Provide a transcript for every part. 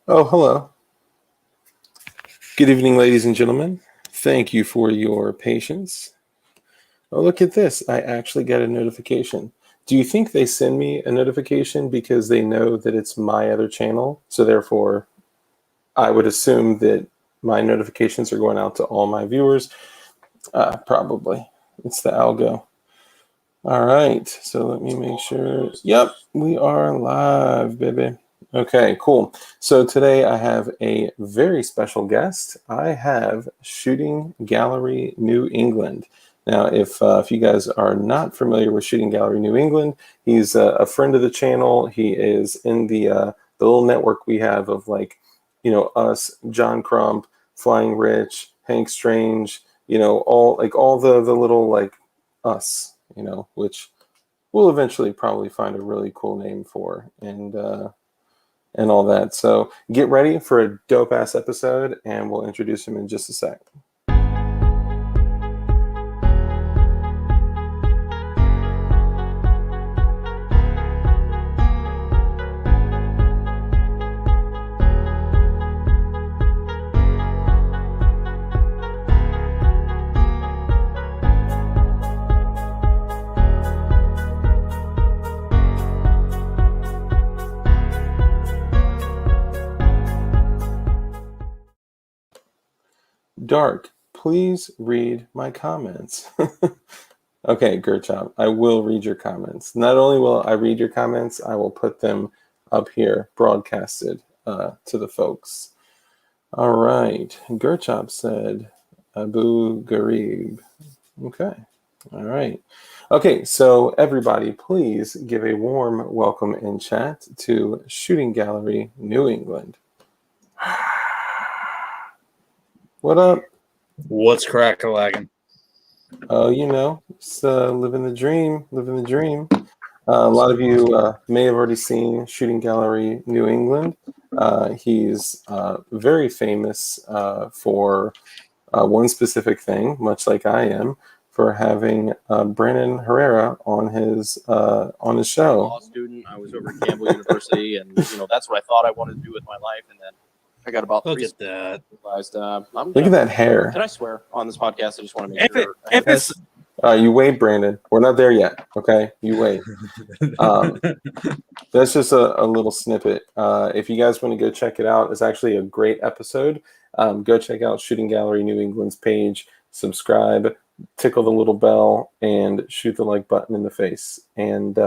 Oh, hello. Good evening, ladies and gentlemen. Thank you for your patience. Oh, look at this. I actually got a notification. Do you think they send me a notification because they know that it's my other channel? So therefore, I would assume that my notifications are going out to all my viewers. Probably. It's the algo. All right. So let me make sure. Yep, we are live, baby. Okay, cool. So today I have a very special guest. I have Shooting Gallery New England. Now, if you guys are not familiar with Shooting Gallery New England, he's a friend of the channel. He is in the little network we have of us, John Crump, Flying Rich, Hank Strange, all the little us, which we'll eventually probably find a really cool name for and all that. So get ready for a dope ass episode, and we'll introduce him in just a sec. Dark, please read my comments. Okay, Gerchop, I will read your comments. Not only will I read your comments, I will put them up here, broadcasted to the folks. All right, Gerchop said Abu Gharib. Okay, all right. Okay, so everybody, please give a warm welcome in chat to Shooting Gallery New England. What up? What's crack-a-lagging? Oh, just living the dream, living the dream. A lot of you may have already seen Shooting Gallery New England. He's very famous for one specific thing, much like I am, for having Brandon Herrera on his show. Law student. I was over at Campbell University, and that's what I thought I wanted to do with my life. And then I got about Look at that. realized. Look at that hair. Can I swear on this podcast? I just want to make sure. If it's You wait, Brandon. We're not there yet. Okay, you wait. That's just a little snippet. If you guys want to go check it out, it's actually a great episode. Go check out Shooting Gallery New England's page, subscribe, tickle the little bell, and shoot the like button in the face. And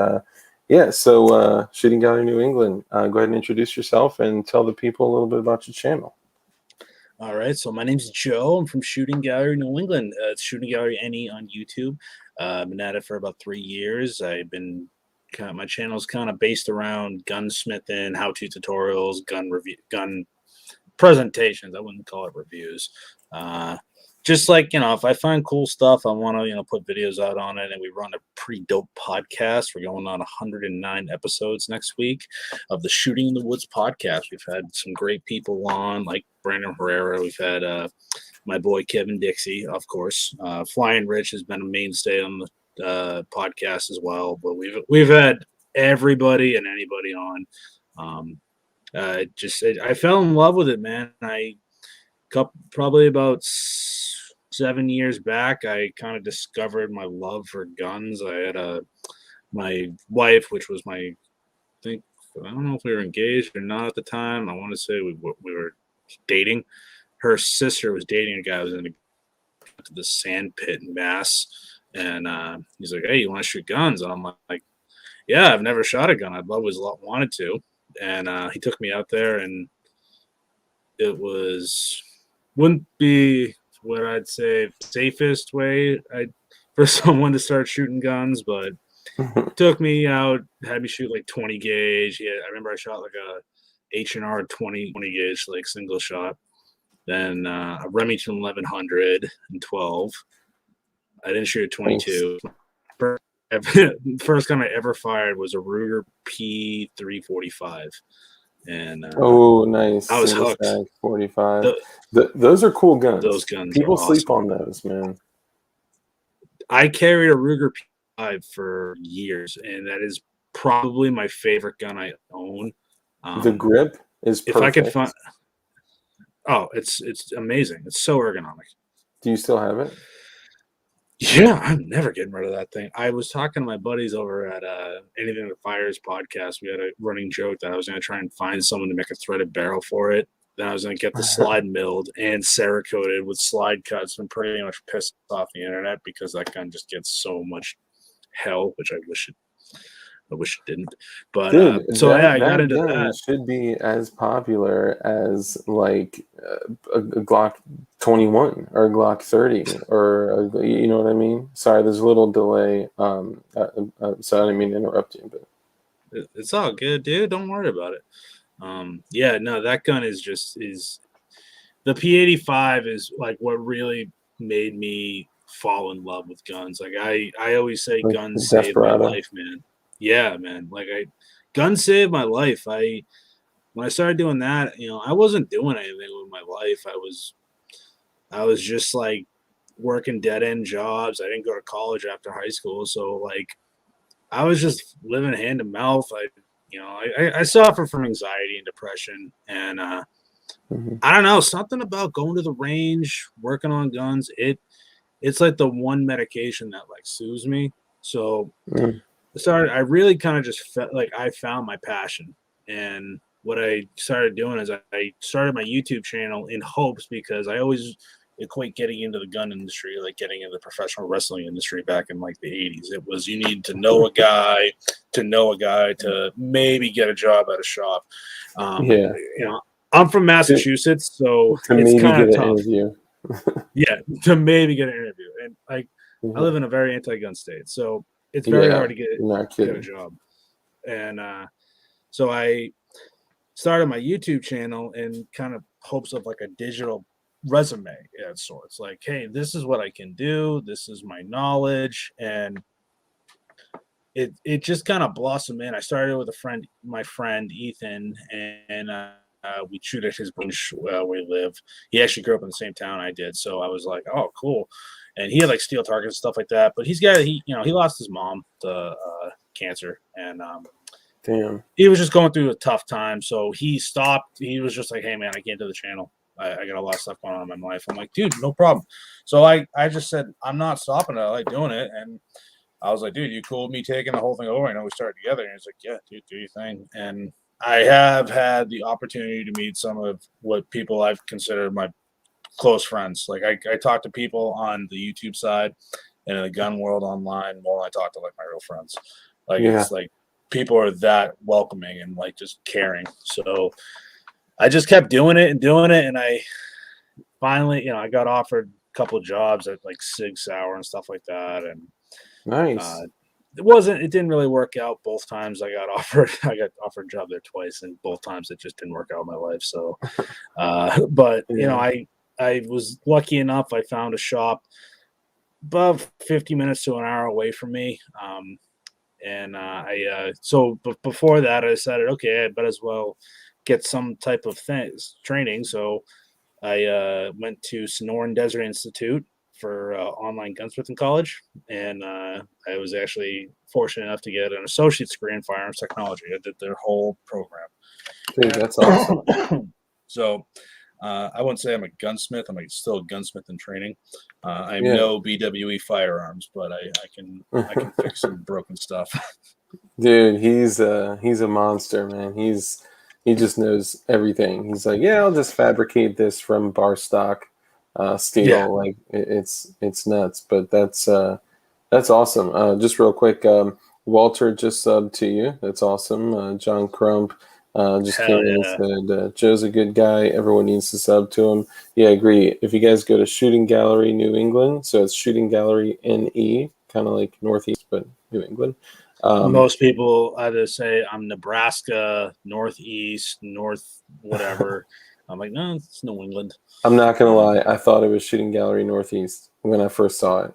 so Shooting Gallery New England, go ahead and introduce yourself and tell the people a little bit about your channel. all right, so my name's Joe. I'm from Shooting Gallery New England. It's Shooting Gallery NE on YouTube. I've been at it for about 3 years. My channel's kind of based around gunsmithing, how-to tutorials, gun presentations. I wouldn't call it reviews. Just like, if I find cool stuff, I want to, put videos out on it. And we run a pretty dope podcast. We're going on 109 episodes next week of the Shooting in the Woods podcast. We've had some great people on, like Brandon Herrera. We've had my boy Kevin Dixie, of course. Flying Rich has been a mainstay on the podcast as well. But we've had everybody and anybody on. I fell in love with it, man. Probably about 7 years back, I kind of discovered my love for guns. I had my wife, which was I don't know if we were engaged or not at the time. I want to say we were dating. Her sister was dating a guy who was into the sand pit in Mass, and he's like, "Hey, you want to shoot guns?" And I'm like, "Yeah, I've never shot a gun. I've always wanted to." And he took me out there, and it wouldn't be what I'd say safest way for someone to start shooting guns, but took me out, had me shoot like 20 gauge. Yeah, I remember I shot like a H&R 20 gauge, like single shot. Then a Remington 1100 and 12. I didn't shoot a 22. First gun I ever fired was a Ruger P345. And nice. I was hooked. 45. Those are cool guns. Those guns. People sleep on those, man. I carried a Ruger P5 for years, and that is probably my favorite gun I own. The grip is If I could perfect. find, it's amazing. It's so ergonomic. Do you still have it? Yeah, I'm never getting rid of that thing. I was talking to my buddies over at Anything That Fires podcast. We had a running joke that I was going to try and find someone to make a threaded barrel for it. Then I was going to get the slide milled and Cerakoted with slide cuts and pretty much pissed off the internet because that gun just gets so much hell, which I wish it didn't. But Dude, so yeah, I got that into gun that. should be as popular as like a Glock 21 or a Glock 30 or you know what I mean? Sorry, there's a little delay. So I didn't mean to interrupt you, but It's all good, dude. Don't worry about it. Yeah, no, that gun is the P85 is like what really made me fall in love with guns. Like I always say like guns saved my Desperado. life, man. Yeah, man. Guns saved my life. When I started doing that, I wasn't doing anything with my life. I was just like working dead end jobs. I didn't go to college after high school, so like I was just living hand to mouth. I suffer from anxiety and depression, and Mhm. I don't know, something about going to the range, working on guns. It's like the one medication that like soothes me. So Mm. I really kind of just felt like I found my passion. And what I started doing is I started my YouTube channel in hopes because I always equate getting into the gun industry like getting into the professional wrestling industry back in like the 80s. It was you need to know a guy to maybe get a job at a shop. Yeah, You know, I'm from to, Massachusetts, so to it's maybe kind get of an tough. interview. Yeah, to maybe get an interview. And I Yeah, live in a very anti-gun state, so it's very yeah, hard to you're not get a kidding. job. And so I started my YouTube channel in kind of hopes of like a digital resume of sorts. Like, hey, this is what I can do. This is my knowledge, and it just kind of blossomed in. I started with my friend Ethan, and we shoot at his branch where we live. He actually grew up in the same town I did, so I was like, oh, cool. And he had like steel targets and stuff like that. But he lost his mom to cancer, and Damn. he was just going through a tough time. So he stopped. He was just like, hey man, I can't do the channel. I got a lot of stuff going on in my life. I'm like, dude, no problem. So I just said, I'm not stopping it. I like doing it. And I was like, dude, you cool with me taking the whole thing over? I know we started together. And he's like, yeah, dude, do your thing. And I have had the opportunity to meet some of what people I've considered my close friends. Like I talk to people on the YouTube side and in the gun world online more than I talk to like my real friends. Like Yeah. it's like people are that welcoming and like just caring. So I just kept doing it, and I finally, I got offered a couple of jobs at like Sig Sauer and stuff like that, and Nice. uh, it didn't really work out both times I got offered. I got offered a job there twice, and both times it just didn't work out in my life. So, but Yeah. I was lucky enough. I found a shop about 50 minutes to an hour away from me. Before that, I decided, okay, I bet as well get some type of training. So I went to Sonoran Desert Institute for online gunsmithing college, and I was actually fortunate enough to get an associate's degree in firearms technology. I did their whole program. Dude, that's awesome. So I wouldn't say I'm a gunsmith. I'm still a gunsmith in training. I'm Yeah. no BWE firearms, but I can fix some broken stuff. Dude, he's a monster, man. He just knows everything. He's like, yeah, I'll just fabricate this from bar stock Yeah. steel. Like it's nuts, but that's awesome. Just real quick, Walter just subbed to you. That's awesome. John Crump just Hell came in and yeah. said Joe's a good guy. Everyone needs to sub to him. Yeah, I agree. If you guys go to Shooting Gallery New England, so it's Shooting Gallery NE, kind of like Northeast, but New England. Most people either say I'm Nebraska, Northeast, North, whatever. I'm like, no, it's New England. I'm not gonna lie, I thought it was Shooting Gallery Northeast when I first saw it.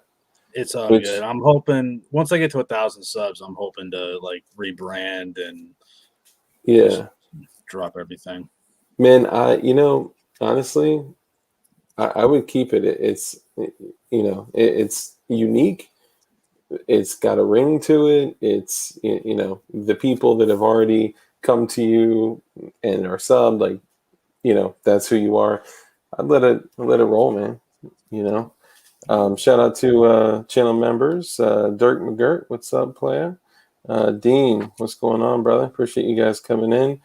It's all good. Which, I'm hoping once I get to 1,000 subs, I'm hoping to like rebrand and just yeah, drop everything. man, honestly, I would keep it. It's unique. It's got a ring to it. It's the people that have already come to you and are subbed, like, that's who you are, I'd let it roll, man. Shout out to channel members, Dirk McGirt, what's up, player? Dean, what's going on, brother? Appreciate you guys coming in.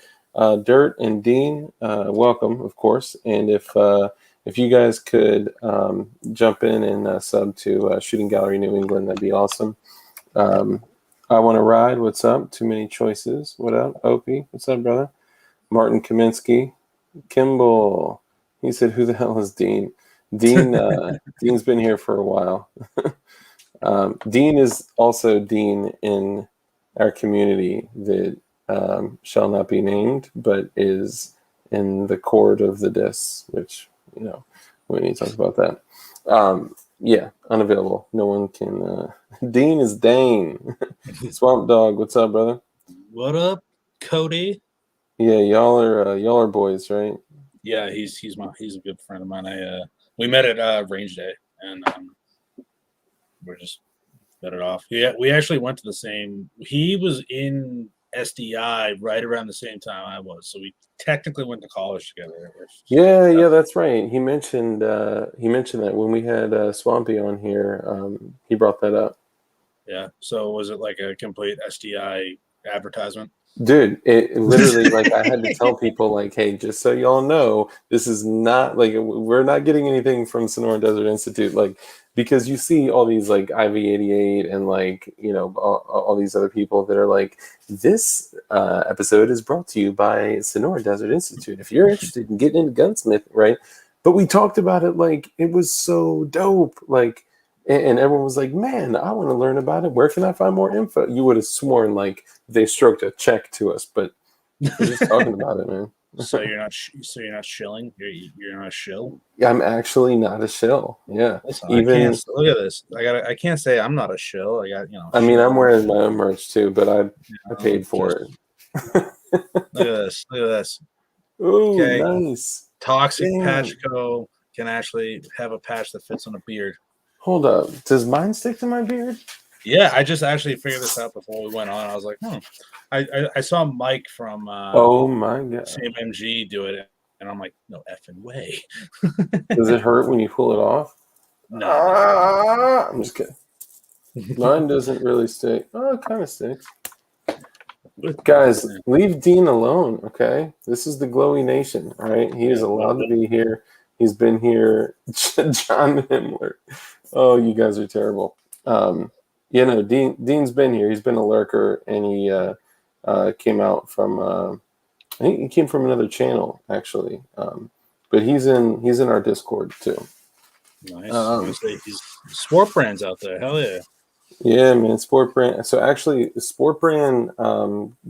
Dirt and Dean, welcome, of course. And if you guys could jump in and sub to Shooting Gallery New England, that'd be awesome. I Want to Ride, what's up? Too Many Choices, what up? Opie, what's up, brother? Martin Kaminsky, Kimball, he said, who the hell is Dean? Dean's been here for a while. Dean is also Dean in our community that shall not be named, but is in the court of the dis, which, we need to talk about that. Yeah, unavailable. No one can. Dean is Dane. Swamp Dog, what's up, brother? What up, Cody? Yeah, y'all are boys, right? Yeah, he's a good friend of mine. We met at Range Day, and we're just hit it off. Yeah, we actually went to the same. He was in SDI right around the same time I was, so we technically went to college together. Yeah, that's right. He mentioned that when we had Swampy on here. He brought that up. Yeah. So was it like a complete SDI advertisement? Dude, it literally, like, I had to tell people, like, hey, just so y'all know, this is not, like, we're not getting anything from Sonora Desert Institute, like, because you see all these, like, IV88 and, like, all these other people that are like, this episode is brought to you by Sonora Desert Institute. If you're interested in getting into gunsmith, right? But we talked about it like it was so dope, like, and everyone was like, man, I want to learn about it. Where can I find more info? You would have sworn like they stroked a check to us, but we're just talking about it, man. So you're not shilling. You're not a shill. Yeah, I'm actually not a shill. Yeah, Listen, I can't look at this. I can't say I'm not a shill. I got I mean, I'm wearing my own merch too, but I paid for it. Look at this. Look at this. Oh, okay. Nice. Toxic Patch Co. can actually have a patch that fits on a beard. Hold up. Does mine stick to my beard? Yeah, I just actually figured this out before we went on. I was like, I saw Mike from oh my god, CMMG do it, and I'm like, no effing way. Does it hurt when you pull it off? No. I'm just kidding. Mine doesn't really stick. Oh, it kind of sticks. Guys, leave Dean alone, okay? This is the Glowy Nation, all right? He is allowed to be here. He's been here. John Himmler. Oh, you guys are terrible. Dean's been here. He's been a lurker, and he came out from. I think he came from another channel, actually. But he's in our Discord too. Nice. He's Sport Brand's out there. Hell yeah. Yeah, man. Sport Brand. So actually, Sport Brand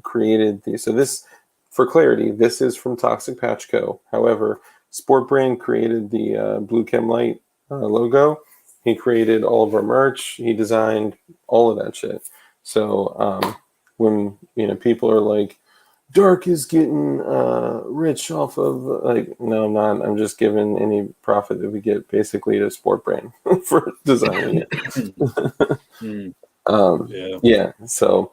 created the. So this, for clarity, this is from Toxic Patch Co. However, Sport Brand created the Blue Chem Light logo. He created all of our merch. He designed all of that shit. So when people are like, Dark is getting rich off of, like, no, I'm not. I'm just giving any profit that we get basically to Sport Brand for designing it. Yeah. So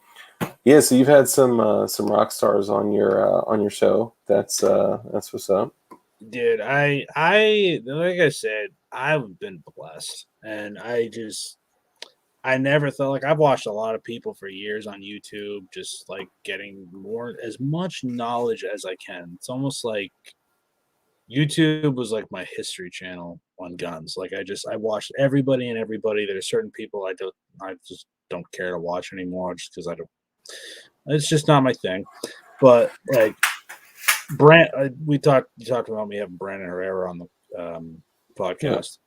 you've had some rock stars on your show. That's what's up. Dude, I like I said, I've been blessed, and I never thought, like, I've watched a lot of people for years on YouTube, just like getting as much knowledge as I can. It's almost like YouTube was like my history channel on guns. Like I watched everybody and everybody. There's certain people I just don't care to watch anymore just because it's just not my thing. But like you talked about me having Brandon Herrera on the podcast. Yeah.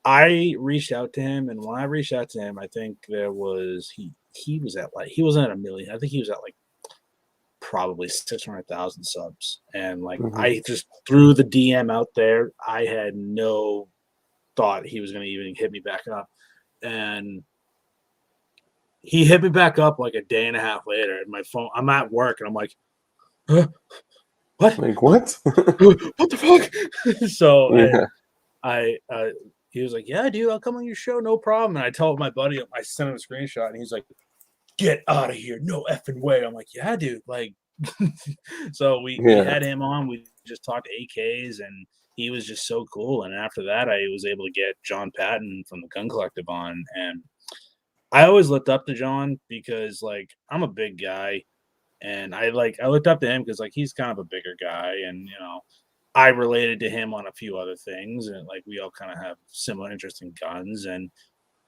I reached out to him, and when I reached out to him, I think there was he was at like, he wasn't at 1 million. I think he was at like probably 600,000 subs, and like I just threw the DM out there. I had no thought he was going to even hit me back up, and he hit me back up like a day and a half later. And my phone, I'm at work, and I'm like, what? Like what? What the fuck? So yeah. He was like, yeah, dude, I'll come on your show, no problem. And I told my buddy, I sent him a screenshot, and he's like, get out of here, no effing way. I'm like, yeah, dude, like, So we Yeah. had him on. We just talked AKs, and he was just so cool. And after that, I was able to get John Patton from the Gun Collective on, and I always looked up to John because like I'm a big guy, and I looked up to him because like he's kind of a bigger guy, and I related to him on a few other things, and like we all kind of have similar interest in guns, and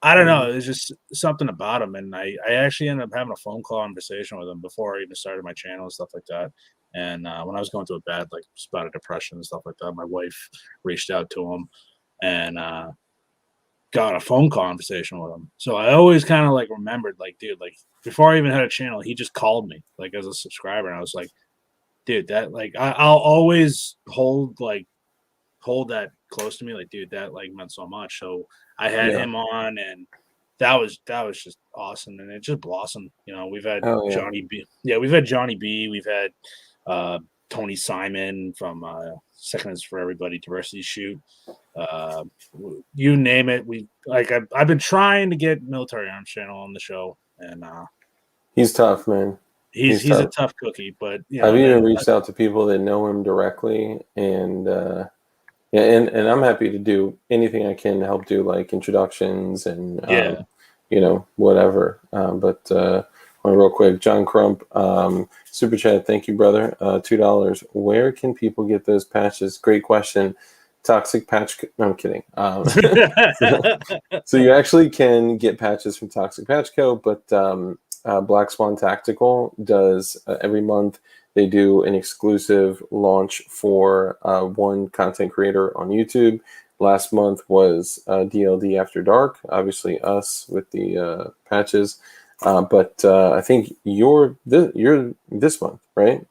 I don't know, there's just something about him, and I actually ended up having a phone conversation with him before I even started my channel and stuff like that. And when I was going through a bad like bout of depression and stuff like that, my wife reached out to him and got a phone conversation with him. So I always kind of like remembered, like, dude, like before I even had a channel, he just called me like as a subscriber, and I was like, dude, that like I'll always hold that close to me, like, dude, that like meant so much. So I had Yeah. him on, and that was just awesome, and it just blossomed. We've had Oh, yeah. Johnny B. Yeah, we've had Johnny B. We've had Tony Simon from Seconds for Everybody Diversity Shoot. You name it. I've been trying to get Military Arms Channel on the show, and He's tough, man. he's a tough cookie. But I've even reached out to people that know him directly, and yeah, and I'm happy to do anything I can to help do like introductions and whatever. But real quick, John Crump, super chat, thank you, brother. $2. Where can people get those patches? Great question. Toxic Patch. No, I'm kidding. So you actually can get patches from Toxic Patch Co. But Black Swan Tactical does every month. They do an exclusive launch for one content creator on YouTube. Last month was DLD After Dark, obviously us with the patches. But I think you're this month, right?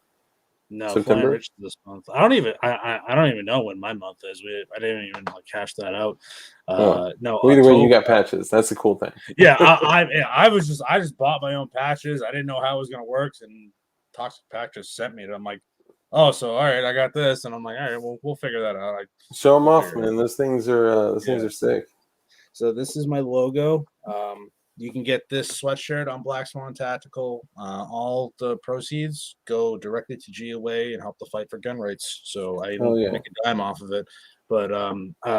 No, September? Flying Rich this month. I don't even know when my month is. I didn't even like cash that out. No, well, either way, you got patches. That's the cool thing. Yeah, I just bought my own patches. I didn't know how it was gonna work, and Toxic Pack just sent me it. I'm like, oh, so all right, I got this, and I'm like, all right, we'll figure that out. Show them off, man. Those things are sick. So this is my logo. You can get this sweatshirt on Black Swan Tactical. All the proceeds go directly to GOA and help the fight for gun rights. So I make a dime off of it. But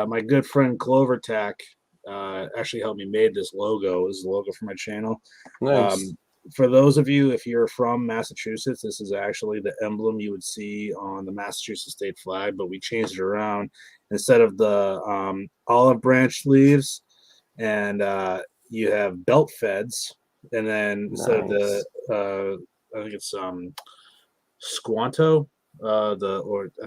my good friend Clover Tack actually helped me made this logo. This is the logo for my channel. Nice. For those of you, if you're from Massachusetts, this is actually the emblem you would see on the Massachusetts state flag, but we changed it around. Instead of the olive branch leaves, and you have belt feds, and then instead of the I think it's Squanto, I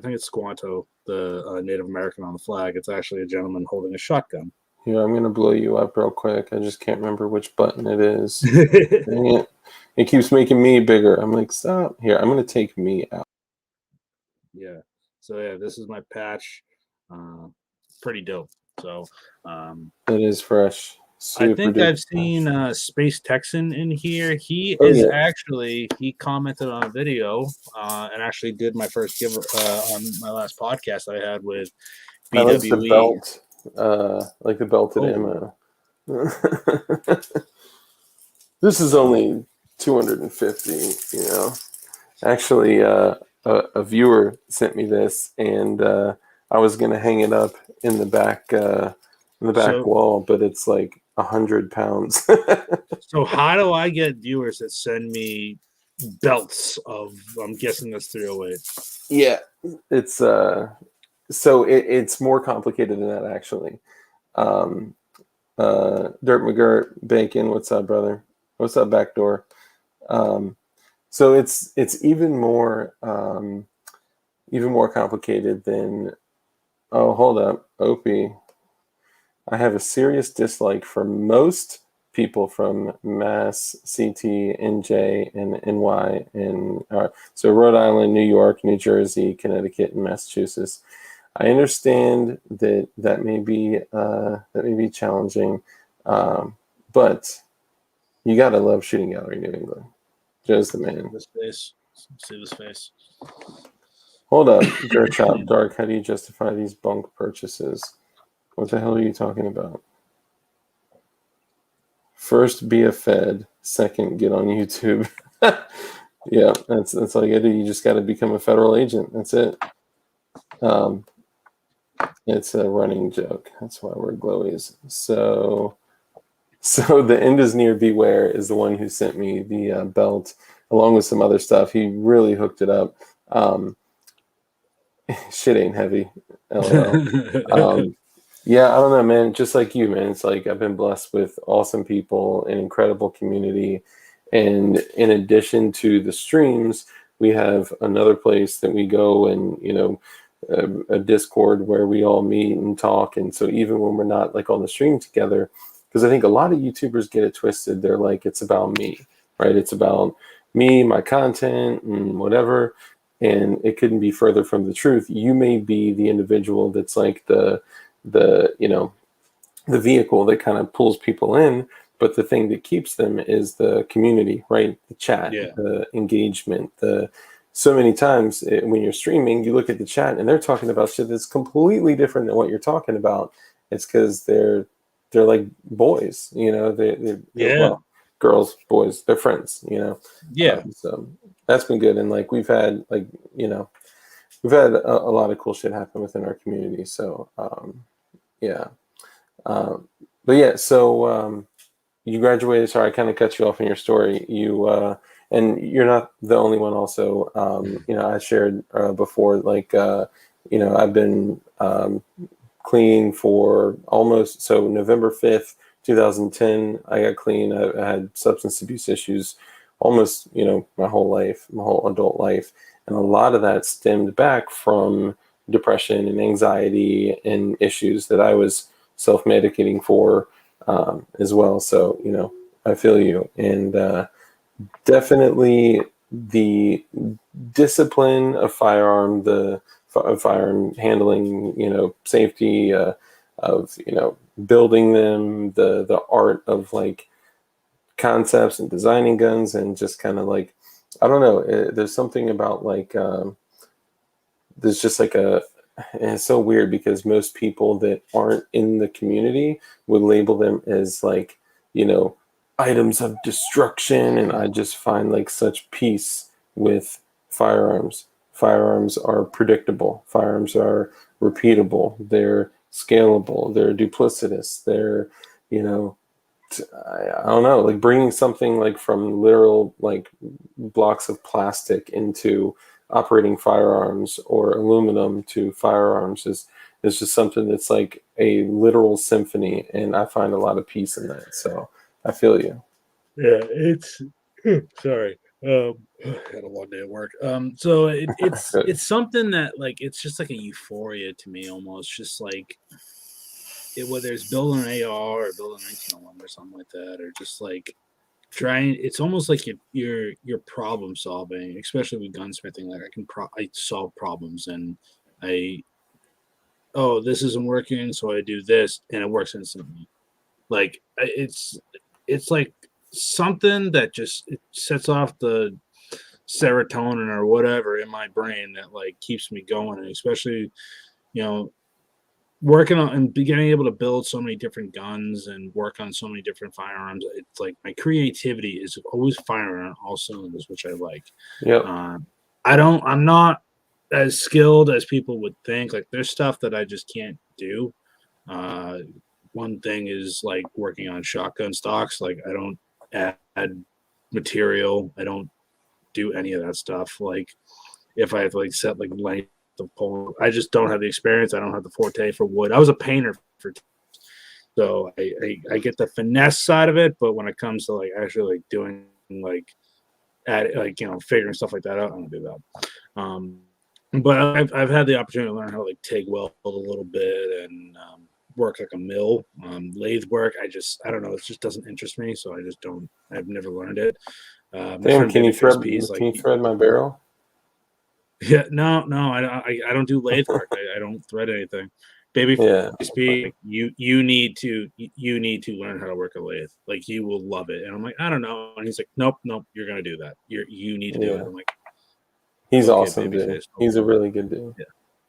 think it's Squanto, the Native American on the flag. It's actually a gentleman holding a shotgun. Here, I'm gonna blow you up real quick. I just can't remember which button it is. Dang it! It keeps making me bigger. I'm like, stop. Here, I'm gonna take me out. Yeah. So yeah, this is my patch. Pretty dope. So it is fresh. Super I think duper I've seen Space Texan in here. He commented on a video and actually did my first give on my last podcast I had with BWE. That's the belt, like the belted ammo. This is only 250. Actually, a viewer sent me this, and I was gonna hang it up in the back wall, but it's like 100 pounds. So how do I get viewers that send me belts of? I'm guessing that's 308. Yeah, it's so it's more complicated than that actually. Dirt McGirt, Bacon, what's up, brother? What's up, backdoor? So it's even more complicated than. Oh, hold up, Opie. I have a serious dislike for most people from Mass, CT, NJ, and NY, and so Rhode Island, New York, New Jersey, Connecticut, and Massachusetts. I understand that may be challenging, but you gotta love Shooting Gallery New England. Joe's the man. See this face. Hold up, Dirt Shop Dark. How do you justify these bunk purchases? What the hell are you talking about? First, be a Fed. Second, get on YouTube. Yeah, that's all you gotta do. You just gotta become a federal agent. That's it. Um, it's a running joke. That's why we're glowies. So the end is near beware is the one who sent me the belt along with some other stuff. He really hooked it up. Um, shit ain't heavy. LOL. Yeah, I don't know, man. Just like you, man. It's like I've been blessed with awesome people, an incredible community, and in addition to the streams, we have another place that we go and a Discord where we all meet and talk. And so even when we're not like on the stream together, because I think a lot of YouTubers get it twisted. They're like, it's about me, right? It's about me, my content, and whatever. And it couldn't be further from the truth. You may be the individual that's like the vehicle that kind of pulls people in, but the thing that keeps them is the community, right? The chat, Yeah. the engagement, the so many times when you're streaming, you look at the chat and they're talking about shit that's completely different than what you're talking about. It's because they're like boys, they're Yeah. well, girls, boys, they're friends, Yeah. So that's been good. And like we've had we've had a lot of cool shit happen within our community. So yeah. But yeah, so you graduated. Sorry, I kind of cut you off in your story. And you're not the only one. Also, I shared before, like, I've been clean for almost November 5th, 2010. I got clean. I had substance abuse issues almost, my whole life, my whole adult life, and a lot of that stemmed back from depression and anxiety and issues that I was self-medicating for as well. So, I feel you. And definitely the discipline of firearm handling, safety, of, building them, the art of like concepts and designing guns and just kind of like, I don't know, there's something about like, there's just like and it's so weird because most people that aren't in the community would label them as like, items of destruction. And I just find like such peace with firearms. Firearms are predictable. Firearms are repeatable. They're scalable. They're duplicitous. They're, I don't know, like bringing something like from literal like blocks of plastic into operating firearms or aluminum to firearms is just something that's like a literal symphony, and I find a lot of peace in that. So I feel you. Yeah, it's sorry. Had a long day at work. So it's something that like it's just like a euphoria to me almost, just like whether it's building an AR or building a 1901 or something like that, or just like trying. It's almost like you're problem solving, especially with gunsmithing. Like I solve problems and I this isn't working, so I do this and it works instantly. Like it's like something that just it sets off the serotonin or whatever in my brain that like keeps me going, and especially working on and being able to build so many different guns and work on so many different firearms. It's like my creativity is always firing on all cylinders, which I like. Yep. I'm not as skilled as people would think. Like there's stuff that I just can't do. One thing is like working on shotgun stocks. Like I don't add material. I don't do any of that stuff. Like if I have to like set like length of pole, I just don't have the experience. I don't have the forte for wood. I was a painter so I get the finesse side of it, but when it comes to like actually like doing like figuring stuff like that out, I don't do that. But I've had the opportunity to learn how to like TIG weld a little bit and work like a mill, lathe work. I don't know. It just doesn't interest me, so I've never learned it. Damn, can you thread my barrel? Yeah, no, I don't do lathe work. I don't thread anything. Baby, Yeah. SP, you need to learn how to work a lathe. Like you will love it. And I'm like, I don't know. And he's like, nope, you're gonna do that. You need to do it. I'm like, he's okay, awesome, dude. He's a really good dude. Yeah.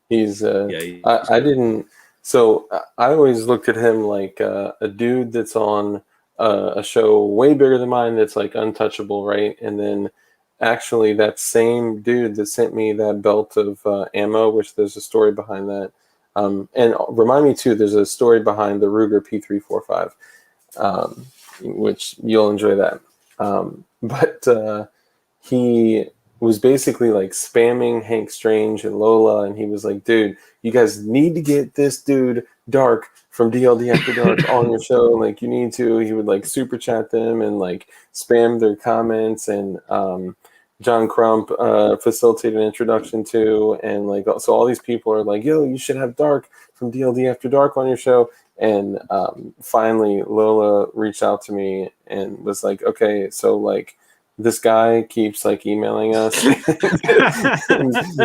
He's I didn't. So I always looked at him like a dude that's on a show way bigger than mine that's like untouchable, right? And then actually, that same dude that sent me that belt of ammo, which there's a story behind that. And remind me too, there's a story behind the Ruger P345, which you'll enjoy that. But he was basically like spamming Hank Strange and Lola, and he was like, dude, you guys need to get this dude Dark from DLD After Dark on your show. Like, you need to. He would like super chat them and like spam their comments, and John Crump facilitated an introduction to, and like, so all these people are like, yo, you should have Dark from DLD After Dark on your show. And finally Lola reached out to me and was like, okay, so like, this guy keeps like emailing us.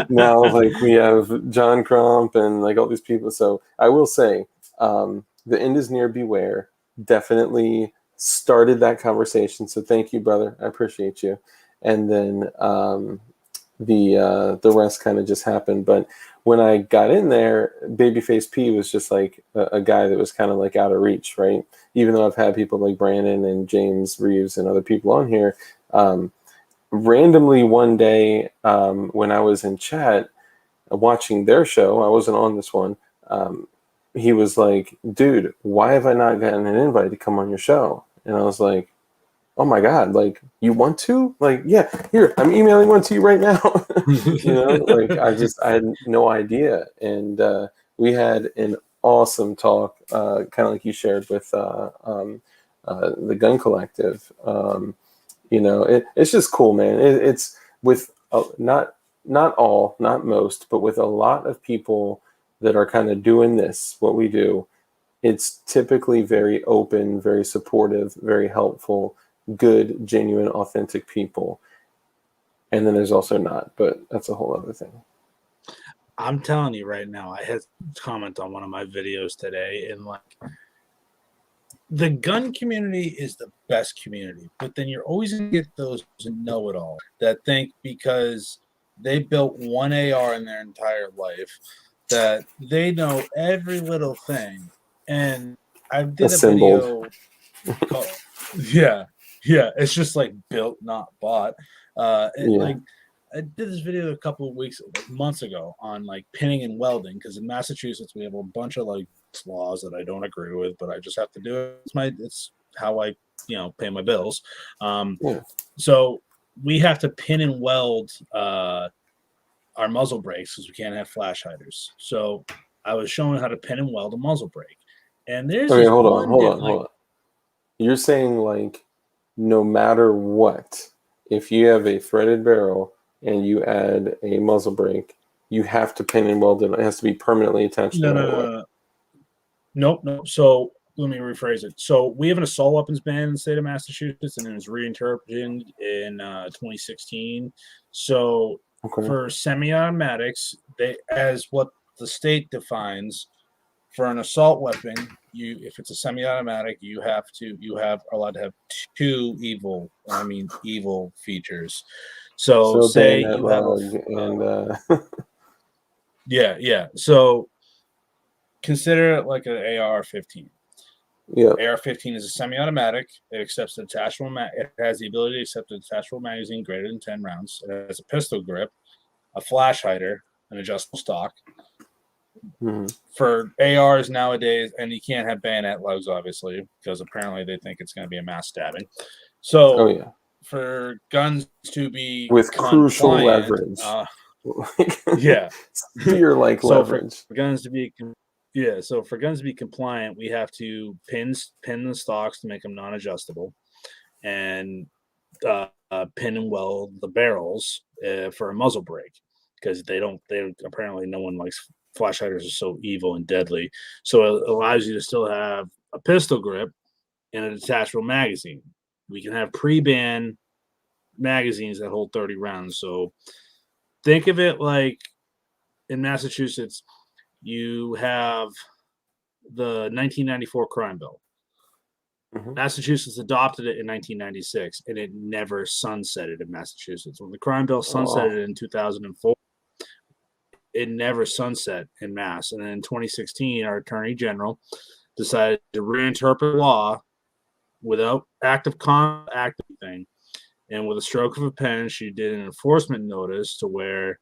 Now like we have John Crump and like all these people. So I will say, the end is near, beware. Definitely started that conversation. So thank you, brother. I appreciate you. And then the rest kind of just happened. But when I got in there, Babyface P was just like a guy that was kind of like out of reach, right? Even though I've had people like Brandon and James Reeves and other people on here. Randomly one day, when I was in chat watching their show, I wasn't on this one. He was like, dude, why have I not gotten an invite to come on your show? And I was like, oh my God, like, you want to? Like, yeah, here, I'm emailing one to you right now. You know, like, I had no idea. And we had an awesome talk, kind of like you shared with the Gun Collective. You know, it's just cool, man. It's with not all, not most, but with a lot of people that are kind of doing this, what we do. It's typically very open, very supportive, very helpful, good, genuine, authentic people. And then there's also not, but that's a whole other thing. I'm telling you right now, I had a comment on one of my videos today, and like, the gun community is the best community, but then you're always going to get those know-it-all that think because they built one AR in their entire life that they know every little thing. And I did Assembled. a video called, yeah, it's just like built, not bought. Like, I did this video a couple of months ago on like pinning and welding, because in Massachusetts we have a bunch of like laws that I don't agree with, but I just have to do it. It's how I, pay my bills. So we have to pin and weld our muzzle brakes because we can't have flash hiders. So I was showing how to pin and weld a muzzle brake, and there's hold on. You're saying like, no matter what, if you have a threaded barrel and you add a muzzle brake, you have to pin and weld it. It has to be permanently attached. No. Nope. So let me rephrase it. So we have an assault weapons ban in the state of Massachusetts, and it was reinterpreted in 2016. So for semi-automatics, as what the state defines for an assault weapon, if it's a semi-automatic, you are allowed to have two evil features. So say you have So consider it like an AR-15. Yeah. AR-15 is a semi-automatic. It accepts it has the ability to accept a detachable magazine greater than 10 rounds. It has a pistol grip, a flash hider, an adjustable stock. Mm-hmm. For ARs nowadays, and you can't have bayonet lugs, obviously, because apparently they think it's going to be a mass stabbing. So for guns to be with crucial leverage, spear-like leverage. For guns to be compliant, we have to pin the stocks to make them non-adjustable, and pin and weld the barrels for a muzzle brake, because apparently no one likes flash hiders are so evil and deadly. So it allows you to still have a pistol grip and a detachable magazine. We can have pre-ban magazines that hold 30 rounds. So think of it like in Massachusetts, you have the 1994 crime bill. Mm-hmm. Massachusetts adopted it in 1996, and it never sunsetted in Massachusetts. When the crime bill sunsetted in 2004, it never sunset in Mass. And then in 2016, our Attorney General decided to reinterpret law without active thing And with a stroke of a pen, she did an enforcement notice to where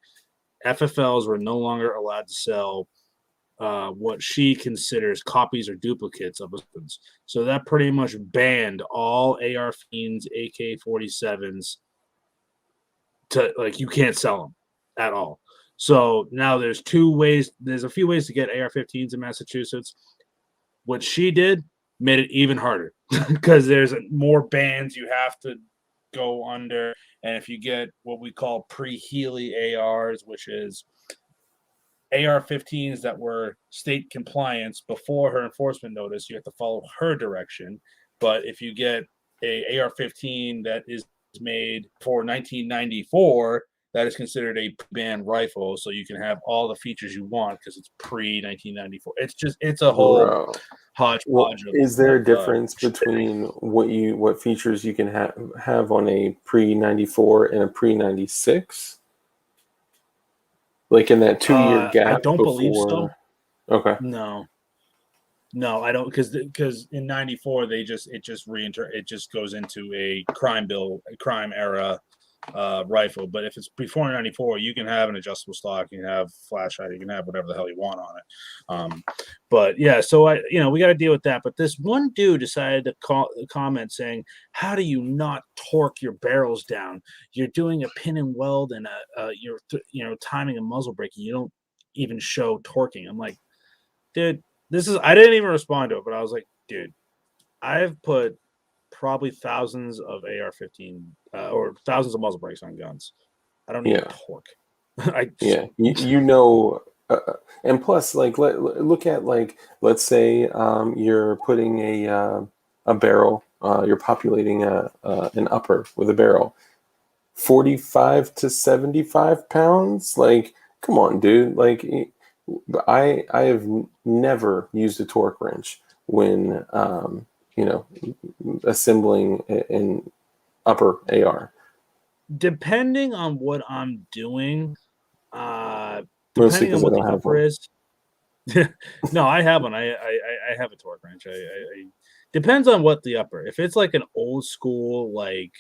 FFLs were no longer allowed to sell what she considers copies or duplicates of weapons. So that pretty much banned all AR-15s, AK-47s to like you can't sell them at all. So now there's a few ways to get AR-15s in Massachusetts. What she did made it even harder because there's more bans you have to go under. And if you get what we call pre-Healy ARs, which is AR-15s that were state compliance before her enforcement notice, you have to follow her direction. But if you get a AR-15 that is made for 1994, that is considered a banned rifle, so you can have all the features you want because it's pre-1994. It's a whole Bro. hodgepodge. Well, is there a difference shit. between what features you can have on a pre-94 and a pre-96? Like in that 2 year gap I don't before... believe so. Okay. No, I don't because in '94 it just goes into a crime era rifle. But if it's before '94, you can have an adjustable stock, you can have flashlight, you can have whatever the hell you want on it. But yeah, so we got to deal with that. But this one dude decided to comment saying, "How do you not torque your barrels down? You're doing a pin and weld and you're timing a muzzle brake. You don't even show torquing." I'm like, dude. I didn't even respond to it, but I was like, dude, I've put probably thousands of AR-15 or thousands of muzzle brakes on guns. I don't need torque. And plus, like, look at, like, let's say you're putting a barrel, you're populating an upper with a barrel, 45 to 75 pounds. Like, come on, dude. Like, I have never used a torque wrench when assembling an upper AR. Depending on what I'm doing, Mostly depending on because I what the don't have upper one. is. No, I have one. I have a torque wrench. Depends on what the upper. If it's like an old school, like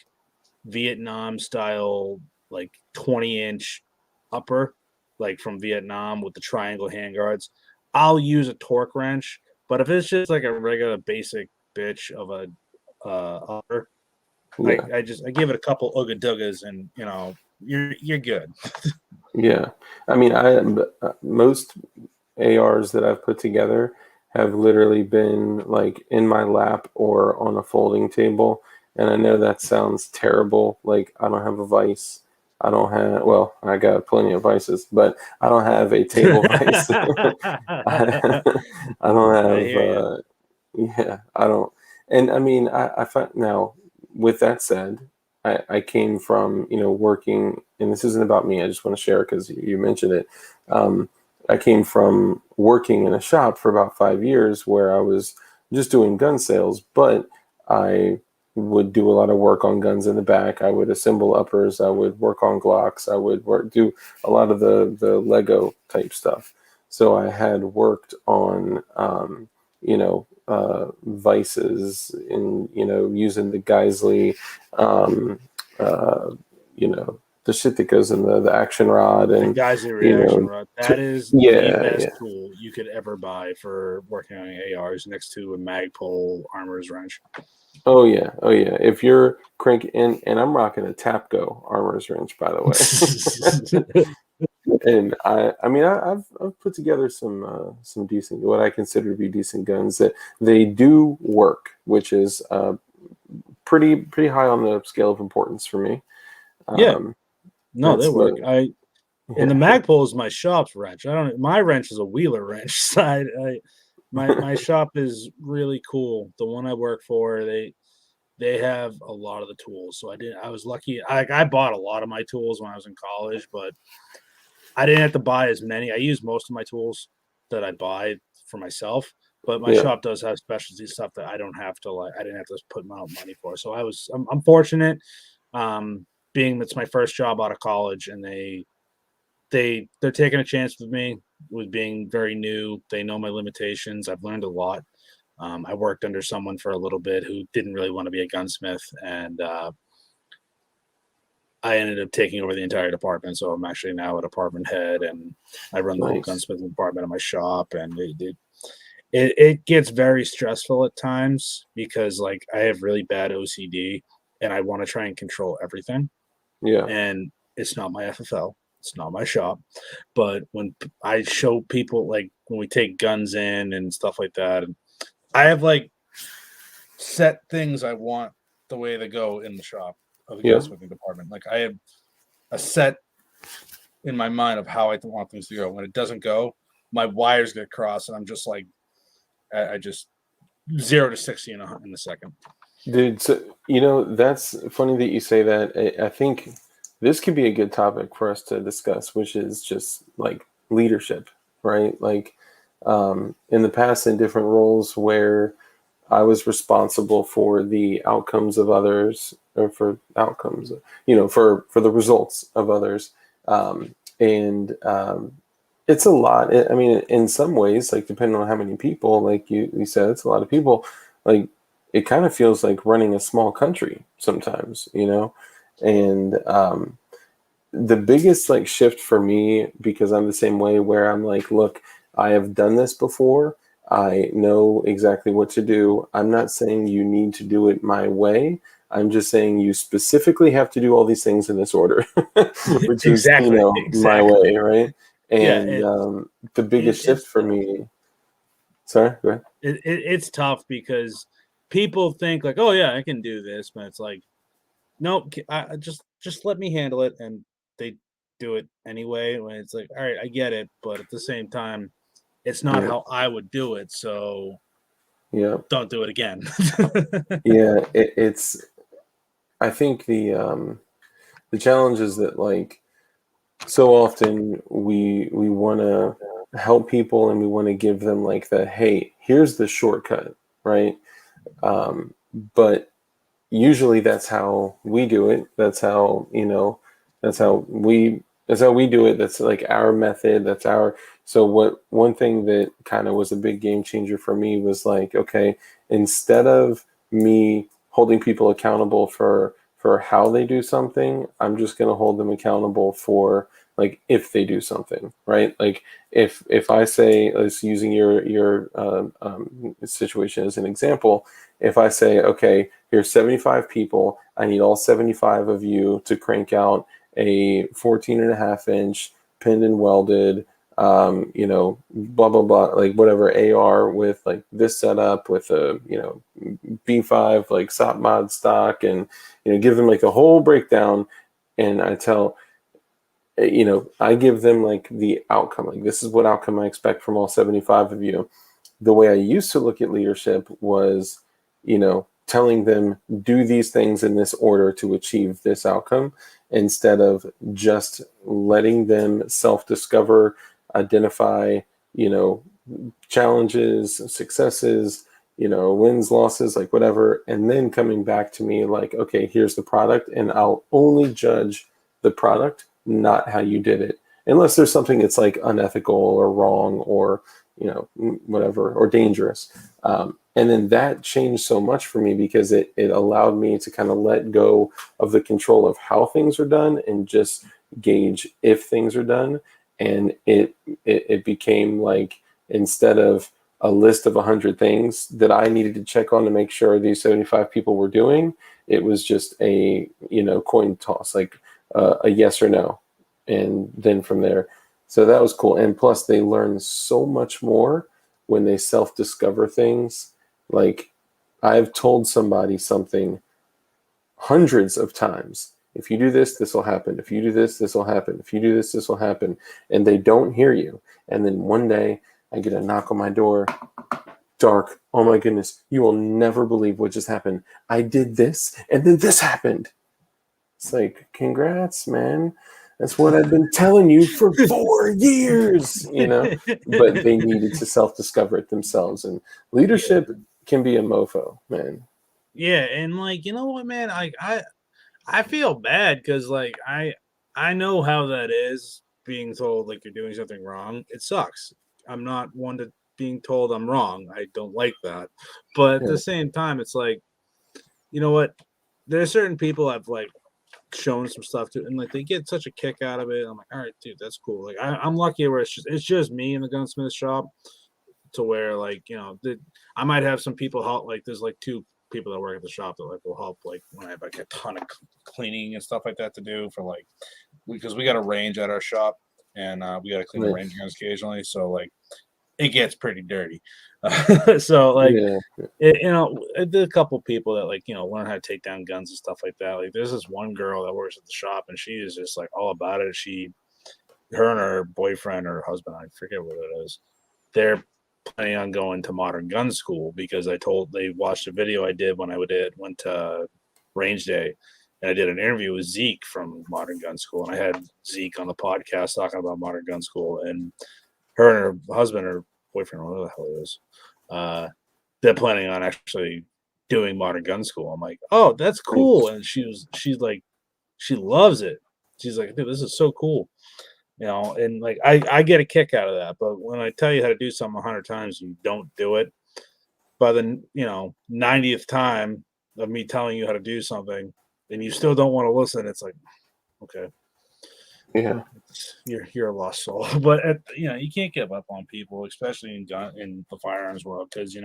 Vietnam style, like 20-inch upper, like from Vietnam with the triangle handguards, I'll use a torque wrench. But if it's just like a regular basic bitch of a upper, I give it a couple ooga doogas and you're good. Yeah, I mean, most ARs that I've put together have literally been like in my lap or on a folding table. And I know that sounds terrible. Like, I don't have a vise. I got plenty of vices, but I don't have a table vice. I don't have, I don't. And I mean, I find now, with that said, I came from, working, and this isn't about me. I just want to share because you mentioned it. I came from working in a shop for about 5 years where I was just doing gun sales, but I would do a lot of work on guns in the back. I would assemble uppers. I would work on Glocks. I would do a lot of the Lego type stuff. So I had worked on, vices in, using the Geisley, the shit that goes in the action rod and the Geisley reaction rod. That is the best tool you could ever buy for working on ARs next to a Magpul armor's wrench. Oh yeah. If you're cranking, and I'm rocking a Tapco armor's wrench, by the way. And I've put together some decent, what I consider to be decent guns that they do work, which is pretty high on the scale of importance for me. No, they work. And the Magpul is my shop's wrench. My wrench is a Wheeler wrench side. My shop is really cool. The one I work for, they have a lot of the tools. So I was lucky. I bought a lot of my tools when I was in college, but I didn't have to buy as many. I use most of my tools that I buy for myself, but my shop does have specialty stuff that I didn't have to put my own money for. So I'm fortunate, being that's my first job out of college, and they're taking a chance with me with being very new. They know my limitations. I've learned a lot. I worked under someone for a little bit who didn't really want to be a gunsmith, and I ended up taking over the entire department. So I'm actually now a department head, and I run the whole Nice. gunsmithing department of my shop. And it gets very stressful at times because like I have really bad OCD and I want to try and control everything. Yeah. And it's not my FFL, it's not my shop. But when I show people, like when we take guns in and stuff like that, and I have like set things I want the way they go in the shop of the Yeah. gunsmithing department. Like I have a set in my mind of how I want things to go. When it doesn't go, my wires get crossed, and I'm just like, I just 0 to 60 in a second. Dude, so, that's funny that you say that. I think this could be a good topic for us to discuss, which is just like leadership, right? Like in the past, in different roles where I was responsible for the outcomes of others, or for outcomes, for the results of others. And it's a lot. I mean, in some ways, like depending on how many people, like you said, it's a lot of people. Like it kind of feels like running a small country sometimes, and the biggest like shift for me, because I'm the same way, where I'm like, look, I have done this before. I know exactly what to do. I'm not saying you need to do it my way. I'm just saying you specifically have to do all these things in this order, which is, my way, right? And the biggest shift for me. Sorry, go ahead. It's tough because people think like, oh yeah, I can do this, but it's like, no, I just let me handle it, and they do it anyway. When it's like, all right, I get it, but at the same time, it's not how I would do it, so don't do it again. Yeah, it's. I think the challenge is that like so often we want to help people and we want to give them like the hey, here's the shortcut, right? But usually that's how we do it. That's how that's how we do it. That's like our method. That's our. So one thing that kind of was a big game changer for me was like, okay, instead of me holding people accountable for how they do something, I'm just going to hold them accountable for like if they do something, right? Like if I say, let's using your situation as an example, if I say, okay, here's 75 people, I need all 75 of you to crank out a 14.5-inch pinned and welded, blah blah blah, like whatever AR with like this setup with a B5 like SOP mod stock, and give them like a whole breakdown, and I give them like the outcome, like this is what outcome I expect from all 75 of you. The way I used to look at leadership was, telling them do these things in this order to achieve this outcome, instead of just letting them self-discover, identify, challenges, successes, wins, losses, like whatever, and then coming back to me like, okay, here's the product, and I'll only judge the product, not how you did it, unless there's something that's like unethical or wrong or whatever, or dangerous. And then that changed so much for me because it allowed me to kind of let go of the control of how things are done and just gauge if things are done. And it became like, instead of a list of 100 things that I needed to check on to make sure these 75 people were doing, it was just a coin toss, like a yes or no, and then from there. So that was cool. And plus they learn so much more when they self-discover things. Like I've told somebody something hundreds of times. If you do this, this will happen. If you do this, this will happen. If you do this, this will happen. And they don't hear you. And then one day I get a knock on my door. Dark. Oh my goodness. You will never believe what just happened. I did this and then this happened. It's like, congrats, man. That's what I've been telling you for 4 years, but they needed to self-discover it themselves. And leadership can be a mofo, man. Yeah. And like, you know what, man, I feel bad because like I know how that is, being told like you're doing something wrong. It sucks. I'm not one to being told I'm wrong. I don't like that. But at the same time, it's like, you know what? There are certain people I've like showing some stuff to, and like they get such a kick out of it. I'm like, all right, dude, that's cool. Like I'm lucky where it's just me in the gunsmith shop, to where like I might have some people help. Like there's like 2 people that work at the shop that like will help like when I have like a ton of cleaning and stuff like that to do for like, because we got a range at our shop, and we got to clean the Right. range guns occasionally, so like it gets pretty dirty. So like Yeah. a couple people that like learn how to take down guns and stuff like that. Like there's this one girl that works at the shop, and she is just like all about it. Her and her boyfriend or husband, I forget what it is, they're planning on going to modern gun school because they watched a video I did when I went to range day, and I did an interview with Zeke from modern gun school, and I had Zeke on the podcast talking about modern gun school, and her and her husband or boyfriend, whatever the hell it is, they're planning on actually doing modern gun school. I'm like, oh, that's cool. And she's like, she loves it. She's like, dude, this is so cool. And like I get a kick out of that. But when I tell you how to do something 100 times and you don't do it, by the 90th time of me telling you how to do something and you still don't want to listen, it's like, okay. Yeah. You're a lost soul. But you can't give up on people, especially in the firearms world, because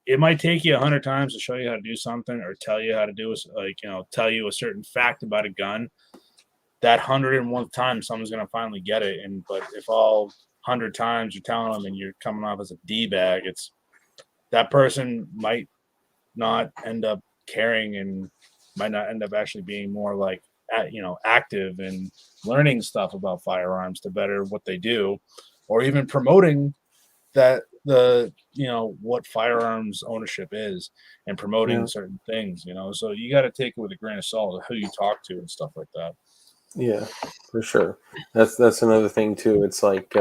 it might take you 100 times to show you how to do something or tell you how to do tell you a certain fact about a gun. That 101th time someone's gonna finally get it. But if all 100 times you're telling them and you're coming off as a D-bag, it's that person might not end up caring and might not end up actually being more like active and learning stuff about firearms to better what they do, or even promoting that what firearms ownership is and promoting certain things. So you got to take it with a grain of salt of who you talk to and stuff like that. Yeah, for sure. That's another thing too. It's like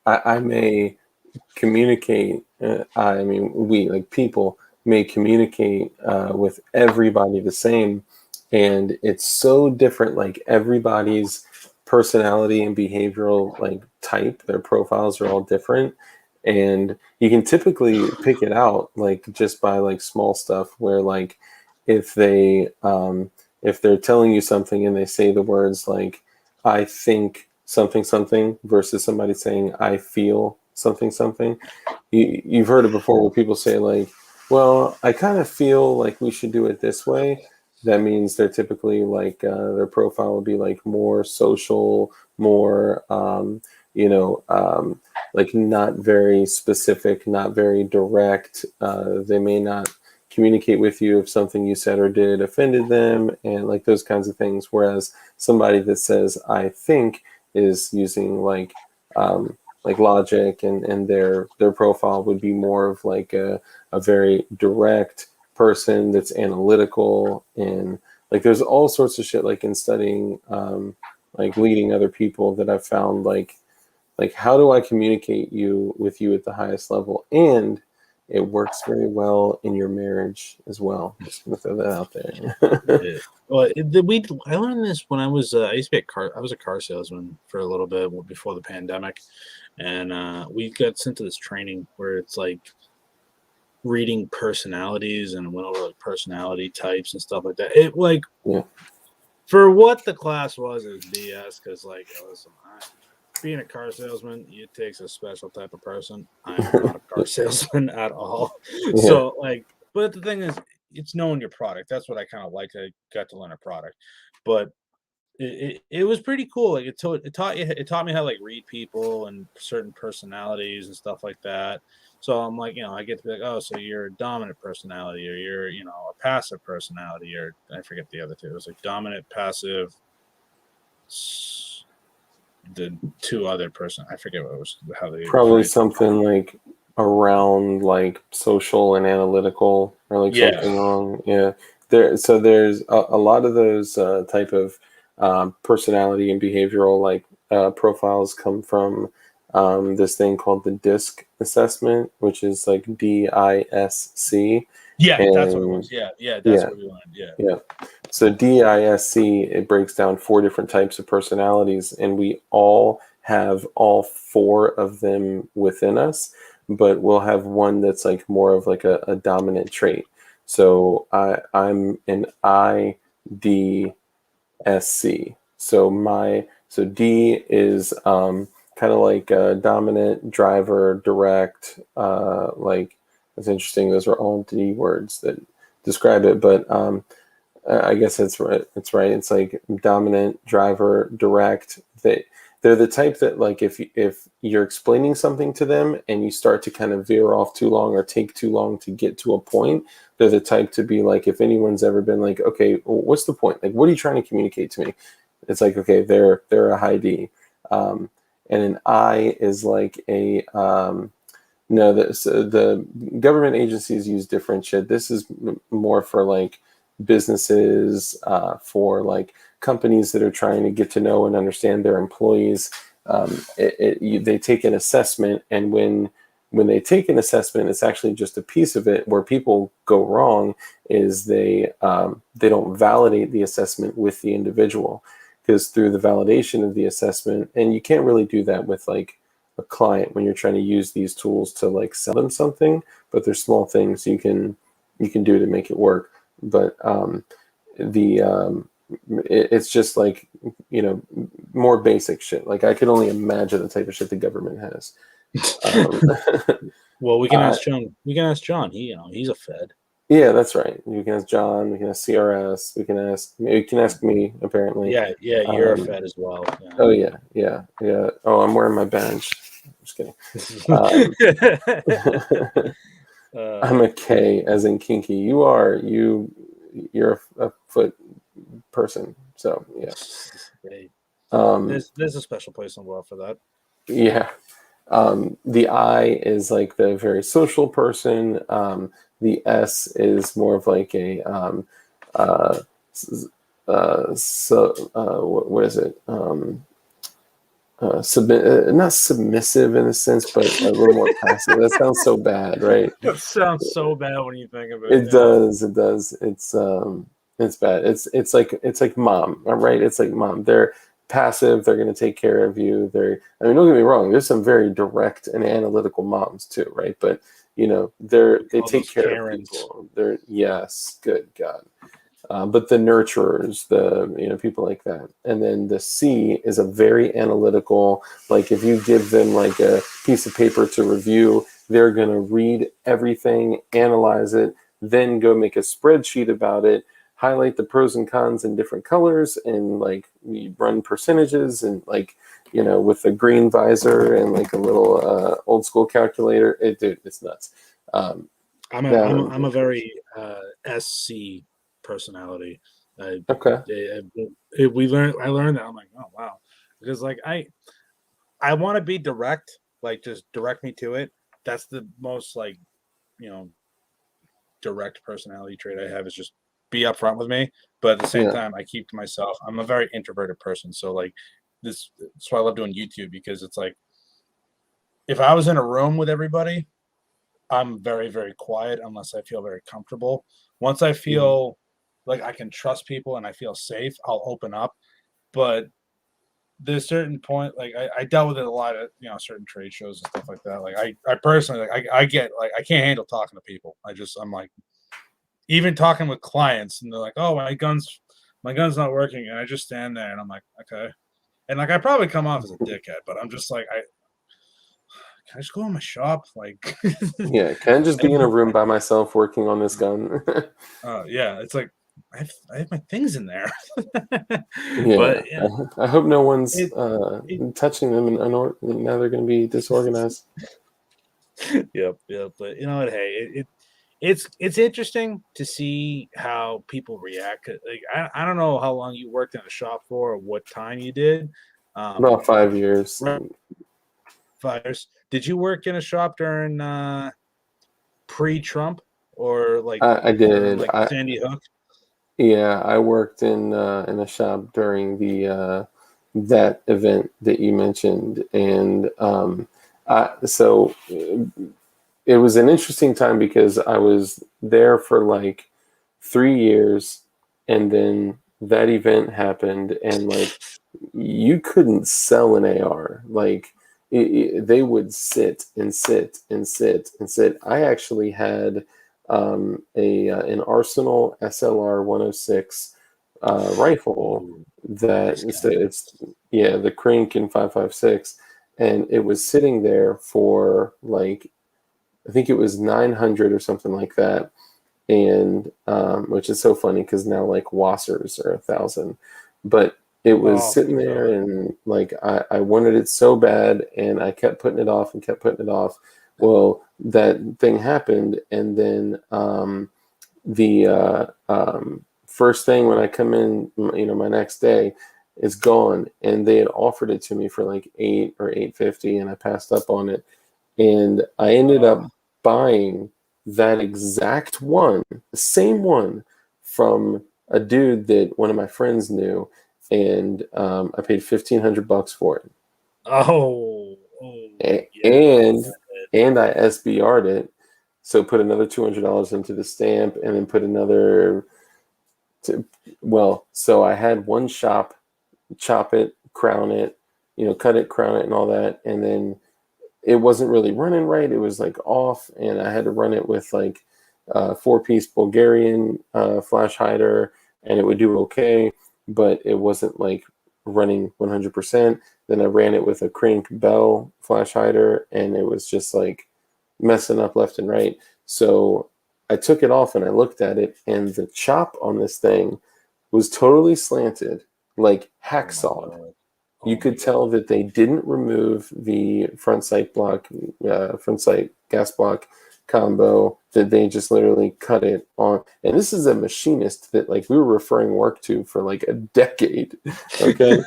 I may communicate. I mean, we like people may communicate with everybody the same, and it's so different. Like everybody's personality and behavioral like type, their profiles are all different, and you can typically pick it out like just by like small stuff where like if they're telling you something and they say the words like I think something something versus somebody saying I feel something something. You've heard it before where people say like, well, I kind of feel like we should do it this way. That means they're typically like their profile will be like more social, more like not very specific, not very direct. They may not communicate with you if something you said or did offended them, and like those kinds of things. Whereas somebody that says I think is using like logic, and their profile would be more of like a very direct person that's analytical, and like there's all sorts of shit like in studying like leading other people that I've found like how do I communicate with you at the highest level, and it works very well in your marriage as well. Just gonna throw that out there. Yeah. Well, I learned this when I was I used to be I was a car salesman for a little bit before the pandemic, and we got sent to this training where it's like reading personalities and went over like personality types and stuff like that. It like for what the class was, it was BS because like listen, being a car salesman, it takes a special type of person. I'm not a car salesman at all. Yeah. So like, but the thing is, it's knowing your product. That's what I kind of liked. I got to learn a product, but it was pretty cool. Like it taught me how to like read people and certain personalities and stuff like that. So I'm like, I get to be like, oh, so you're a dominant personality, or you're, a passive personality, or I forget the other two. It was like dominant, passive, the two other person. I forget what it was. How they probably something like around like social and analytical, or like something along. Yeah. There's a lot of those type of personality and behavioral like profiles come from this thing called the DISC assessment, which is like DISC. Yeah, that's what it was. Yeah, that's what we learned. Yeah. So DISC, it breaks down 4 different types of personalities, and we all have all 4 of them within us, but we'll have one that's like more of like a dominant trait. So I'm an IDSC. So D is kind of like dominant, driver, direct. Like it's interesting. Those are all D words that describe it, but I guess it's right. It's right. It's like dominant, driver, direct. They're the type that, like, if you're explaining something to them and you start to kind of veer off too long or take too long to get to a point, they're the type to be like, if anyone's ever been like, okay, what's the point? Like, what are you trying to communicate to me? It's like, okay, they're a high D, and an I is like a no. The government agencies use different shit. This is more for like businesses, for like companies that are trying to get to know and understand their employees. They take an assessment, and when they take an assessment, it's actually just a piece of it. Where people go wrong is they don't validate the assessment with the individual, because through the validation of the assessment, and you can't really do that with like a client when you're trying to use these tools to like sell them something, but there's small things you can do to make it work. But it's just like, more basic shit. Like I could only imagine the type of shit the government has. Well, we can ask John. We can ask John. He's a Fed. Yeah, that's right. You can ask John. We can ask CRS. We can ask me. Apparently. Yeah, you're a Fed as well. Yeah. Oh yeah. Oh, I'm wearing my badge. I'm just kidding. I'm a K, as in kinky. You're a foot person. So yeah. There's a special place in the world for that. Yeah. The I is like the very social person. The S is more of like a what is it? Not submissive in a sense, but a little more passive. That sounds so bad, right? It sounds so bad when you think of it. It does. It does. It's bad. It's like mom, right? It's like mom. They're passive. They're going to take care of you. Don't get me wrong. There's some very direct and analytical moms too, right? But they take care Karens. of people. Yes, good God. But the nurturers, people like that. And then the C is a very analytical, like if you give them like a piece of paper to review, they're going to read everything, analyze it, then go make a spreadsheet about it, highlight the pros and cons in different colors, and like you run percentages, and like, with a green visor and like a little old school calculator. It's nuts. I'm a very SC personality. Okay. I learned that. I'm like, oh wow, because like I want to be direct, like just direct me to it. That's the most like, direct personality trait I have, is just be upfront with me. But at the same time, I keep to myself. I'm a very introverted person, so like that's why I love doing YouTube, because it's like if I was in a room with everybody, I'm very, very quiet unless I feel very comfortable. Once I feel like I can trust people and I feel safe, I'll open up. But there's a certain point, like I dealt with it a lot at certain trade shows and stuff like that. Like I personally, like I get like I can't handle talking to people. I'm like, even talking with clients, and they're like, oh, my gun's not working, and I just stand there and I'm like, okay. And like I probably come off as a dickhead, but I'm just like, can I just go in my shop? Like, yeah, can I just be in a room by myself working on this gun? Yeah, it's like I have my things in there. Yeah, but I hope no one's touching them, and now they're going to be disorganized. Yep. But hey, it's interesting to see how people react. Like I don't know how long you worked in a shop for, or what time you did. About 5 years. 5 years. Did you work in a shop during pre-Trump, or like I did. like Sandy Hook? Yeah, I worked in a shop during the that event that you mentioned, and so it was an interesting time because I was there for like 3 years, and then that event happened, and like you couldn't sell an AR. Like they would sit and sit and sit and sit. I actually had an Arsenal SLR 106 rifle Ooh, that nice so guy. it's the crank in 5.56, and it was sitting there for like I think it was 900 or something like that, and which is so funny because now like Wassers are 1,000, but it was Oh, sitting thank there God. and like I wanted it so bad and I kept putting it off and kept putting it off. Well, that thing happened, and then the first thing when I come in, my next day, is gone, and they had offered it to me for like 8 or 850, and I passed up on it, and I ended up Oh, buying that exact one, the same one, from a dude that one of my friends knew, and I paid $1,500 for it, oh, yeah. and I SBR'd it, so put another $200 into the stamp, and then put another. So I had one shop chop it, crown it, cut it, crown it, and all that, and then it wasn't really running right. It was like off, and I had to run it with like a 4-piece Bulgarian flash hider, and it would do okay, but it wasn't like running 100%. Then I ran it with a crank bell flash hider, and it was just like messing up left and right. So I took it off and I looked at it, and the chop on this thing was totally slanted, like Oh my hacksawed. God. You Oh my could tell God. that they didn't remove the front sight gas block combo, that they just literally cut it on. And this is a machinist that like we were referring work to for like a decade. Okay.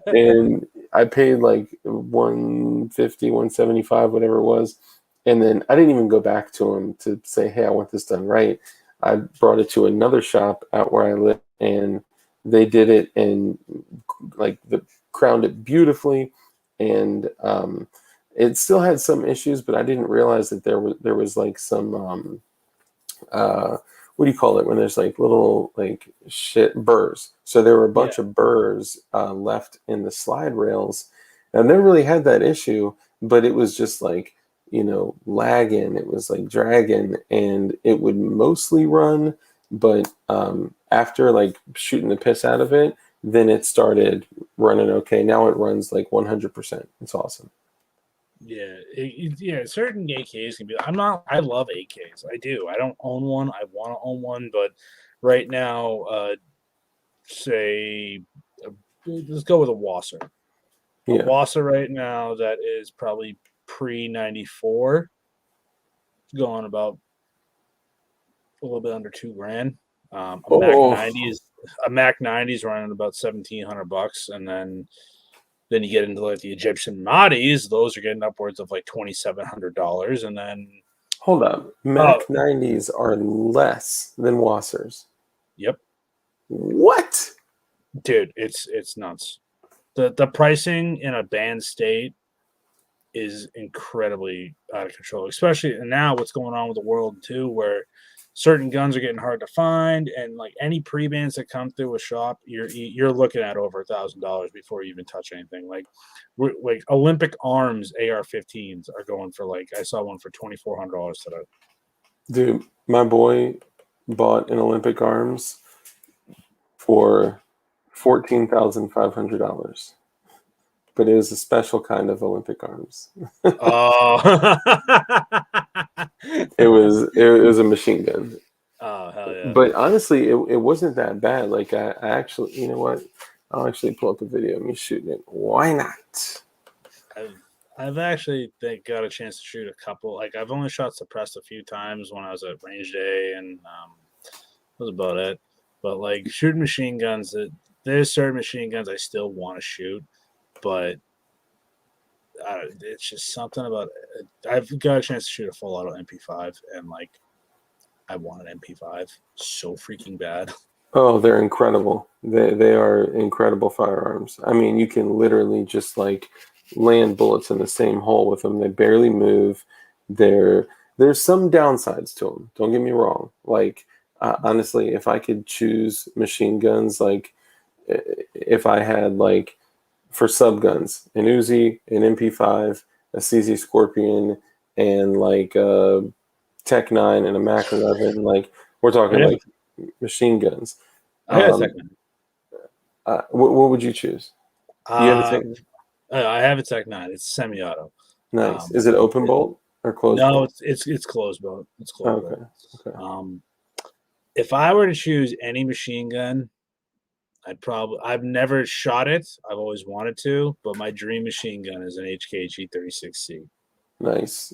And I paid like 150, 175, whatever it was. And then I didn't even go back to him to say, hey, I want this done right. I brought it to another shop out where I live, and they did it and like the crowned it beautifully. And it still had some issues, but I didn't realize that there was like some uh, what do you call it when there's like little like shit burrs. So there were a Yeah. bunch of burrs left in the slide rails. And I never really had that issue, but it was just like, lagging. It was like dragging, and it would mostly run. But after like shooting the piss out of it, then it started running okay. Now it runs like 100%. It's awesome. Yeah, certain AKs can be. I love AKs. I do. I don't own one. I want to own one, but right now, say, uh, let's go with a Wasser. A Yeah. Wasser right now that is probably pre 94, going about a little bit under $2,000. A Mac Oh, 90 is a Mac 90 is running about $1,700, and then you get into like the Egyptian Mahdi's; those are getting upwards of like $2,700, and then hold up. oh, Mac 90s are less than Wassers. yep, What? dude, it's nuts. The pricing in a banned state is incredibly out of control, especially now what's going on with the world too, where certain guns are getting hard to find, and like any pre-bans that come through a shop, you're looking at over $1,000 before you even touch anything. Like Olympic Arms AR-15s are going for like I saw one for $2,400 today. Dude, my boy bought an Olympic Arms for $14,500, but it was a special kind of Olympic Arms. Oh, It was a machine gun. oh hell yeah! But honestly, it wasn't that bad. Like I actually, you know what? I'll actually pull up a video of me shooting it. Why not? I've I've actually got a chance to shoot a couple. Like I've only shot suppressed a few times when I was at range day, and that was about it. But like shooting machine guns, there's certain machine guns I still want to shoot, but it's just something about it. I've got a chance to shoot a full auto MP5, and like I want an MP5 so freaking bad. Oh, they're incredible. They are incredible firearms. I mean, you can literally just like land bullets in the same hole with them. They barely move. They're there's some downsides to them. Don't get me wrong. Like honestly, if I could choose machine guns, like if I had like for sub guns, an Uzi, an MP5, a CZ Scorpion, and like Tech 9 and a Mac 11. Like we're talking Yeah. like machine guns. I had a Um, Tech 9. what would you choose? Do you have a Tech? I have a Tech 9. It's semi-auto. Nice. Is it open bolt or closed No, bolt? it's closed bolt. It's closed Okay. bolt. Okay. If I were to choose any machine gun, I've never shot it. I've always wanted to, but my dream machine gun is an HKG 36C. Nice.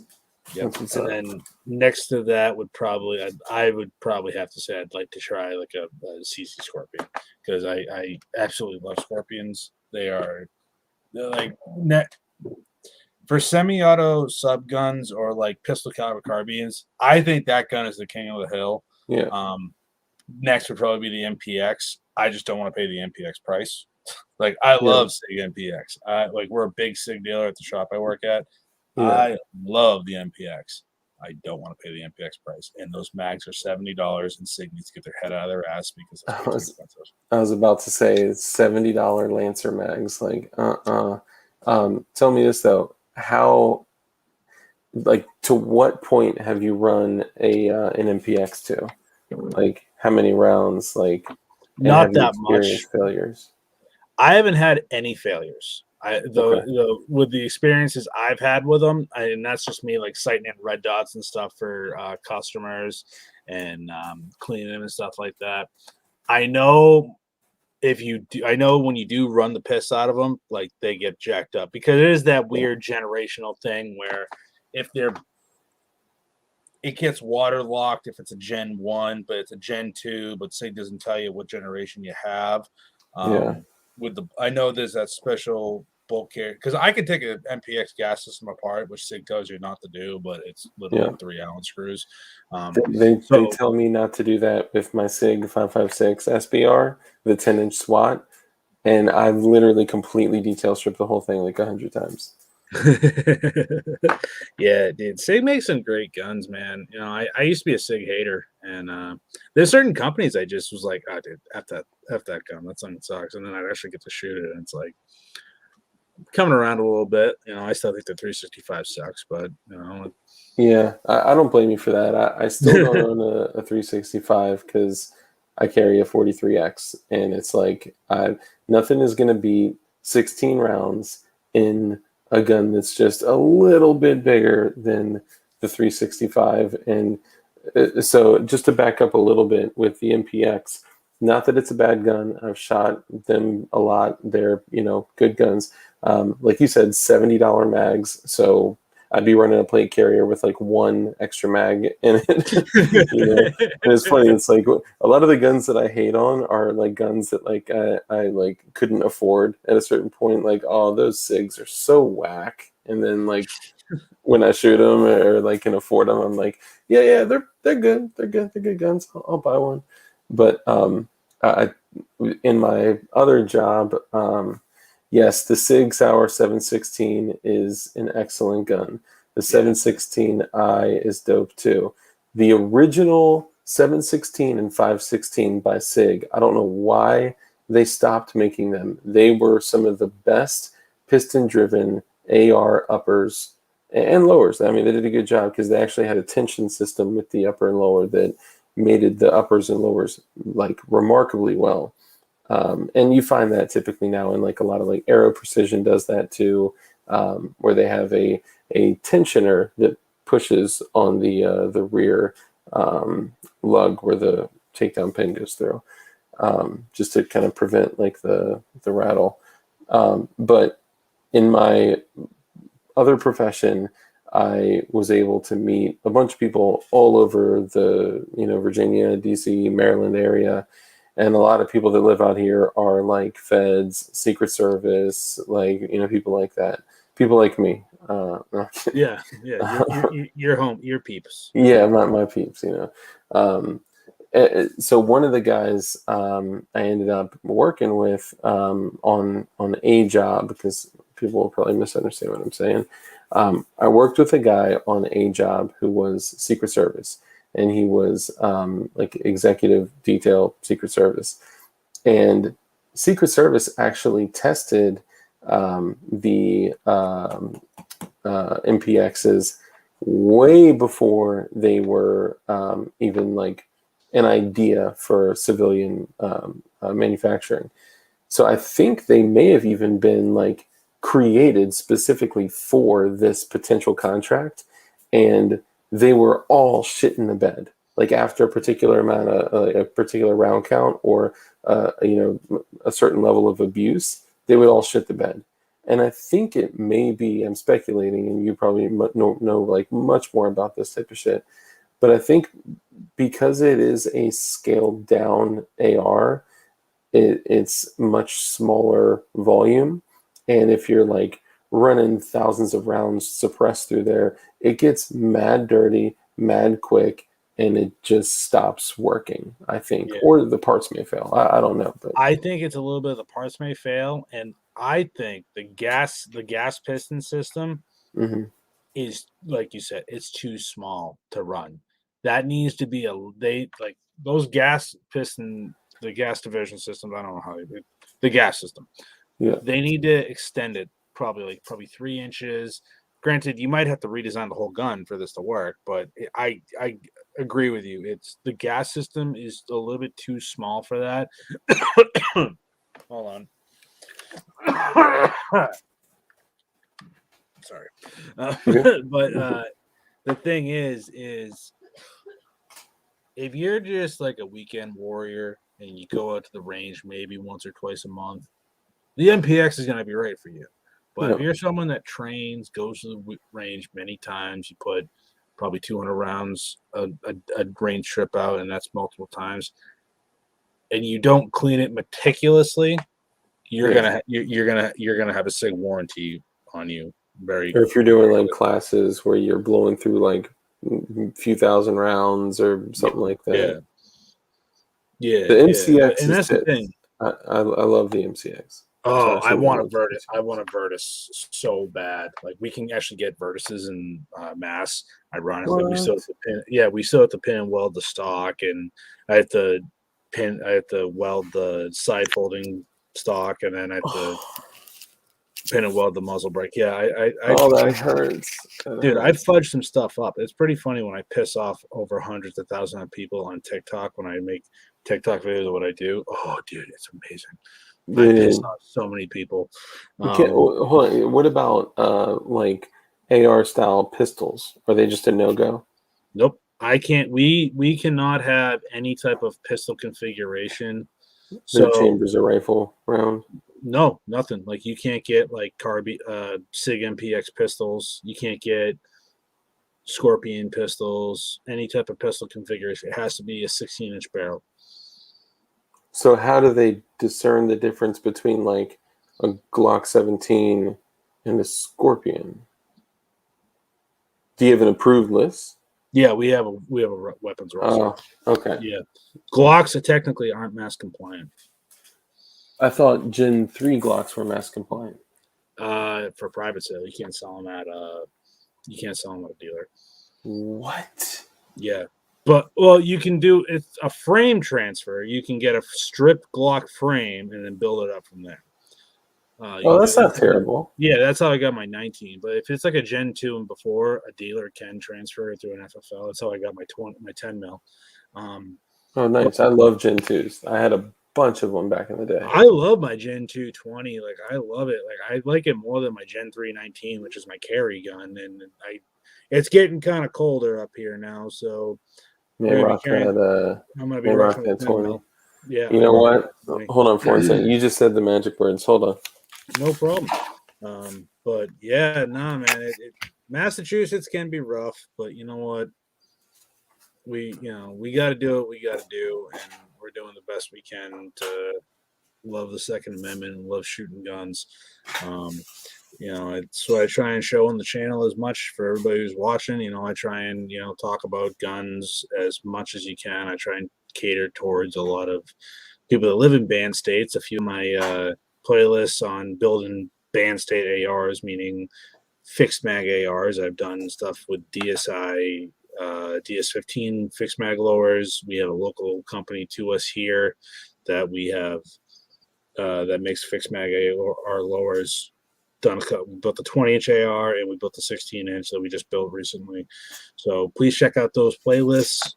Yep. That's what's And up. then next to that would probably I would probably have to say I'd like to try like a CC Scorpion because I absolutely love Scorpions. They're like for semi-auto sub guns or like pistol caliber carbines. I think that gun is the king of the hill. Yeah. Next would probably be the MPX. I just don't want to pay the MPX price. Like I love SIG MPX. Like we're a big SIG dealer at the shop I work at. Yeah. I love the MPX. I don't want to pay the MPX price. And those mags are $70, and SIG needs to get their head out of their ass because it's too expensive. I was about to say $70 Lancer mags. Like, tell me this though. How, like, to what point have you run an MPX to? Like, how many rounds? Like, and Not have you that much. experienced failures? I haven't had any failures. With the experiences I've had with them, and that's just me like sighting in red dots and stuff for customers and cleaning them and stuff like that. I know I know when you do run the piss out of them, like they get jacked up because it is that weird generational thing where if it gets waterlocked if it's a Gen 1, but it's a Gen 2, but SIG doesn't tell you what generation you have. I know there's that special bolt carrier because I could take an MPX gas system apart, which SIG tells you not to do, but it's literally 3 Allen screws. They tell me not to do that with my SIG 556 SBR, the 10-inch SWAT, and I've literally completely detail stripped the whole thing like 100 times. Yeah, dude. SIG makes some great guns, man. You know, I used to be a SIG hater, and there's certain companies I just was like, oh, dude, F that gun. That thing sucks. And then I'd actually get to shoot it, and it's like coming around a little bit. You know, I still think the 365 sucks, but you know. Yeah, I don't blame you for that. I still don't own a 365 because I carry a 43X, and it's like nothing is going to beat 16 rounds in a gun that's just a little bit bigger than the 365. And so just to back up a little bit with the MPX, not that it's a bad gun. I've shot them a lot. They're, good guns. Like you said, $70 mags. So I'd be running a plate carrier with like one extra mag in it. And it's funny. It's like a lot of the guns that I hate on are like guns that like I like couldn't afford at a certain point. Like, oh, those SIGs are so whack. And then like when I shoot them or like can afford them, I'm like, yeah, they're good. They're good guns. I'll buy one. But in my other job, yes, the SIG Sauer 716 is an excellent gun. The 716i is dope too. The original 716 and 516 by SIG, I don't know why they stopped making them. They were some of the best piston-driven AR uppers and lowers. I mean, they did a good job because they actually had a tension system with the upper and lower that mated the uppers and lowers like remarkably well. And you find that typically now in like a lot of like Aero Precision does that too, where they have a tensioner that pushes on the rear lug where the takedown pin goes through, just to kind of prevent like the rattle. But in my other profession, I was able to meet a bunch of people all over the Virginia, DC, Maryland area. And a lot of people that live out here are like feds, Secret Service, like, people like that. People like me. No. Yeah. Your home, your peeps. Yeah, my peeps, So one of the guys I ended up working with on a job, because people will probably misunderstand what I'm saying. I worked with a guy on a job who was Secret Service. And he was like executive detail Secret Service. And Secret Service actually tested the MPXs way before they were even like an idea for civilian manufacturing. So I think they may have even been like created specifically for this potential contract, and they were all shit in the bed. Like after a particular amount of a particular round count or a certain level of abuse, they would all shit the bed. And I think it may be, I'm speculating, and you probably know like much more about this type of shit. But I think because it is a scaled down AR, it's much smaller volume. And if you're like running thousands of rounds suppressed through there, it gets mad dirty, mad quick, and it just stops working, I think. Yeah. Or the parts may fail. I don't know. But I think it's a little bit of the parts may fail, and I think the gas piston system mhm. is, like you said, it's too small to run. That needs to be those gas piston, the gas diversion systems. I don't know how they do the gas system. Yeah. They need to extend it probably 3 inches. Granted, you might have to redesign the whole gun for this to work, but I agree with you. It's the gas system is a little bit too small for that. Hold on. Sorry. But the thing is if you're just like a weekend warrior and you go out to the range maybe once or twice a month, the MPX is going to be right for you. But if you're someone that trains, goes to the range many times, you put probably 200 rounds a range trip out, and that's multiple times, and you don't clean it meticulously, you're gonna have a SIG warranty on you. Or if you're doing like classes where you're blowing through like a few thousand rounds or something like that. Yeah. The MCX and that's is the thing. I love the MCX. Oh, I want a Virtus. I want a Virtus so bad. Like we can actually get Virtuses in mass. Ironically, we still have to pin. Yeah, we still have to pin and weld the stock, and I have to weld the side folding stock, and then I have to pin and weld the muzzle brake. Yeah, that hurts. Dude, I fudged some stuff up. It's pretty funny when I piss off over hundreds of thousands of people on TikTok when I make TikTok videos of what I do. Oh, dude, it's amazing. I piss off so many people. Hold on. What about like AR style pistols? Are they just a no go? Nope. I can't. We cannot have any type of pistol configuration. So chambers a rifle round? No, nothing. Like you can't get like SIG MPX pistols. You can't get Scorpion pistols. Any type of pistol configuration. It has to be a 16-inch barrel. So how do they discern the difference between like a Glock 17 and a Scorpion? Do you have an approved list? Yeah, we have a weapons roster. Oh, okay. Yeah, Glocks technically aren't mass compliant. I thought Gen 3 Glocks were mass compliant. For private sale, you can't sell them at a dealer. What? Yeah. But well, you can do it's a frame transfer. You can get a stripped Glock frame and then build it up from there. That's not terrible. Yeah, that's how I got my 19. But if it's like a Gen 2 and before, a dealer can transfer it through an FFL. That's how I got my 10 mil. Oh, nice. I love Gen 2s. I had a bunch of them back in the day. I love my Gen 2 20. Like I love it. Like I like it more than my Gen 3 19, which is my carry gun. And it's getting kind of colder up here now, so I'm gonna be rocking that 20. Yeah. You know what? Hold on for a second. You just said the magic words. Hold on. No problem. But yeah, nah, man. Massachusetts can be rough, but you know what? We got to do what we got to do, and we're doing the best we can to love the Second Amendment and love shooting guns. It's what I try and show on the channel as much for everybody who's watching. I try and talk about guns as much as you can. I try and cater towards a lot of people that live in banned states. A few of my playlists on building banned state ARs, meaning fixed mag ARs. I've done stuff with DSI, DS15 fixed mag lowers. We have a local company to us here that we have that makes fixed mag AR lowers. we built the 20-inch AR and we built the 16-inch that we just built recently. So please check out those playlists.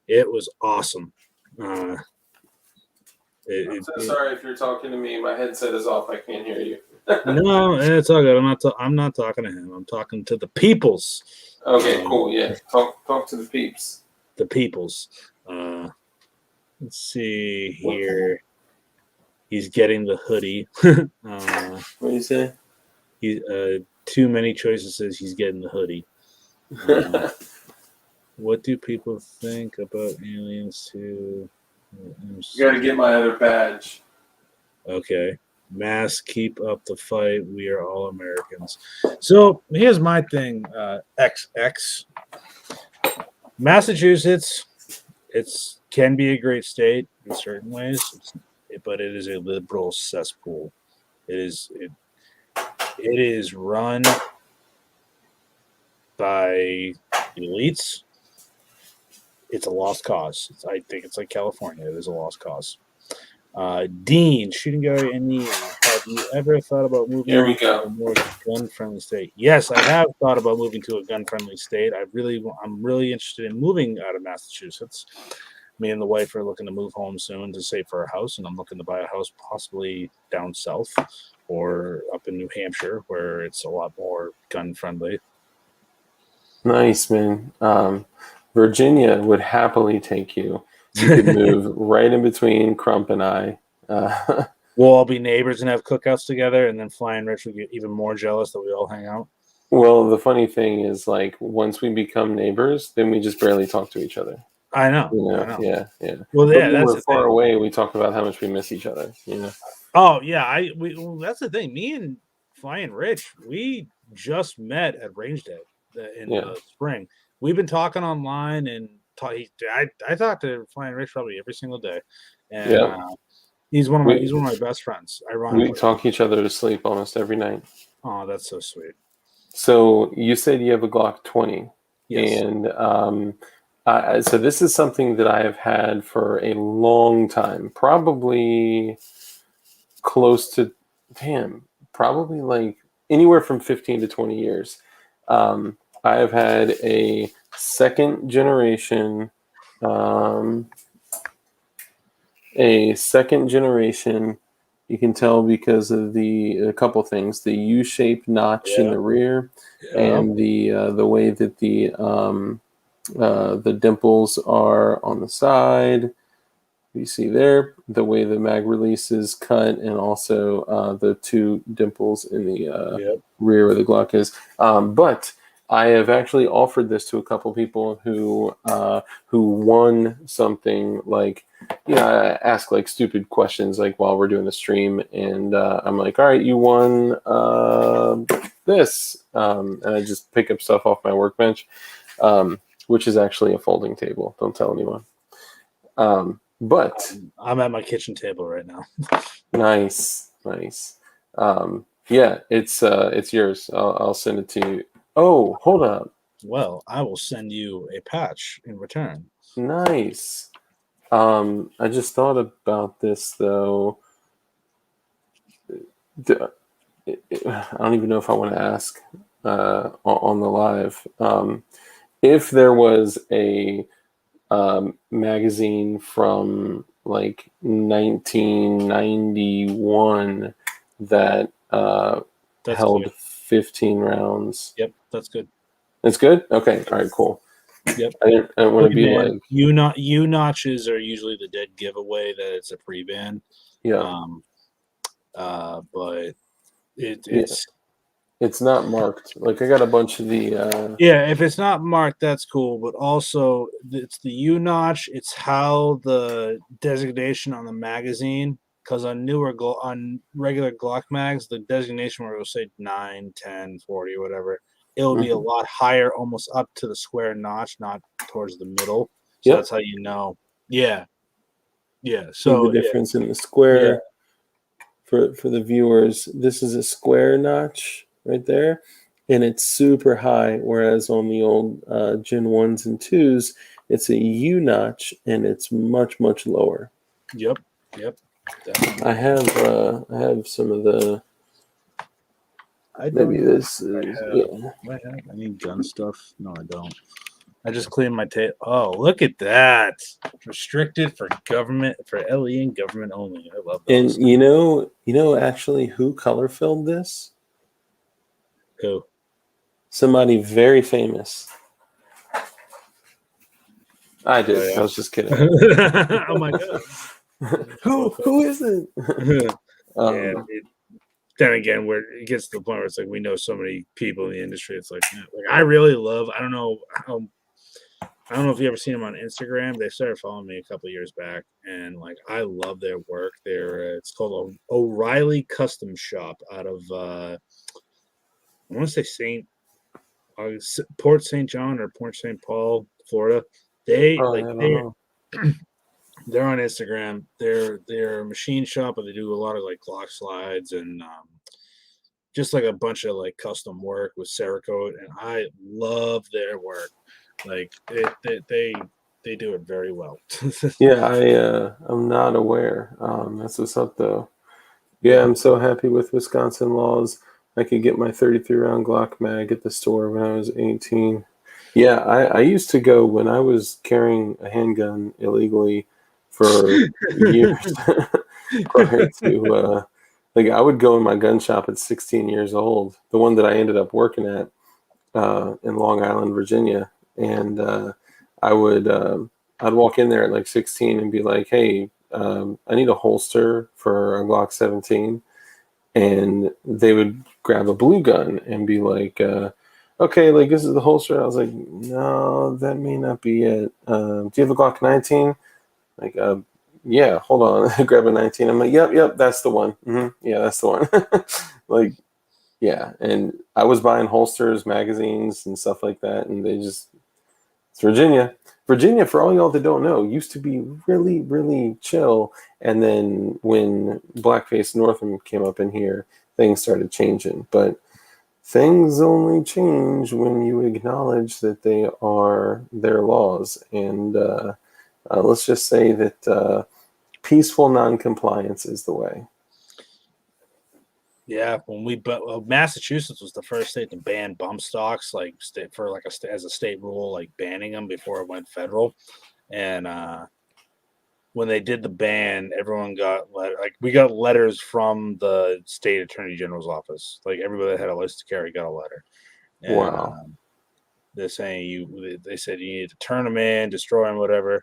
It was awesome. I'm so sorry if you're talking to me. My headset is off. I can't hear you. No, it's all good. I'm not talking to him. I'm talking to the peoples. Okay, cool. Yeah, talk to the peeps. The peoples. Let's see here. He's getting the hoodie. What do you say? He too many choices says he's getting the hoodie. What do people think about aliens too? You gotta get my other badge. Okay. Mass, keep up the fight. We are all Americans. So here's my thing, XX. Massachusetts, can be a great state in certain ways, but it is a liberal cesspool. It is run by elites. It's a lost cause. I think it's like California. It is a lost cause. Dean, shooting gallery and Ian, have you ever thought about moving to a more gun-friendly state? Yes, I have thought about moving to a gun-friendly state. I'm really interested in moving out of Massachusetts. Me and the wife are looking to move home soon to save for a house, and I'm looking to buy a house possibly down south or up in New Hampshire where it's a lot more gun-friendly. Nice, man. Virginia would happily take you. You could move right in between Crump and I. We'll all be neighbors and have cookouts together, and then Flying Rich will get even more jealous that we all hang out. Well, the funny thing is, like, once we become neighbors, then we just barely talk to each other. I know. I know. Yeah. Well, yeah, when we're far away, we talk about how much we miss each other. Oh yeah, that's the thing. Me and Flying Rich, we just met at Range Day in the spring. We've been talking online and I talk to Flying Rich probably every single day, and he's one of my best friends. Ironically, we talk each other to sleep almost every night. Oh, that's so sweet. So you said you have a Glock 20, yes. And so this is something that I have had for a long time, probably close to, probably like anywhere from 15 to 20 years. I have had a second generation, you can tell because of a couple things, the U-shaped notch in the rear, and the way that the dimples are on the side. You see there the way the mag release is cut, and also the two dimples in the rear where the Glock is. But I have actually offered this to a couple people who won something, like, I ask like stupid questions like while we're doing the stream, and I'm like, all right, you won this, and I just pick up stuff off my workbench, which is actually a folding table. Don't tell anyone. But I'm at my kitchen table right now. Nice. Yeah, it's yours. I'll send it to you. Oh, hold up. Well, I will send you a patch in return. Nice. I just thought about this though. I don't even know if I want to ask on the live. If there was a magazine from like 1991 that held 15 rounds. Yep, that's good. That's good? Okay, all right, cool. Yep. I don't want to be like... U notches are usually the dead giveaway that it's a pre-ban. Yeah. But it's not marked. Like, I got a bunch of the... if it's not marked, that's cool. But also, it's the U notch. It's how the designation on the magazine, because on regular Glock mags, the designation where it will say 9, 10, 40, whatever, it'll be a lot higher, almost up to the square notch, not towards the middle. So that's how you know. Yeah. So the difference in the square for the viewers, this is a square notch right there, and it's super high, whereas on the old Gen 1s and 2s, it's a U notch, and it's much, much lower. Yep. Definitely. I have some of the. I Maybe don't. this I is have. yeah. Do I have any gun stuff? No, I don't. I just cleaned my tape. Oh, look at that! Restricted for government, for LE and government only. I love those. And actually who color filled this? Who? Somebody very famous. I did. Oh, yeah. I was just kidding. Oh my god. Who is it? Yeah. Then again, where it gets to the point where it's like we know so many people in the industry. It's like, I really love. I don't know if you ever seen them on Instagram. They started following me a couple years back, and like I love their work. It's called O'Reilly Custom Shop out of I want to say Port St. John or Port St. Paul, Florida. They Oh, like I don't they're know. they're on Instagram. They're a machine shop, but they do a lot of like Glock slides and just like a bunch of like custom work with Cerakote, and I love their work. Like they do it very well. Yeah, I'm not aware. That's what's up though. Yeah, I'm so happy with Wisconsin laws. I could get my 33 round Glock mag at the store when I was 18. Yeah, I used to go when I was carrying a handgun illegally for years prior to like I would go in my gun shop at 16 years old, the one that I ended up working at in Long Island, Virginia, and I would I'd walk in there at like 16 and be like, "Hey, I need a holster for a Glock 17," and they would grab a blue gun and be like, "Okay, like this is the holster." I was like, "No, that may not be it. Do you have a Glock 19?" Like, yeah, hold on, grab a 19. I'm like, "Yep, that's the one. Yeah, that's the one." Like, yeah, and I was buying holsters, magazines, and stuff like that, and it's Virginia. Virginia, for all y'all that don't know, used to be really, really chill. And then when Blackface Northam came up in here, things started changing. But things only change when you acknowledge that they are their laws. And let's just say that peaceful noncompliance is the way. Yeah, Massachusetts was the first state to ban bump stocks, like as a state rule, like banning them before it went federal. And when they did the ban, everyone we got letters from the state attorney general's office. Like everybody that had a license to carry got a letter, and Wow. they're saying they said you need to turn them in, destroy them, whatever.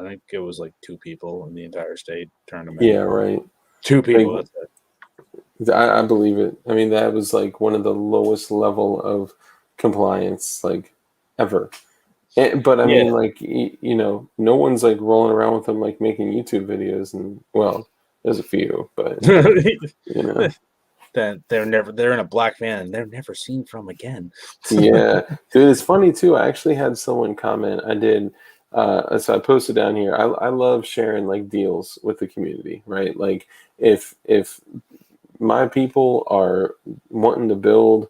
I think it was like 2 people in the entire state turned them in. Yeah, right. 2 people. Like, That's it. I believe it. I mean, that was like one of the lowest level of compliance like ever. But I mean, like, no one's like rolling around with them like making YouTube videos, and well, there's a few, but Then they're in a black van and they're never seen from again. yeah, dude, it's funny too. I actually had someone comment. I did. So I posted down here. I love sharing like deals with the community, right? Like if my people are wanting to build,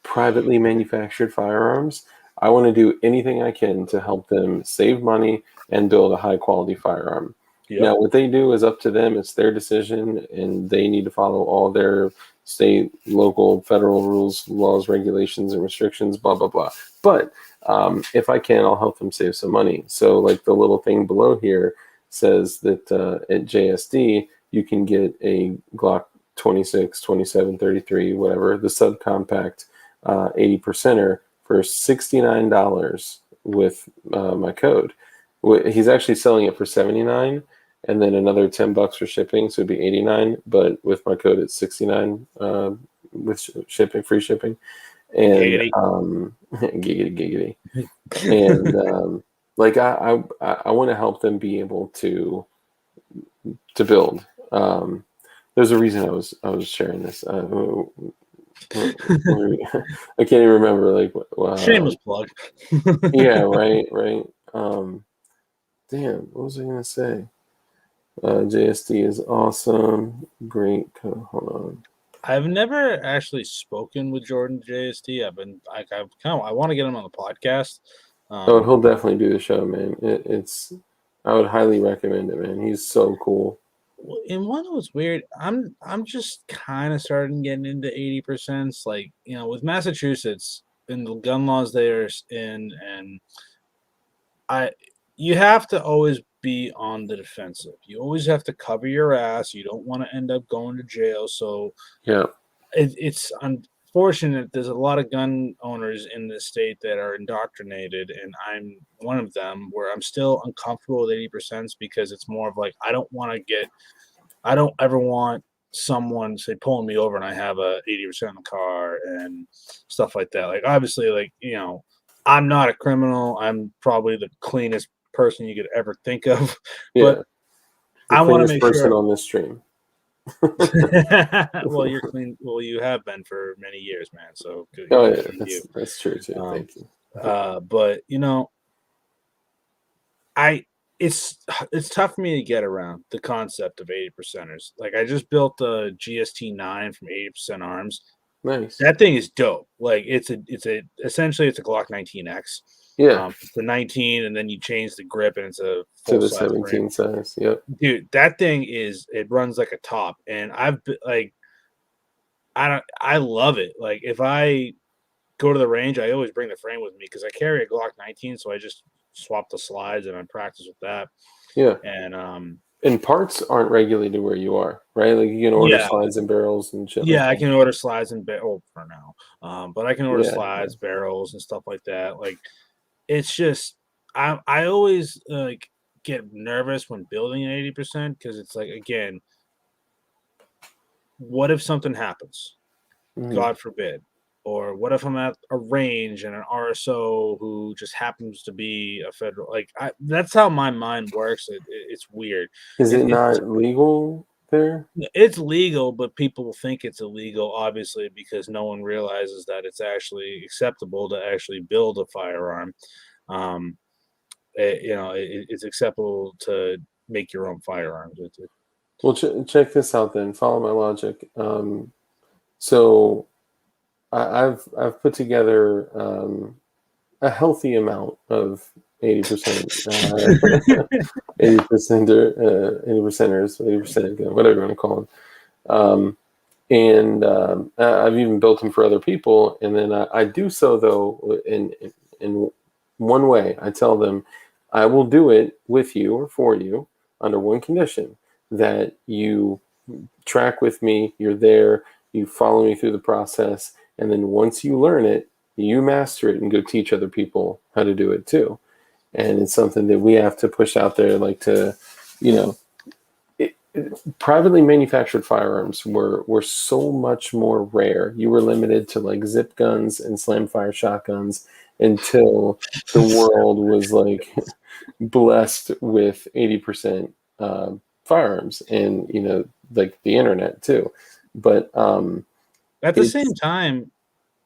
privately manufactured firearms, I want to do anything I can to help them save money and build a high quality firearm. Yep. Now, what they do is up to them. It's their decision, and they need to follow all their state, local, federal rules, laws, regulations, and restrictions, blah, blah, blah. But if I can, I'll help them save some money. So, like the little thing below here says that at JSD, you can get a Glock 26, 27, 33, whatever, the subcompact 80%er for $69 with my code. He's actually selling it for $79 and then another $10 for shipping, so it'd be $89. But with my code, it's $69 with shipping, free shipping, and Giggity. giggity. And like I want to help them be able to build. There's a reason I was sharing this. I can't even remember. Like, Shameless plug. yeah, right. Damn, what was I gonna say? JSD is awesome. Great. Hold on. I've never actually spoken with Jordan JSD. I want to get him on the podcast. Oh, he'll definitely do the show, man. It's I would highly recommend it, man. He's so cool. And one that was weird, I'm just kind of starting getting into 80%. Like, with Massachusetts and the gun laws there, and I you have to always be on the defensive. You always have to cover your ass. You don't want to end up going to jail. So Yeah. it's unfortunate. There's a lot of gun owners in this state that are indoctrinated, and I'm one of them. Where I'm still uncomfortable with 80% because it's more of like I don't ever want someone say pulling me over and I have a 80% in the car and stuff like that. Like obviously, like I'm not a criminal. I'm probably the cleanest person you could ever think of, Yeah. but The I want to cleanest make person sure. on this stream. Well, you're clean. Well, you have been for many years, man. So good, Oh good yeah, for you. that's true too. Um, Thank you. but I it's tough for me to get around the concept of 80%ers. Like I just built a GST 9 from 80% Arms. Nice. That thing is dope. Like it's essentially it's a Glock 19X. Yeah. It's a 19, and then you change the grip, and it's a To full the size frame. 17 size. Yep. Dude, that thing it runs like a top, and like I love it. Like if I go to the range, I always bring the frame with me because I carry a Glock 19, so I just swap the slides and I practice with that. Yeah. And parts aren't regulated where you are, right? Like you can order slides and barrels and shit. Yeah, like I can order slides and for now. But I can order slides, yeah. barrels, and stuff like that. Like it's just I always like get nervous when building an 80% because it's like again, what if something happens? Mhm. God forbid. Or what if I'm at a range and an RSO who just happens to be a federal? Like that's how my mind works. It's weird. Is it not legal there? It's legal, but people think it's illegal, obviously, because no one realizes that it's actually acceptable to actually build a firearm. It's acceptable to make your own firearms. Well, check this out then. Follow my logic. So I've put together a healthy amount of 80%, 80%ers, 80%, whatever you want to call them. And I've even built them for other people. And then I do so though in one way. I tell them I will do it with you or for you under one condition, that you track with me, you're there, you follow me through the process, and then once you learn it, you master it and go teach other people how to do it too. And it's something that we have to push out there, like to, privately manufactured firearms were so much more rare. You were limited to like zip guns and slam fire shotguns until the world was like blessed with 80% firearms and like the internet too. But at the same time,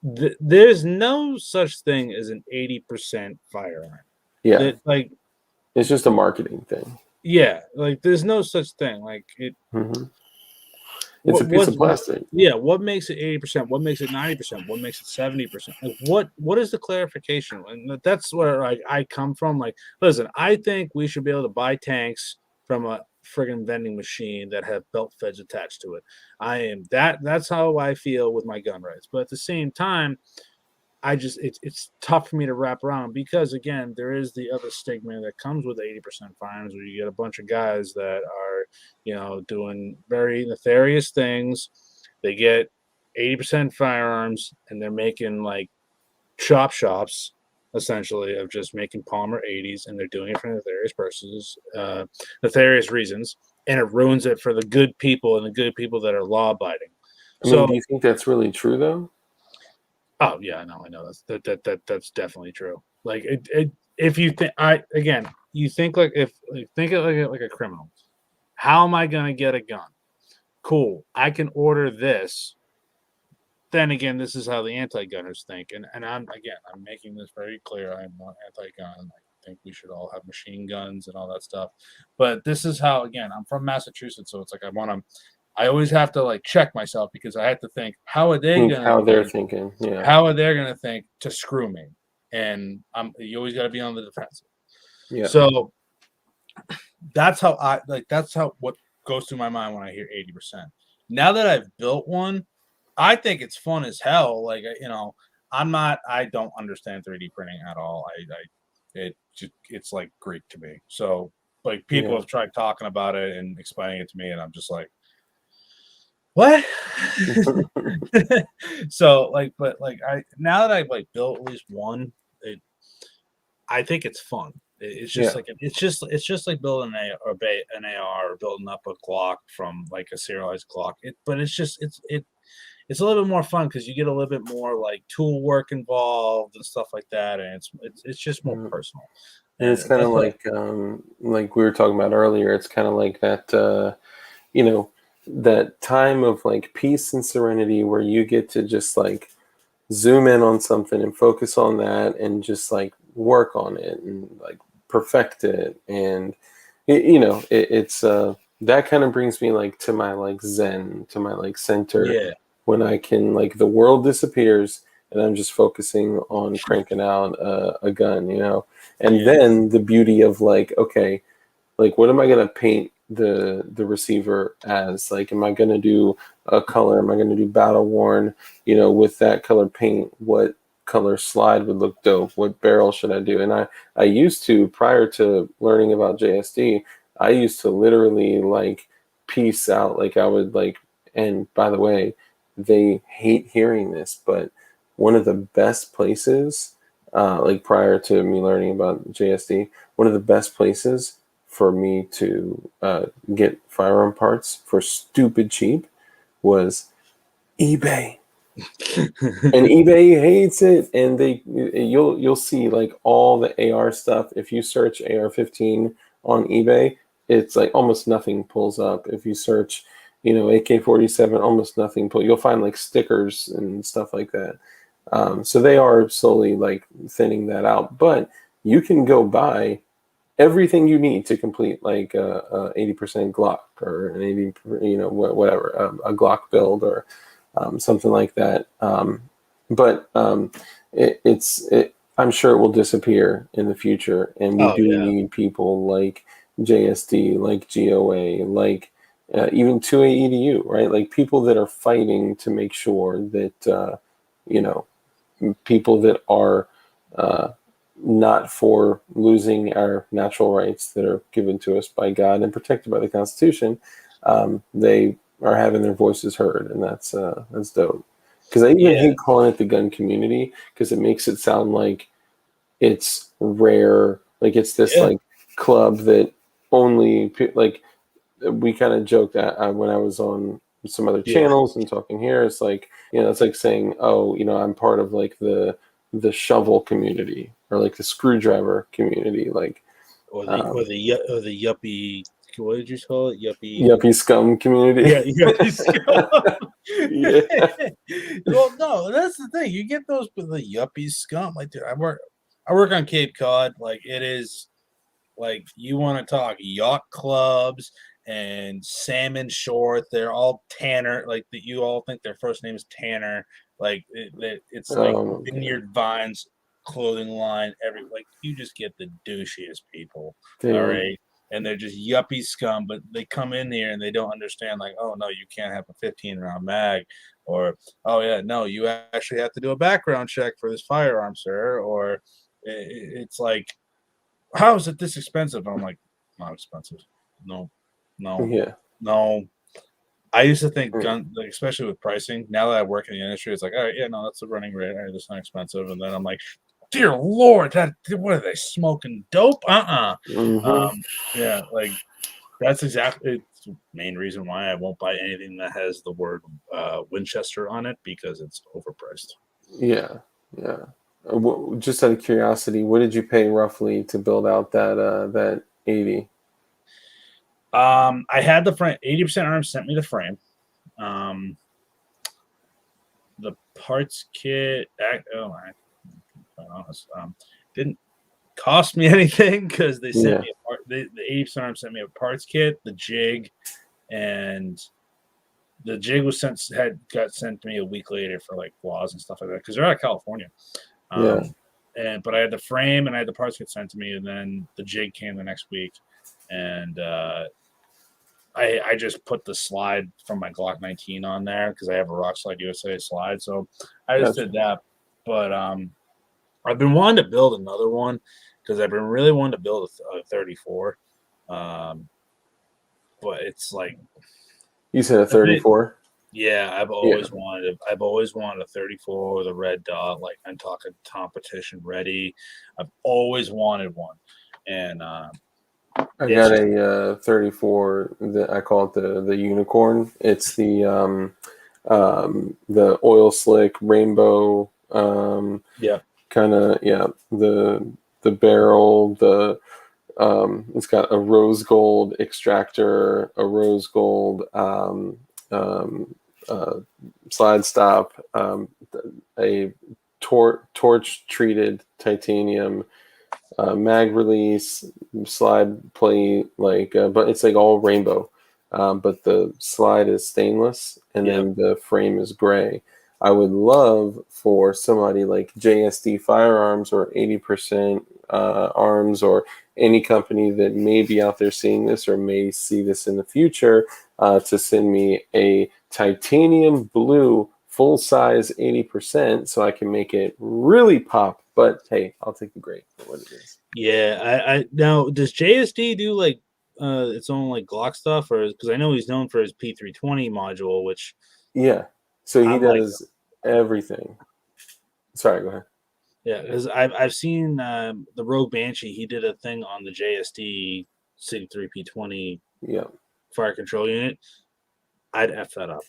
there's no such thing as an 80% firearm. Yeah, it's just a marketing thing. Yeah, like there's no such thing. Like it. Mm-hmm. It's a piece of plastic. Yeah, what makes it 80%? What makes it 90%? What makes it 70%? Like what is the clarification? And that's where I come from. Like, listen, I think we should be able to buy tanks from a friggin' vending machine that have belt feds attached to it. That's how I feel with my gun rights. But at the same time, it's tough for me to wrap around because again, there is the other stigma that comes with 80% firearms where you get a bunch of guys that are, doing very nefarious things. They get 80% firearms and they're making like shops essentially of just making Palmer 80s, and they're doing it for nefarious reasons, and it ruins it for the good people and the good people that are law abiding. I mean, do you think that's really true though? Oh yeah, no, I know that's definitely true. Like if you think you think think of like a criminal. How am I gonna get a gun? Cool, I can order this. Then again, this is how the anti-gunners think, and I'm making this very clear. I'm not anti-gun. I think we should all have machine guns and all that stuff. But this is how I'm from Massachusetts, so it's like I always have to like check myself because I have to think how are they gonna how they're thinking, yeah. How are they gonna think to screw me? And you always got to be on the defensive. Yeah. So that's how I like. That's how what goes through my mind when I hear 80%. Now that I've built one, I think it's fun as hell. Like I don't understand 3D printing at all. It's like Greek to me. So like people Yeah. have tried talking about it and explaining it to me, and I'm just like, what? So like, but like I now that I've like built at least one, I think it's fun. It's just Yeah. like it's just like building an AR or building up a Glock from like a serialized Glock. But it's a little bit more fun because you get a little bit more like tool work involved and stuff like that, and it's just more Mhm. personal. And it's And kind of that's what like we were talking about earlier. It's kind of like that, you know, that time of like peace and serenity where you get to just like zoom in on something and focus on that and just like work on it and like perfect it. And it's that kind of brings me like to my like zen, to my like center, yeah, when I can like the world disappears and I'm just focusing on cranking out a gun, and yeah, then the beauty of like, okay, like what am I gonna paint the receiver as? Like, am I gonna do a color? Am I gonna do battle worn? With that color paint, what color slide would look dope? What barrel should I do? And I used to, prior to learning about JSD, I used to literally like piece out, like I would like. And by the way, they hate hearing this, but one of the best places, like prior to me learning about JSD, one of the best places for me to get firearm parts for stupid cheap was eBay. And eBay hates it, and you'll see like all the AR stuff. If you search AR-15 on eBay, it's like almost nothing pulls up. If you search, AK-47, almost nothing pull. You'll find like stickers and stuff like that. So they are slowly like thinning that out, but you can go buy everything you need to complete like a 80% Glock or an 80, whatever, a Glock build or something like that. But I'm sure it will disappear in the future, and we oh do yeah, need people like JSD, like GOA, like even 2A right? Like people that are fighting to make sure that you know people that are uh, not for losing our natural rights that are given to us by God and protected by the Constitution. They are having their voices heard, and that's dope. Because I even yeah, hate calling it the gun community because it makes it sound like it's rare, like it's this yeah, like club that only like we kind of joked that when I was on some other yeah. channels and talking here. It's like, it's like saying, oh, I'm part of like the shovel community or like the screwdriver community, like Or the yuppie. What did you call it? Yuppie. yuppie scum community. Yeah, yuppie scum. Yeah. Well, no, that's the thing. You get those with the yuppie scum. Like, dude, I work on Cape Cod. Like, it is like you want to talk yacht clubs and salmon short. They're all Tanner. Like that, you all think their first name is Tanner. Like it's like Oh my god, Vineyard Vines clothing line. Like you just get the douchiest people. All dude. right. And they're just yuppie scum, but they come in here and they don't understand, like, oh no, you can't have a 15 round mag, or oh yeah, no, you actually have to do a background check for this firearm, sir, or it's like, how is it this expensive? I'm like, not expensive. No, no, Yeah. no. I used to think Mm. gun, like, especially with pricing. Now that I work in the industry, it's like, all right, yeah, no, that's the running rate. All right, that's not expensive. And then I'm like, dear Lord, what are they smoking dope? Mm-hmm. Yeah, like that's exactly it's the main reason why I won't buy anything that has the word Winchester on it because it's overpriced. Yeah. Yeah. Just out of curiosity, what did you pay roughly to build out that 80? I had the frame. 80% Arms sent me the frame. Um, the parts kit, quite honest, didn't cost me anything because they sent Yeah. me a part. The 80% Arms sent me a parts kit, the jig, and the jig was got sent to me a week later for like flaws and stuff like that because they're out of California. Yeah. But I had the frame and I had the parts kit sent to me, and then the jig came the next week. and I just put the slide from my Glock 19 on there because I have a Rock Slide USA slide. So I just did that. But I've been wanting to build another one because I've been really wanting to build a 34. But it's like, You said a 34? Yeah, I've always wanted a 34 with a red dot. Like, I'm talking competition ready. I've always wanted one. And I got a 34. I call it the unicorn. It's the oil slick rainbow. Kind of the barrel. It's got a rose gold extractor, a rose gold slide stop, a torch treated titanium. Mag release, slide plate, but it's like all rainbow. But the slide is stainless, and then the frame is gray. I would love for somebody like JSD Firearms or 80% Arms or any company that may be out there seeing this or may see this in the future to send me a titanium blue full size 80% so I can make it really pop. But hey, I'll take the gray for what it is. Yeah, I now does JSD do like its own like Glock stuff, or because I know he's known for his P320 module, which so he does everything. Sorry, go ahead. Yeah, because I've seen the Rogue Banshee. He did a thing on the JSD City 3P20 fire control unit. I'd F that up.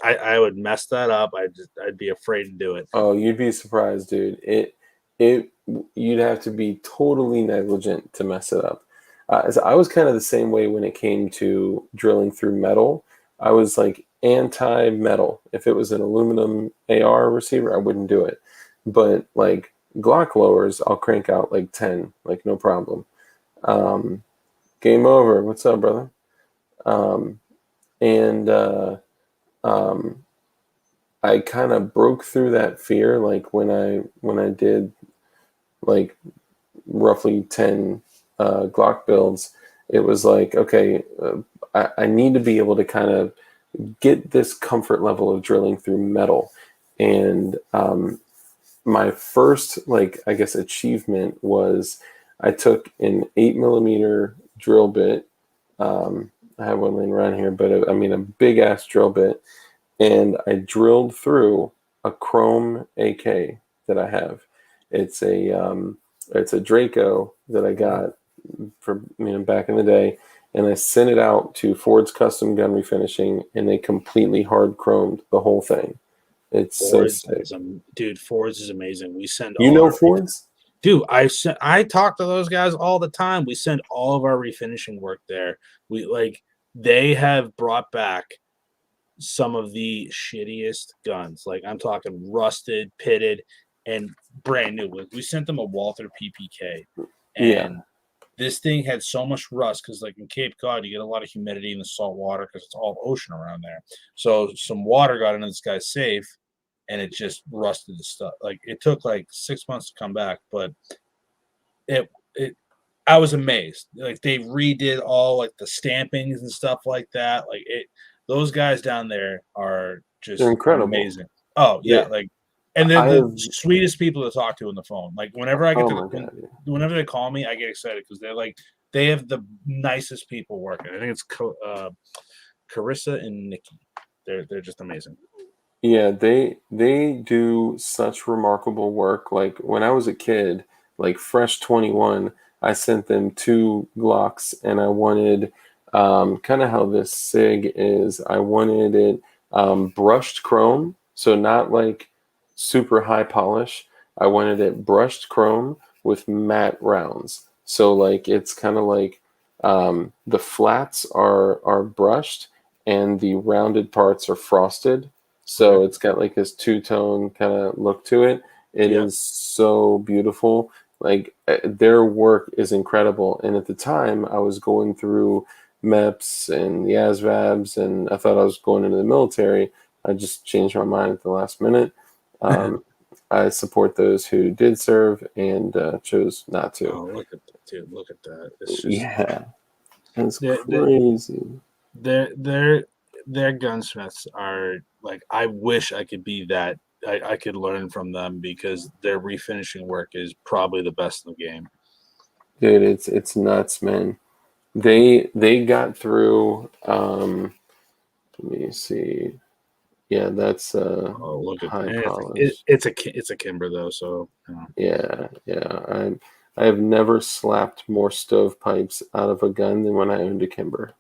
I would mess that up. I'd be afraid to do it. Oh, you'd be surprised, dude. You'd have to be totally negligent to mess it up. So I was kind of the same way when it came to drilling through metal. I was like anti-metal. If it was an aluminum AR receiver, I wouldn't do it. But like Glock lowers, I'll crank out like 10, like no problem. Game over. What's up, brother? I kind of broke through that fear, like when I did like roughly 10 Glock builds. It was like, okay, I need to be able to kind of get this comfort level of drilling through metal. And my first, like, I guess, achievement was I took an 8mm drill bit. I have one laying around here, but a big ass drill bit. And I drilled through a chrome AK that I have. It's a Draco that I got for back in the day, and I sent it out to Ford's Custom Gun Refinishing, and they completely hard chromed the whole thing. It's Ford's so sick. Dude, Ford's is amazing. We send Ford's? Dude, I talk to those guys all the time. We send all of our refinishing work there. They have brought back some of the shittiest guns. Like, I'm talking rusted, pitted, and brand new. We sent them a Walther PPK, and this thing had so much rust because, like, in Cape Cod, you get a lot of humidity in the salt water because it's all ocean around there. So some water got into this guy's safe, and it just rusted the stuff. Like, it took like 6 months to come back, but I was amazed. Like, they redid all like the stampings and stuff like that. Like, those guys down there are just incredible, amazing. Oh yeah, and they're the sweetest people to talk to on the phone. Like, whenever I get whenever they call me, I get excited because they have the nicest people working. I think it's Carissa and Nikki. They're just amazing. Yeah, they do such remarkable work. Like, when I was a kid, like fresh 21, I sent them 2 Glocks, and I wanted kind of how this SIG is. I wanted it brushed chrome, so not like super high polish. I wanted it brushed chrome with matte rounds. So like it's kind of like the flats are brushed and the rounded parts are frosted. So it's got like this two-tone kind of look to it. It is so beautiful. Like, their work is incredible. And at the time, I was going through MEPS and the ASVABs, and I thought I was going into the military. I just changed my mind at the last minute. I support those who did serve and chose not to. Oh, look at that, dude. Look at that. It's just That's They're, crazy. their gunsmiths are like, I wish I could be that. I could learn from them because their refinishing work is probably the best in the game. Dude, it's nuts, man. They got through. Let me see. Yeah, that's Oh, look at high that! polish. It's a Kimber though, so Yeah, yeah. I have never slapped more stovepipes out of a gun than when I owned a Kimber.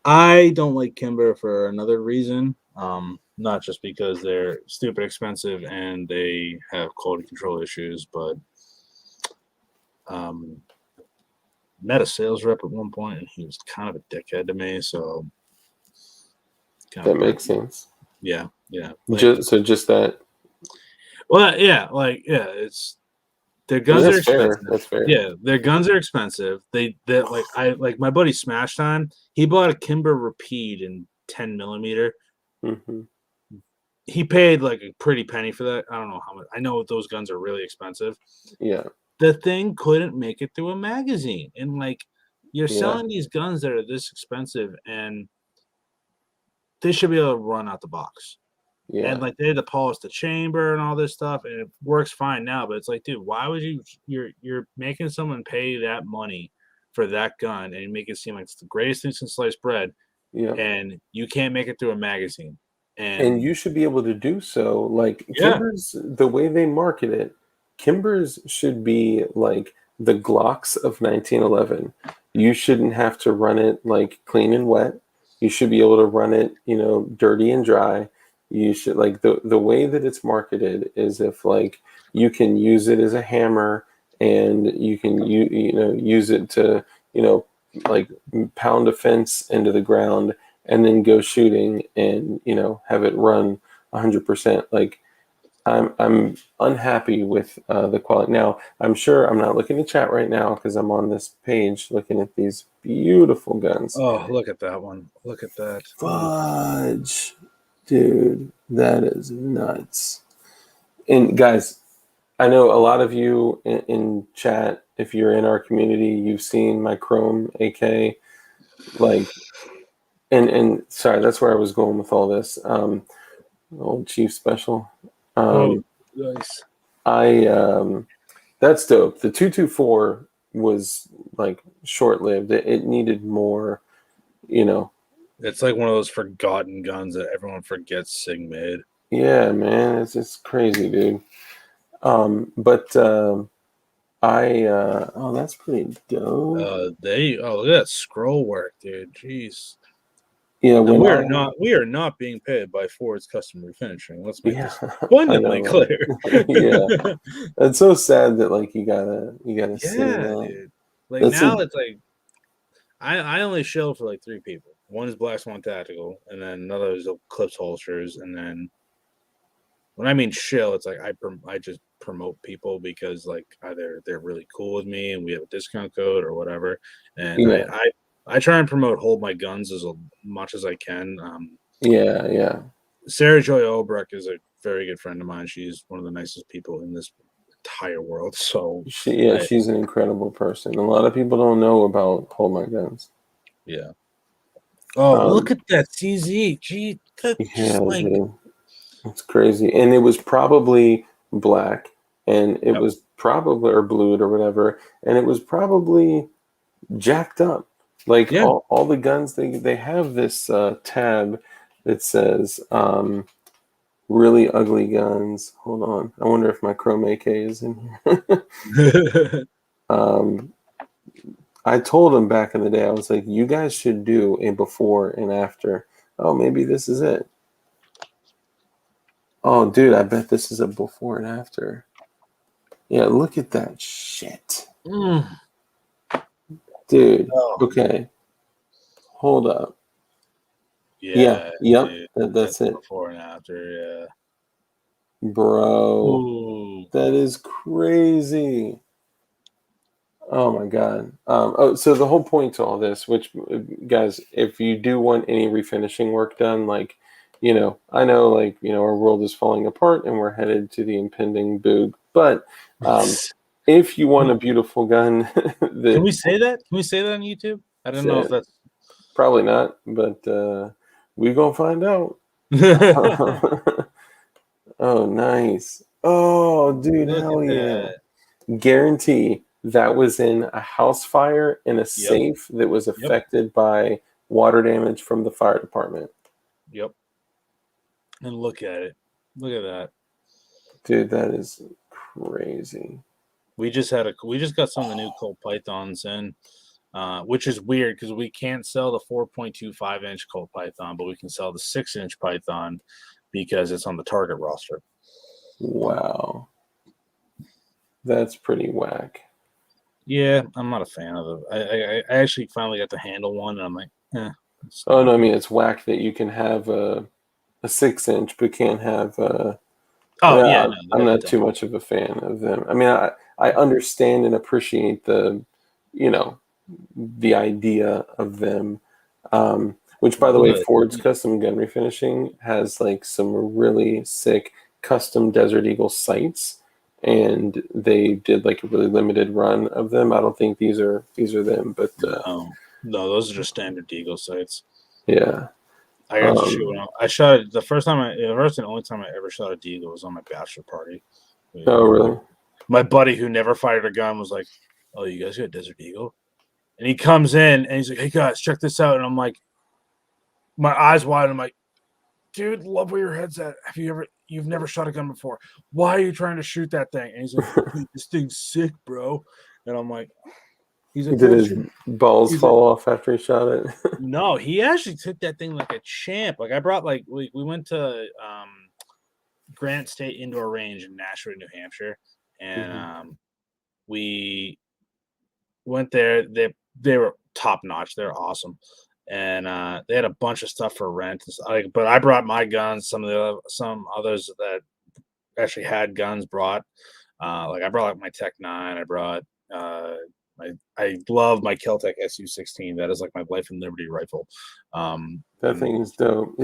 I don't like Kimber for another reason. Not just because they're stupid expensive and they have quality control issues, but met a sales rep at one point and he was kind of a dickhead to me. So kind That of makes sense. yeah. Like, Just that. well, yeah, like yeah, it's their I mean, guns are that's fair. expensive. That's fair. Yeah, their guns are expensive. They like I like my buddy Smash Time. He bought a Kimber Rapide in 10 millimeter. Hmm. He paid like a pretty penny for that. I don't know how much. I know those guns are really expensive. Yeah, The thing couldn't make it through a magazine, and like you're yeah, selling these guns that are this expensive, and they should be able to run out the box. And yeah, like they had to polish the chamber and all this stuff, and it works fine now. But it's like, dude, why would you're making someone pay that money for that gun and you make it seem like it's the greatest thing since sliced bread, yeah. and you can't make it through a magazine? And And you should be able to do so. Like yeah, Kimbers, the way they market it, Kimbers should be like the Glocks of 1911. You shouldn't have to run it like clean and wet. You should be able to run it, dirty and dry. You should like the way that it's marketed is if like you can use it as a hammer and you can use it to you know like pound a fence into the ground and then go shooting and have it run 100%. Like I'm unhappy with the quality. Now I'm sure I'm not looking at chat right now because I'm on this page looking at these beautiful guns. oh, look at that one. Look at that. Fudge, dude, that is nuts. And guys, I know a lot of you in chat, if you're in our community, you've seen my Chrome AK. Like, and sorry, that's where I was going with all this. Old Chief Special. Oh, nice. That's dope. The 224 was like short-lived. It needed more, It's like one of those forgotten guns that everyone forgets Sig made. Yeah, man, it's crazy, dude. But that's pretty dope. Look at that scroll work, dude. Jeez. Yeah, And when we are not being paid by Ford's Custom Refinishing. Let's make this I abundantly know, right? clear. Yeah, it's so sad that like you gotta say Yeah, that. dude. Like That's now it's like I only show for like 3 people. One is Black Swan Tactical, and then another is Clips Holsters, and then when I mean shill, it's like I just promote people because like either they're really cool with me and we have a discount code or whatever, and Yeah, I try and promote Hold My Guns as much as I can. yeah. Sarah Joy Olbrecht is a very good friend of mine. She's one of the nicest people in this entire world. So She's an incredible person. A lot of people don't know about Hold My Guns. yeah. Oh, look at that CZ. Gee, that's Yeah, just like dude. It's crazy. And it was probably black and it was probably or blued or whatever, and it was probably jacked up. Like all the guns they have this tab that says really ugly guns. Hold on. I wonder if my Chrome AK is in here. I told him back in the day, I was like, you guys should do a before and after. Oh, maybe this is it. Oh, dude, I bet this is a before and after. Yeah, look at that shit. Dude, okay. Hold up. yeah, Yep, dude, that's it. before and after, yeah. Bro, Ooh. that is crazy. Oh my God. So the whole point to all this, which guys, if you do want any refinishing work done, like, I know like, our world is falling apart and we're headed to the impending boog. But if you want a beautiful gun Can we say that? Can we say that on YouTube? I don't know if Shit. that's. Probably not, but we gonna find out. Oh, nice. Oh, dude, Look hell at yeah. that. Guarantee that was in a house fire in a Yep. safe that was Yep. affected by water damage from the fire department. Yep. And look at it. Look at that. Dude, that is crazy. We just got some of the new Colt Pythons in, which is weird because we can't sell the 4.25-inch Colt Python, but we can sell the 6-inch Python because it's on the Target roster. Wow. That's pretty whack. Yeah, I'm not a fan of it. I actually finally got to handle one, and I'm like, Oh, no, I mean, it's whack that you can have a 6-inch, but can't have Oh, yeah, yeah, no, I'm not dumb. too much of a fan of them. I mean, I understand and appreciate the, you know, the idea of them. Which, by the way, But Ford's Custom Gun Refinishing has like some really sick custom Desert Eagle sights, and they did like a really limited run of them. I don't think these are them, but no, those are just standard Deagle sights. yeah. I got to shoot one. I shot it the first and only time I ever shot a Deagle was on my bachelor party. Oh, really? My buddy who never fired a gun was like, "Oh, you guys got a Desert Eagle?" And he comes in and he's like, "Hey guys, check this out." And I'm like, my eyes wide. I'm like, "Dude, love where your head's at. You've never shot a gun before. Why are you trying to shoot that thing?" And he's like, "Dude, this thing's sick, bro." And I'm like, he's like, Did his balls fall off after he shot it? No, he actually took that thing like a champ. Like I brought we went to Grant State Indoor Range in Nashua, New Hampshire, and we went there. They were top notch. They're awesome, and they had a bunch of stuff for rent. But I brought my guns. Some others that actually had guns brought. I brought like my Tech 9. I brought I love my Keltec SU-16. That is like my Life and Liberty rifle. That thing is dope.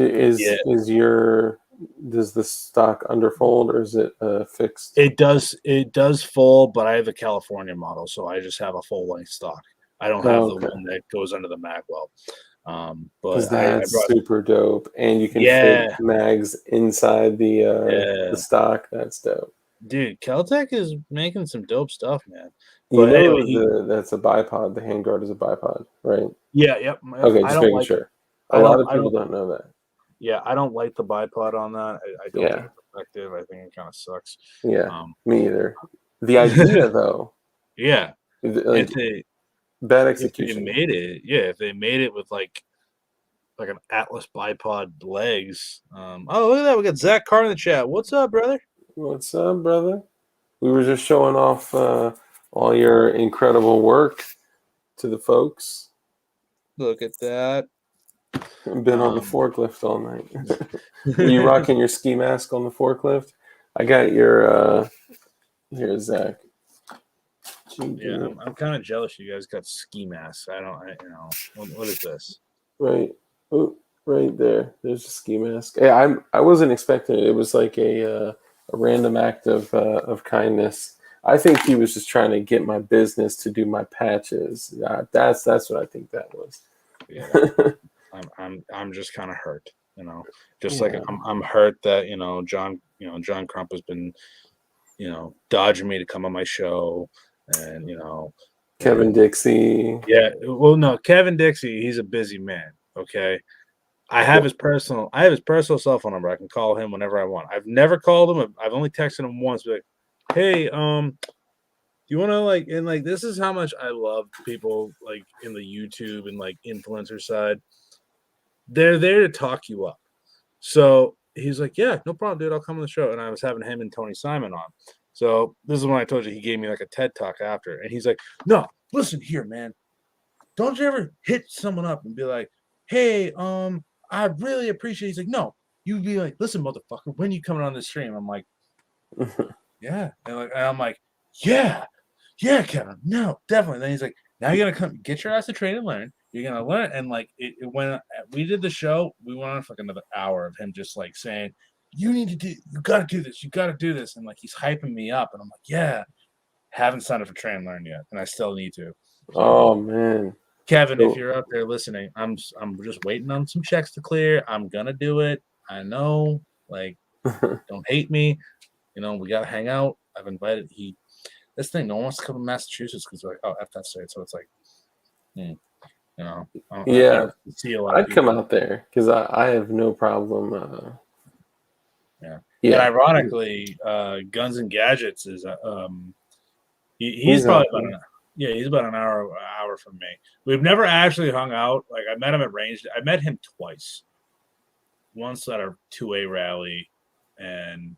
Does the stock underfold or is it fixed? It does fold, but I have the California model, so I just have a full length stock. I don't have the one that goes under the mag well. But that's I brought, super dope, and you can fit mags inside the stock. That's dope. Dude, Keltec is making some dope stuff, man. You But know anyway, that's a bipod. The handguard is a bipod, right? Yeah, yep. Okay, just making sure. A lot of people don't know that. Yeah, I don't like the bipod on that. I don't think it's effective. I think it kind of sucks. Yeah, me either. The idea, though. Yeah. Like, bad execution. If they made it with like an Atlas bipod legs. Oh, look at that. We got Zach Carr in the chat. What's up, brother? What's up, brother? We were just showing off all your incredible work to the folks. Look at that. I've been on the forklift all night. Are you rocking your ski mask on the forklift? I got your here, Zach. Yeah, I'm kind of jealous you guys got ski masks. What is this? Right. Oh, right there. There's a ski mask. Yeah, I wasn't expecting it. It was like a random act of kindness. I think he was just trying to get my business to do my patches. That's what I think that was. Yeah. I'm just kind of hurt, like I'm hurt that, John Crump has been, dodging me to come on my show, and, Kevin Dixie. Yeah. Well, no, Kevin Dixie, he's a busy man. Okay. I have his personal cell phone number. I can call him whenever I want. I've never called him. I've only texted him once, like, hey, do you want to this is how much I love people like in the YouTube and like influencer side. They're there to talk you up. So he's like, yeah, no problem, dude. I'll come on the show. And I was having him and Tony Simon on. So this is when I told you he gave me like a TED talk after. And he's like, no, listen here, man. Don't you ever hit someone up and be like, hey, I really appreciate it. He's like, no, you'd be like, listen, motherfucker, when you coming on the stream? I'm like, yeah. And I'm like, yeah, Kevin. No, definitely. Then he's like, now you're gonna come get your ass to train and learn. You're gonna learn. And like when we did the show, we went on for like another hour of him just like saying, you gotta do this, and like he's hyping me up, and I'm like, yeah, haven't signed up for train and learn yet, and I still need to. So, oh man, Kevin, if So, you're out there listening, I'm just waiting on some checks to clear. I'm gonna do it. I know, like, don't hate me. You know, we gotta hang out. I've invited this thing. No one wants to come to Massachusetts because like, oh, F that state. So it's like, you know, I yeah, don't see a lot of I'd come people. out there because I have no problem. Yeah, and Yeah, ironically, Guns and Gadgets is he's he's probably out there. he's about an hour from me. We've never actually hung out. Like I met him at range. I met him twice. Once at a 2A rally, and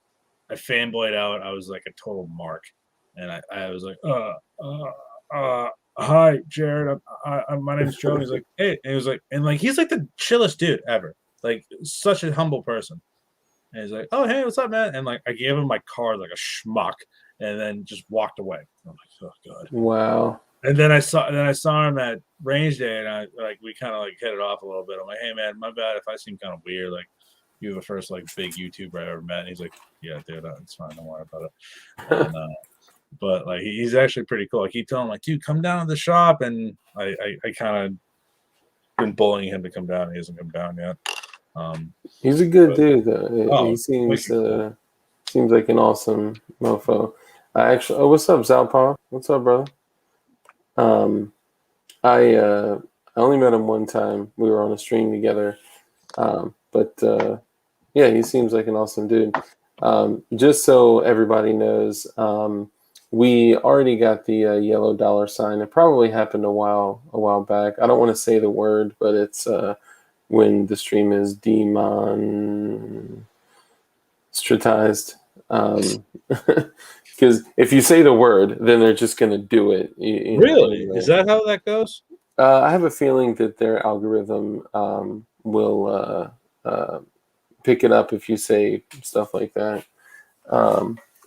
I fanboyed out. I was like a total mark, and I was like, hi, Jared. My name's Joe. And he's like, hey, and he was like, and like he's like the chillest dude ever. Like such a humble person. And he's like, oh hey, what's up, man? And like I gave him my card like a schmuck, and then just walked away. I'm like, oh god. Wow. And then I saw him at range day, and I like we kind of like hit it off a little bit. I'm like, hey man, my bad if I seem kind of weird. Like you're the first like big YouTuber I ever met. And he's like, yeah, dude, it's fine, don't worry about it. And but like he's actually pretty cool. I keep telling him like, dude, come down to the shop, and I kind of been bullying him to come down. And he hasn't come down yet. He's a good But, dude, though. He seems seems like an awesome mofo. I actually, oh, what's up, Zalpaw? What's up, brother? I only met him one time. We were on a stream together, but yeah, he seems like an awesome dude. Just so everybody knows, we already got the yellow dollar sign. It probably happened a while back. I don't want to say the word, but it's when the stream is demonstratized. Because if you say the word, then they're just going to do it. You know, really? anyway. Is that how that goes? I have a feeling that their algorithm will pick it up if you say stuff like that.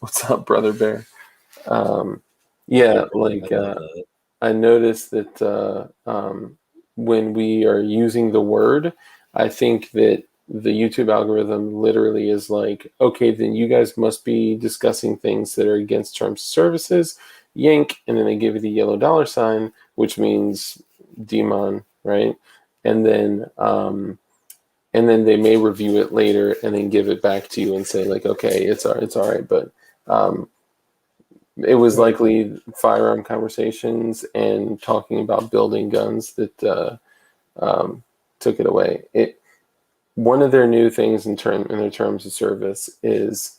What's up, brother bear? Yeah, like I noticed that when we are using the word, I think that the YouTube algorithm literally is like, okay, then you guys must be discussing things that are against terms of services, yank, and then they give you the yellow dollar sign, which means demon, right? And then they may review it later and then give it back to you and say like, okay, it's all right, but it was likely firearm conversations and talking about building guns that took it away. One of their new things in their terms of service is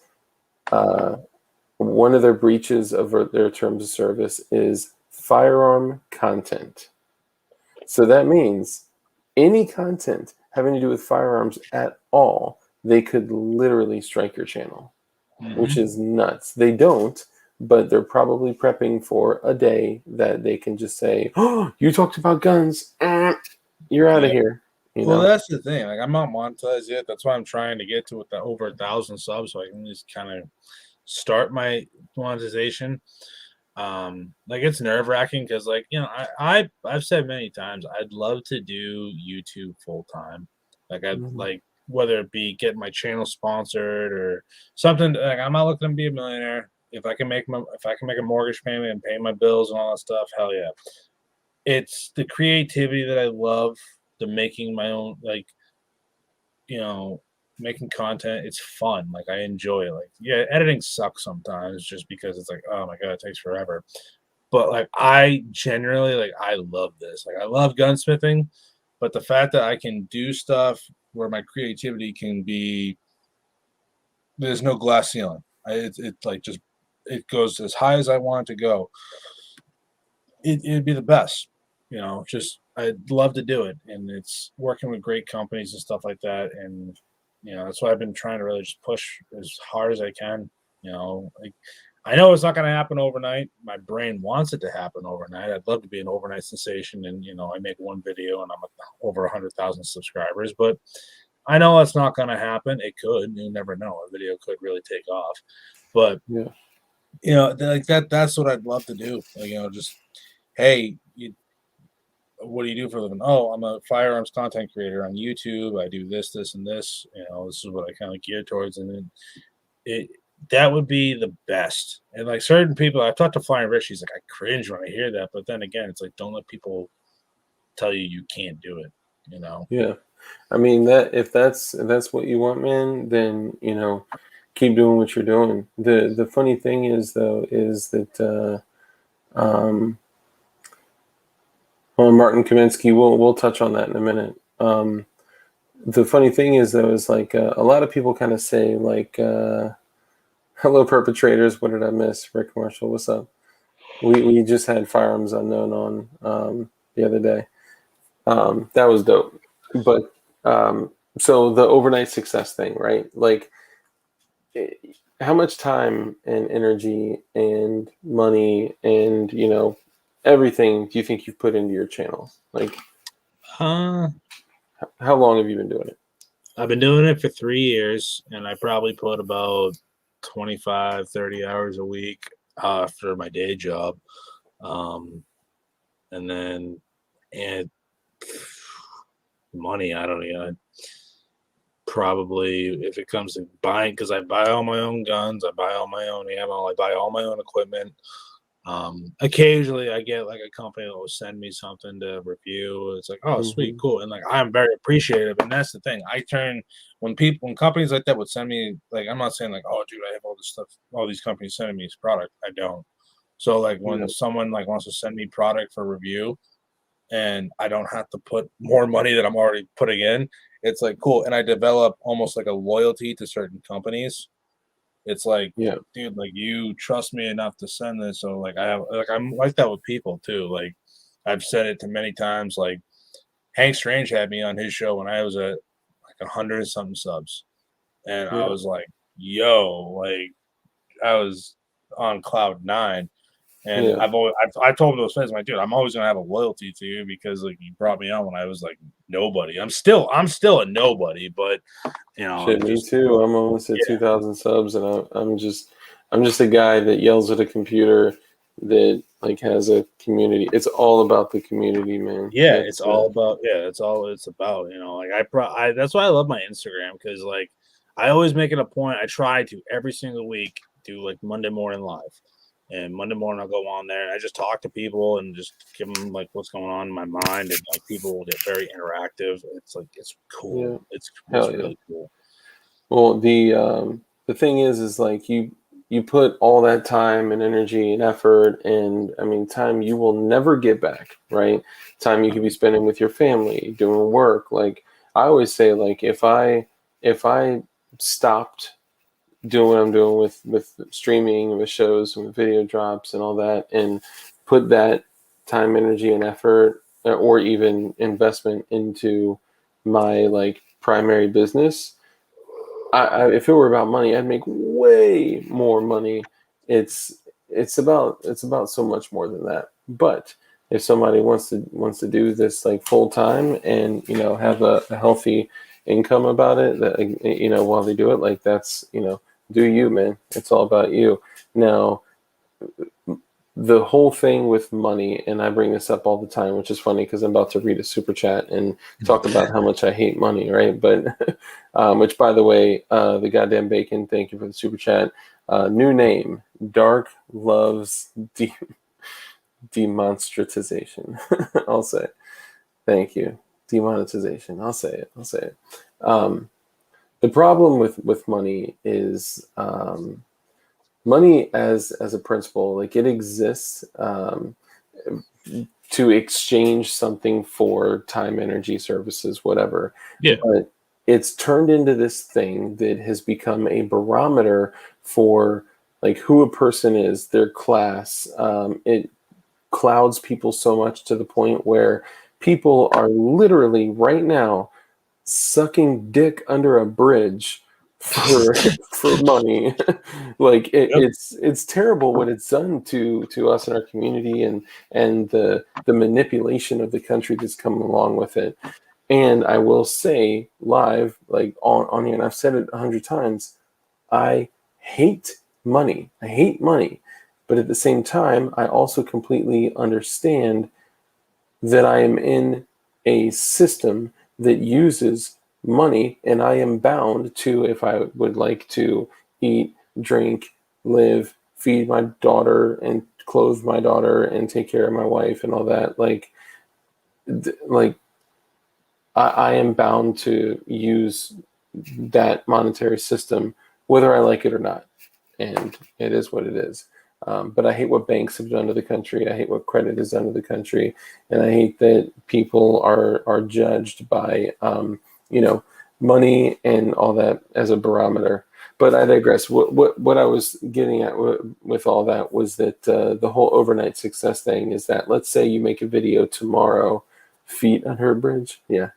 one of their breaches of their terms of service is firearm content. So that means any content having to do with firearms at all, they could literally strike your channel, which is nuts. They don't, but they're probably prepping for a day that they can just say, oh, you talked about guns. You're out of here. You know? That's the thing. Like I'm not monetized yet. That's why I'm trying to get to with the over 1,000 subs, so I can just kind of start my monetization. Like it's nerve wracking because, like, you know, I've said many times I'd love to do YouTube full time. Like I'd like whether it be getting my channel sponsored or something. Like I'm not looking to be a millionaire. If I can make a mortgage payment and pay my bills and all that stuff, hell yeah. It's the creativity that I love, the making my own, like, you know, making content. It's fun. Like I enjoy it. Like, yeah, editing sucks sometimes just because it's like, oh my god, it takes forever. But like I generally like I love this. Like I love gunsmithing, but the fact that I can do stuff where my creativity can be, there's no glass ceiling. It like just it goes as high as I want it to go. It'd be the best. You know, just I'd love to do it, and it's working with great companies and stuff like that. And you know, that's why I've been trying to really just push as hard as I can. You know, like I know it's not going to happen overnight. My brain wants it to happen overnight. I'd love to be an overnight sensation, and you know, I make one video and I'm over 100,000 subscribers. But I know that's not going to happen. It could. You never know. A video could really take off. But Yeah. you know, like that's what I'd love to do. Like, you know, just hey, what do you do for a living? Oh, I'm a firearms content creator on YouTube. I do this, this, and this. You know, this is what I kind of gear towards, and then it that would be the best. And like certain people, I've talked to Flying Rich. He's like, I cringe when I hear that, but then again, it's like don't let people tell you you can't do it. You know. Yeah. I mean, that if that's what you want, man, then keep doing what you're doing. The funny thing is though is that well, Martin Kaminsky, we'll touch on that in a minute. The funny thing is though is like a lot of people kind of say like hello perpetrators, what did I miss? Rick Marshall, what's up? We just had Firearms Unknown on the other day. That was dope. But so the overnight success thing, right? Like, how much time and energy and money and everything do you think you've put into your channel? Like, Uh, how long have you been doing it? I've been doing it for 3 years, and I probably put about 25, 30 hours a week for my day job. And then, and money, I don't know. Probably if it comes to buying, because I buy all my own guns, I buy all my own ammo, I buy all my own equipment. Occasionally I get like a company that will send me something to review. It's like, oh, sweet, cool. And like, I'm very appreciative. And that's the thing. When companies like that would send me, like, I'm not saying like, oh, dude, I have all this stuff, all these companies sending me this product. I don't. So like when someone like wants to send me product for review and I don't have to put more money that I'm already putting in, it's like, cool. And I develop almost like a loyalty to certain companies. It's like, dude, like you trust me enough to send this. So like I'm like that with people too. Like I've said it to many times. Like Hank Strange had me on his show when I was at like 100 something subs. And I was like, yo, like I was on cloud 9. And I've told those fans, like, dude, I'm always gonna have a loyalty to you because like you brought me on when I was like nobody. I'm still a nobody, but Shit, me too. I'm almost at 2,000 subs, and I'm just a guy that yells at a computer that like has a community. It's all about the community, man. Yeah, it's all about it's all it's about. Like that's why I love my Instagram, because like I always make it a point. I try to every single week do like Monday morning live. And Monday morning I'll go on there and I just talk to people and just give them like what's going on in my mind, and like people will get very interactive. It's like it's cool. Yeah. It's Hell really cool. Well, the thing is like you put all that time and energy and effort, and I mean time you will never get back, right? Time you could be spending with your family, doing work. Like I always say, like if I stopped doing what I'm doing with streaming, with shows, with video drops and all that, and put that time, energy, and effort, or even investment into my like primary business, if it were about money, I'd make way more money. It's about so much more than that. But if somebody wants to do this like full time and have a healthy income about it, that while they do it, like that's do you, man. It's all about you. Now, the whole thing with money, and I bring this up all the time, which is funny because I'm about to read a super chat and talk about how much I hate money, right? But which, by the way, the goddamn bacon, thank you for the super chat. New name, Dark Loves Demonstratization. I'll say it. Thank you. Demonetization. I'll say it. The problem with money is money as a principle, like it exists to exchange something for time, energy, services, whatever. Yeah. But it's turned into this thing that has become a barometer for like who a person is, their class. It clouds people so much to the point where people are literally right now sucking dick under a bridge for money. Like it's terrible what it's done to us in our community, and the manipulation of the country that's coming along with it. And I will say live, like on here, and I've said it 100 times, I hate money. I hate money. But at the same time, I also completely understand that I am in a system that uses money, and I am bound to, if I would like to eat, drink, live, feed my daughter, and clothe my daughter, and take care of my wife, and all that, like like I am bound to use that monetary system whether I like it or not, and it is what it is. But I hate what banks have done to the country. I hate what credit has done to the country, and I hate that people are judged by money and all that as a barometer. But I digress. What I was getting at with all that was that the whole overnight success thing is that, let's say you make a video tomorrow, feet under a bridge, yeah.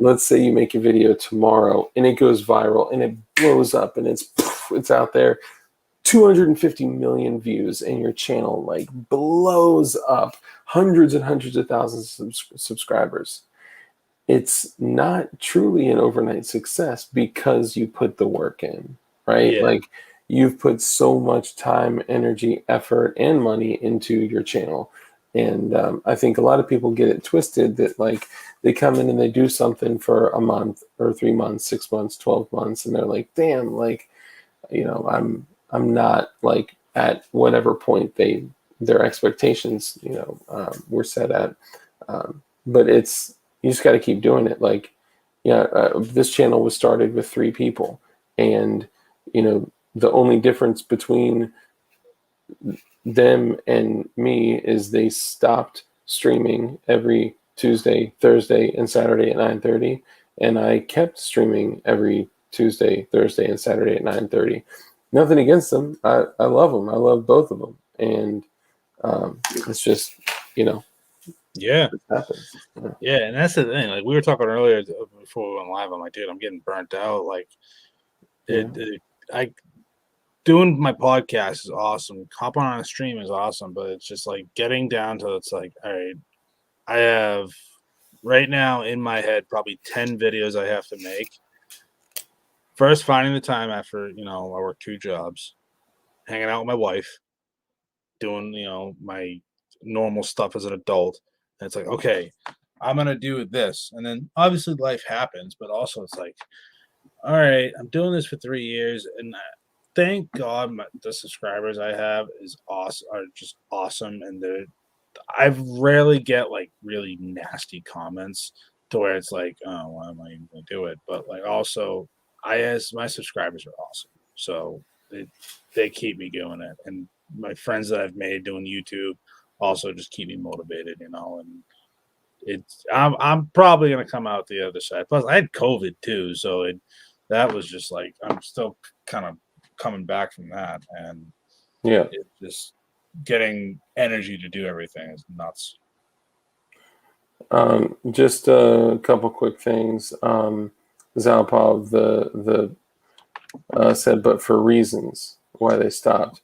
Let's say you make a video tomorrow and it goes viral and it blows up and it's out there, 250 million views, and your channel like blows up, hundreds and hundreds of thousands of subscribers. It's not truly an overnight success because you put the work in, right? Yeah. Like, you've put so much time, energy, effort, and money into your channel. And I think a lot of people get it twisted that like they come in and they do something for a month or 3 months, 6 months, 12 months, and they're like, damn, like, I'm not like at whatever point their expectations, were set at. But you just got to keep doing it. Like, this channel was started with 3 people, and the only difference between them and me is they stopped streaming every Tuesday, Thursday, and Saturday at 9:30, and I kept streaming every Tuesday, Thursday, and Saturday at 9:30. Nothing against them. I love them. I love both of them, and it's just Yeah. it happens. Yeah, and that's the thing. Like we were talking earlier before we went live. I'm like, dude, I'm getting burnt out. Like, doing my podcast is awesome. Hopping on a stream is awesome, but it's just like getting down to it's like, all right, I have right now in my head probably 10 videos I have to make. First, finding the time after I work 2 jobs, hanging out with my wife, doing my normal stuff as an adult. And it's like, okay, I'm gonna do this, and then obviously life happens, but also it's like, all right, I'm doing this for 3 years, and thank God the subscribers I have are just awesome, and I rarely get like really nasty comments to where it's like, oh, why am I even gonna do it? But like also, my subscribers are awesome, so they keep me doing it, and my friends that I've made doing YouTube also just keep me motivated, and I'm probably gonna come out the other side. Plus, I had COVID too, so that was just like I'm still kind of coming back from that, and it's just getting energy to do everything is nuts. Just a couple quick things. Zalpov said, but for reasons why they stopped.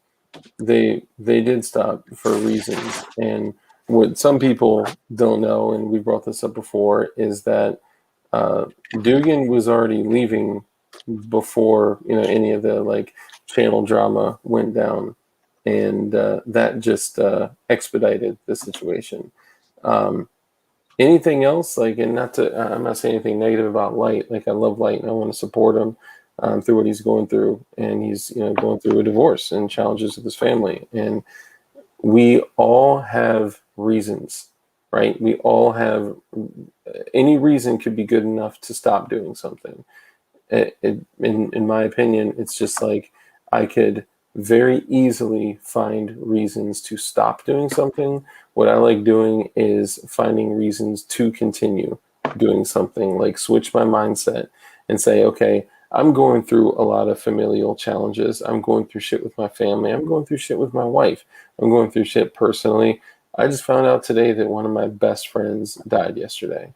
They did stop for reasons, and what some people don't know, and we brought this up before, is that Dugan was already leaving before any of the like channel drama went down, and that just expedited the situation. Anything else, like, and I'm not saying anything negative about Light. Like, I love Light and I want to support him through what he's going through, and he's going through a divorce and challenges with his family, and we all have reasons, right? We all have any reason could be good enough to stop doing something. In my opinion, it's just like I could very easily find reasons to stop doing something. What I like doing is finding reasons to continue doing something, like switch my mindset and say, okay, I'm going through a lot of familial challenges. I'm going through shit with my family. I'm going through shit with my wife. I'm going through shit personally. I just found out today that one of my best friends died yesterday,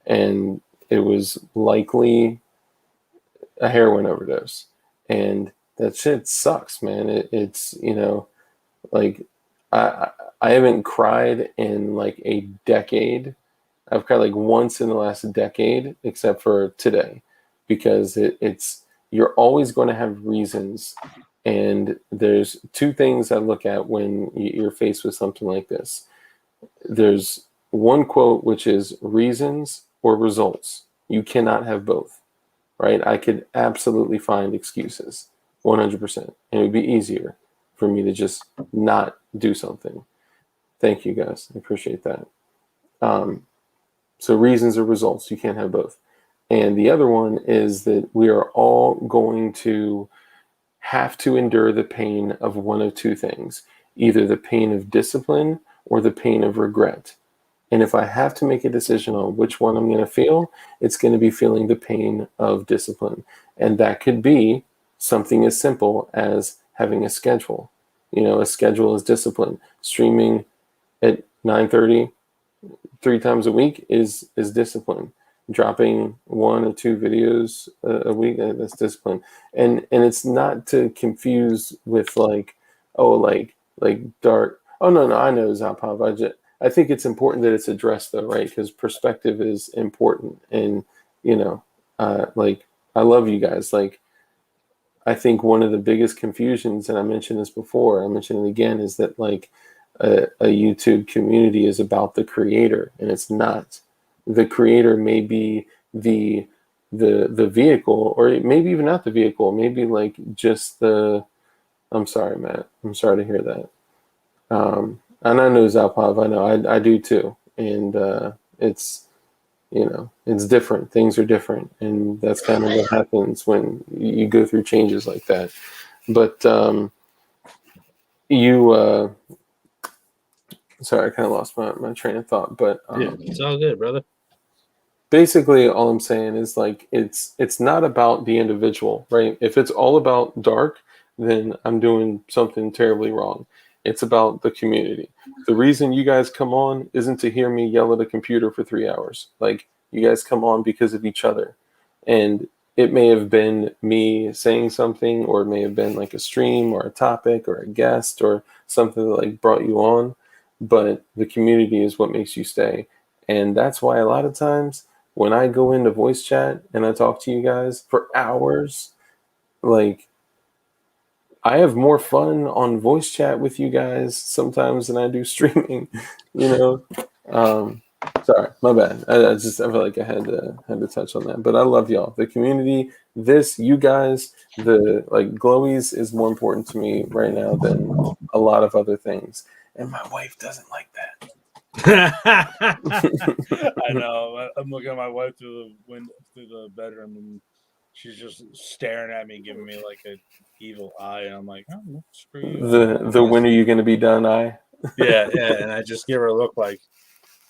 and it was likely a heroin overdose. And that shit sucks, man. It's like I haven't cried in like a decade. I've cried like once in the last decade, except for today, because it's you're always going to have reasons. And there's 2 things I look at when you're faced with something like this. There's one quote, which is reasons or results. You cannot have both, right? I could absolutely find excuses, 100%. And it would be easier for me to just not do something. Thank you, guys. I appreciate that. So reasons or results, you can't have both. And the other one is that we are all going to have to endure the pain of one of two things, either the pain of discipline or the pain of regret. And if I have to make a decision on which one I'm going to feel, it's going to be feeling the pain of discipline. And that could be something as simple as having a schedule. A schedule is discipline. Streaming at 9:30 3 times a week is discipline. Dropping 1 or 2 videos a week, that's discipline. And it's not to confuse with like dark. Oh no, I know, Zapov. I think it's important that it's addressed though, right? Because perspective is important. And like, I love you guys. Like, I think one of the biggest confusions, and I mentioned this before, I mentioned it again, is that like a YouTube community is about the creator, and it's not. The creator may be the vehicle, or maybe even not the vehicle, maybe like just the. I'm sorry, Matt. I'm sorry to hear that. And I know, Zapov, I know, I do too, and it's it's different. Things are different, and that's kind of what happens when you go through changes like that. But you sorry, I kind of lost my train of thought. But Yeah, it's all good, brother. basically, all I'm saying is like it's not about the individual, right? If it's all about dark, then I'm doing something terribly wrong. It's about the community. The reason you guys come on isn't to hear me yell at a computer for 3 hours. Like, you guys come on because of each other. And it may have been me saying something, or it may have been like a stream or a topic or a guest or something that like brought you on. But the community is what makes you stay. And that's why a lot of times when I go into voice chat and I talk to you guys for hours, like, I have more fun on voice chat with you guys sometimes than I do streaming, you know. Sorry, my bad. I feel like I had to touch on that. But I love y'all. The community, you guys, the like glowies is more important to me right now than a lot of other things. And my wife doesn't like that. I know. I'm looking at my wife through the window, through the bedroom, and she's just staring at me, giving me like a evil eye, and I'm like, oh, well, screw you. The when are you going to be done? Yeah, and I just give her a look like,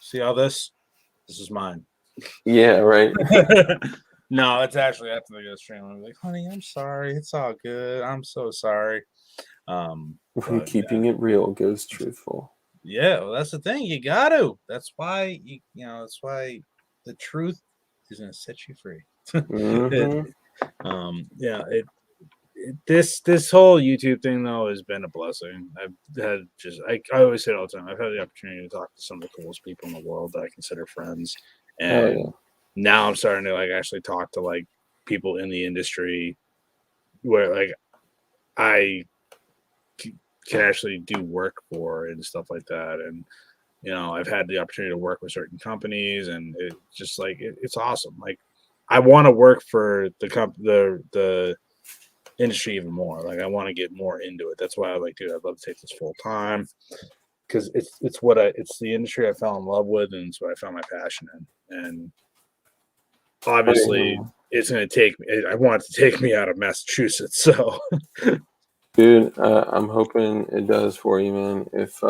see all this? This is mine. Yeah, right. No, it's actually after the stream. I'm like, honey, I'm sorry. It's all good. I'm so sorry. When keeping it real goes truthful. Yeah, well, that's the thing. You got to. That's why That's why the truth is going to set you free. Mm-hmm. Yeah. This whole YouTube thing though has been a blessing. I always say it all the time. I've had the opportunity to talk to some of the coolest people in the world that I consider friends, Hell and yeah. now I'm starting to like actually talk to like people in the industry where like I can actually do work for and stuff like that. And I've had the opportunity to work with certain companies, and it's just like it's awesome. Like, I want to work for the industry even more. Like, I want to get more into it. That's why I like, dude, I'd love to take this full time, because it's the industry I fell in love with, and it's what I found my passion in. And obviously, it's going to take me. I want it to take me out of Massachusetts. So, Dude, I'm hoping it does for you, man. If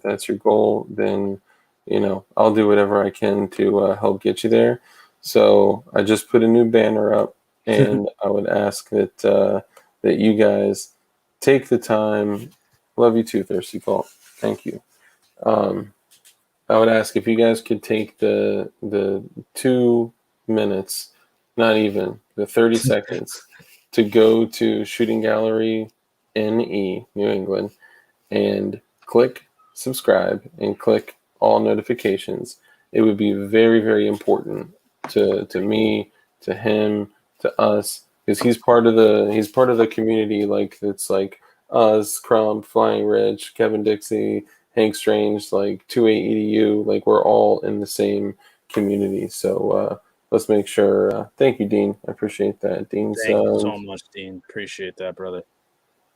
that's your goal, then I'll do whatever I can to help get you there. So I just put a new banner up, and I would ask that you guys take the time. Love you too, Thirsty Cult. Thank you. I would ask if you guys could take the 2 minutes, not even the 30 seconds, to go to Shooting Gallery NE, New England, and click subscribe and click all notifications. It would be very, very important to me, to him, to us, because he's part of the community. Like, it's like us, Crump, Flying Rich, Kevin Dixie, Hank Strange, like 28EDU. Like, we're all in the same community. So let's make sure. Thank you, Dean. I appreciate that. Dean's. thank you so much, Dean. Appreciate that, brother.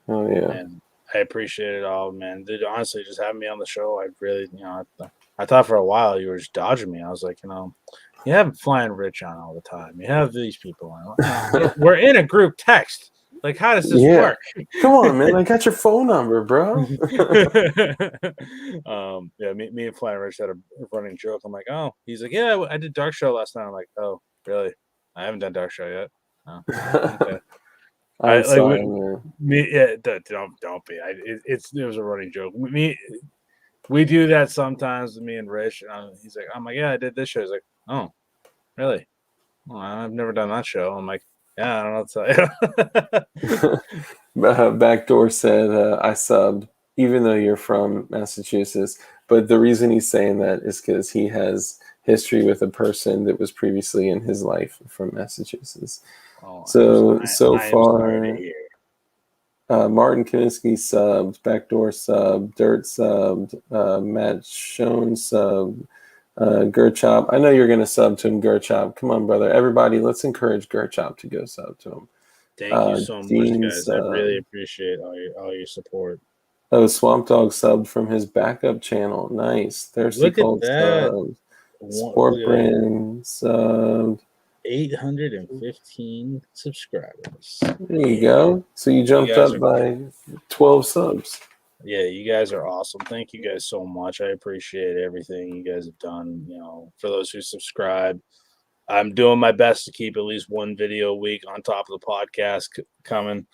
Oh yeah. And I appreciate it all, man. Dude, honestly, just having me on the show, I really, I thought for a while you were just dodging me. I was like, you have Flying Rich on all the time. You have these people on. We're in a group text. Like, how does this Yeah. work? Come on, man. I got your phone number, bro. Yeah, me and Flying Rich had a running joke. I'm like, oh, he's like, yeah, I did Dark Show last night. I'm like, oh, really? I haven't done Dark Show yet. Oh, okay. I'm sorry, man. Don't be. It was a running joke. We do that sometimes with me and Rich. And he's like, I'm like, yeah, I did this show. He's like, oh, really? Well, I've never done that show. I'm like, yeah, I don't know what to tell you. Backdoor said, I subbed, even though you're from Massachusetts. But the reason he's saying that is because he has history with a person that was previously in his life from Massachusetts. Oh, So I am sorry to hear. Martin Kiniski subbed, Backdoor subbed, Dirt subbed, Matt Schoen subbed, Gerchop. I know you're going to sub to him, Gerchop. Come on, brother. Everybody, let's encourage Gerchop to go sub to him. Thank you so much, guys. I really appreciate all your support. Oh, Swamp Dog subbed from his backup channel. Nice. Thirsty Look at Cold that. subbed. Sport Brand subbed. 815 subscribers. There you go. So you jumped up by 12 subs. Yeah, you guys are awesome. Thank you guys so much. I appreciate everything you guys have done. For those who subscribe, I'm doing my best to keep at least one video a week on top of the podcast coming.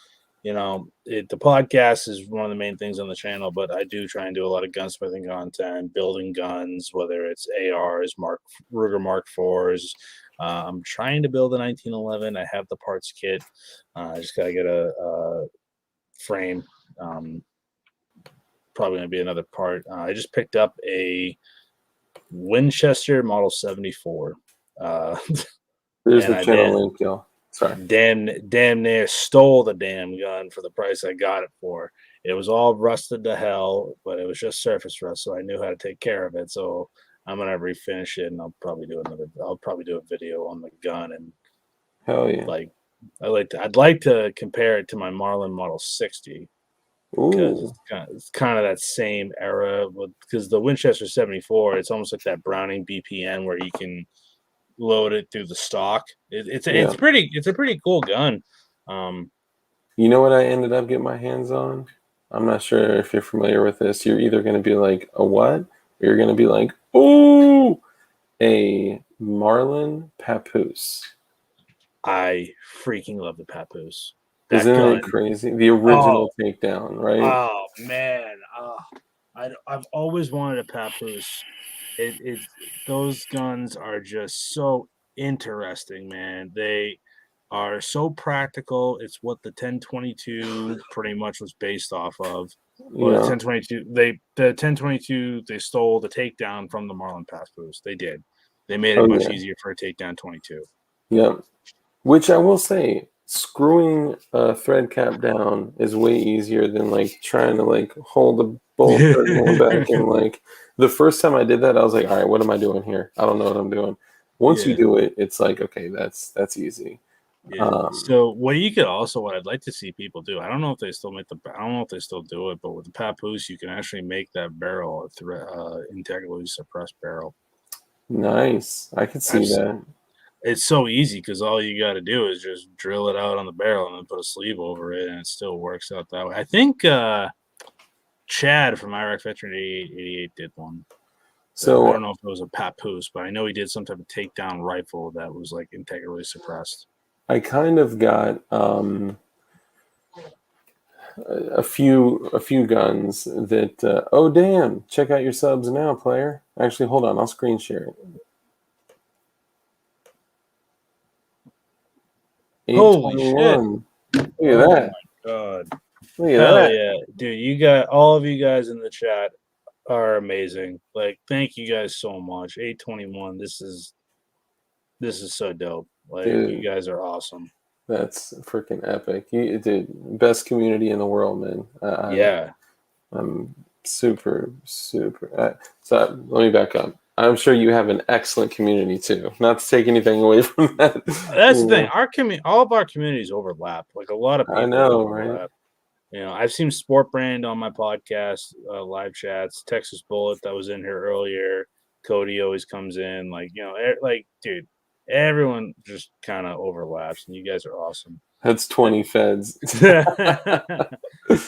The podcast is one of the main things on the channel, but I do try and do a lot of gunsmithing content, building guns, whether it's ARs, Ruger Mark IVs. I'm trying to build a 1911. I have the parts kit. I just got to get a frame. Probably going to be another part. I just picked up a Winchester Model 74. There's the channel link, y'all. Sorry. Damn near stole the damn gun for the price I got it for. It was all rusted to hell, but it was just surface rust, so I knew how to take care of it. So I'm gonna refinish it, and I'll probably do a video on the gun. And hell yeah, I'd like to compare it to my Marlin Model 60. Because it's kind of that same era, because the Winchester 74, it's almost like that Browning BPN where you can load it through the stock. It's a pretty cool gun. You know what I ended up getting my hands on? I'm not sure if you're familiar with this. You're either going to be like, a what? Or you're going to be like, ooh, a Marlin Papoose. I freaking love the Papoose. Isn't it crazy? The original takedown, right? Oh man, I've always wanted a Papoose. Those guns are just so interesting, man. They are so practical. It's what the 1022 pretty much was based off of. Well, the 1022 they stole the takedown from the Marlin Papoose. They did. They made it much easier for a takedown 22. Yeah, which I will say, screwing a thread cap down is way easier than trying to hold the bolt back. And the first time I did that, I was like, all right, what am I doing here? I don't know what I'm doing. Once you do it, it's like, okay, that's easy. Yeah. So what I'd like to see people do, I don't know if they still do it, but with the Papoose, you can actually make that barrel integrally suppressed barrel. Nice. I could see that. It's so easy because all you got to do is just drill it out on the barrel and then put a sleeve over it, and it still works out that way. I think Chad from Iraq Veteran 88 did one. So I don't know if it was a Papoose, but I know he did some type of takedown rifle that was integrally suppressed. I kind of got a few guns that. Oh damn! Check out your subs now, player. Actually, hold on. I'll screen share it. Holy shit! Look at that! Oh my god! Look at that! Yeah, dude! All of you guys in the chat are amazing. Thank you guys so much. 821. This is so dope. Dude, you guys are awesome. That's freaking epic. Dude, best community in the world, man. I'm super. So let me back up. I'm sure you have an excellent community too. Not to take anything away from that. That's the thing. All of our communities overlap. A lot of people. I know, overlap. Right? I've seen Sport Brand on my podcast live chats. Texas Bullet that was in here earlier. Cody always comes in. Like, like, dude, everyone just kind of overlaps, and you guys are awesome. That's 20 feds.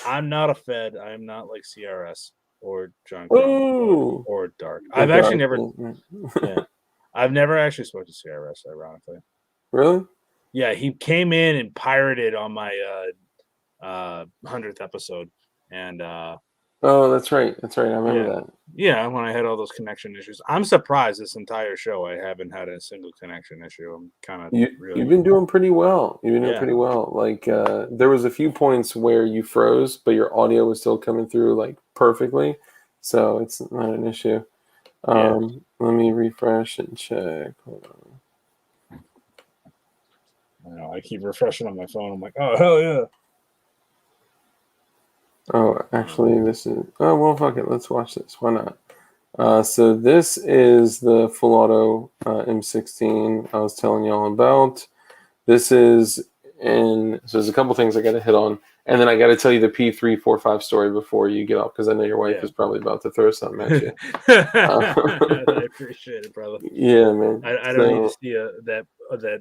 I'm not a Fed. I'm not like CRS or John Ooh. or Dark. The I've actually Dark. never. Yeah, I've never actually spoken to CRS. Ironically, Really? yeah, he came in and pirated on my 100th episode, and Oh, that's right. That's right. I remember that. yeah, when I had all those connection issues. I'm surprised this entire show I haven't had a single connection issue. I'm kind of You've been doing pretty well. You've been doing Yeah. pretty well. Like there was a few points where you froze, but your audio was still coming through like perfectly. So it's not an issue. Yeah. Let me refresh and check. Hold on. I keep refreshing on my phone. I'm like, oh hell yeah. Oh, actually, this is. Oh well, fuck it. Let's watch this. Why not? So this is the full auto M16 I was telling y'all about. This is so there's a couple things I got to hit on, and then I got to tell you the P345 story before you get off because I know your wife is probably about to throw something at you. I appreciate it, brother. Yeah, man. I don't need to see that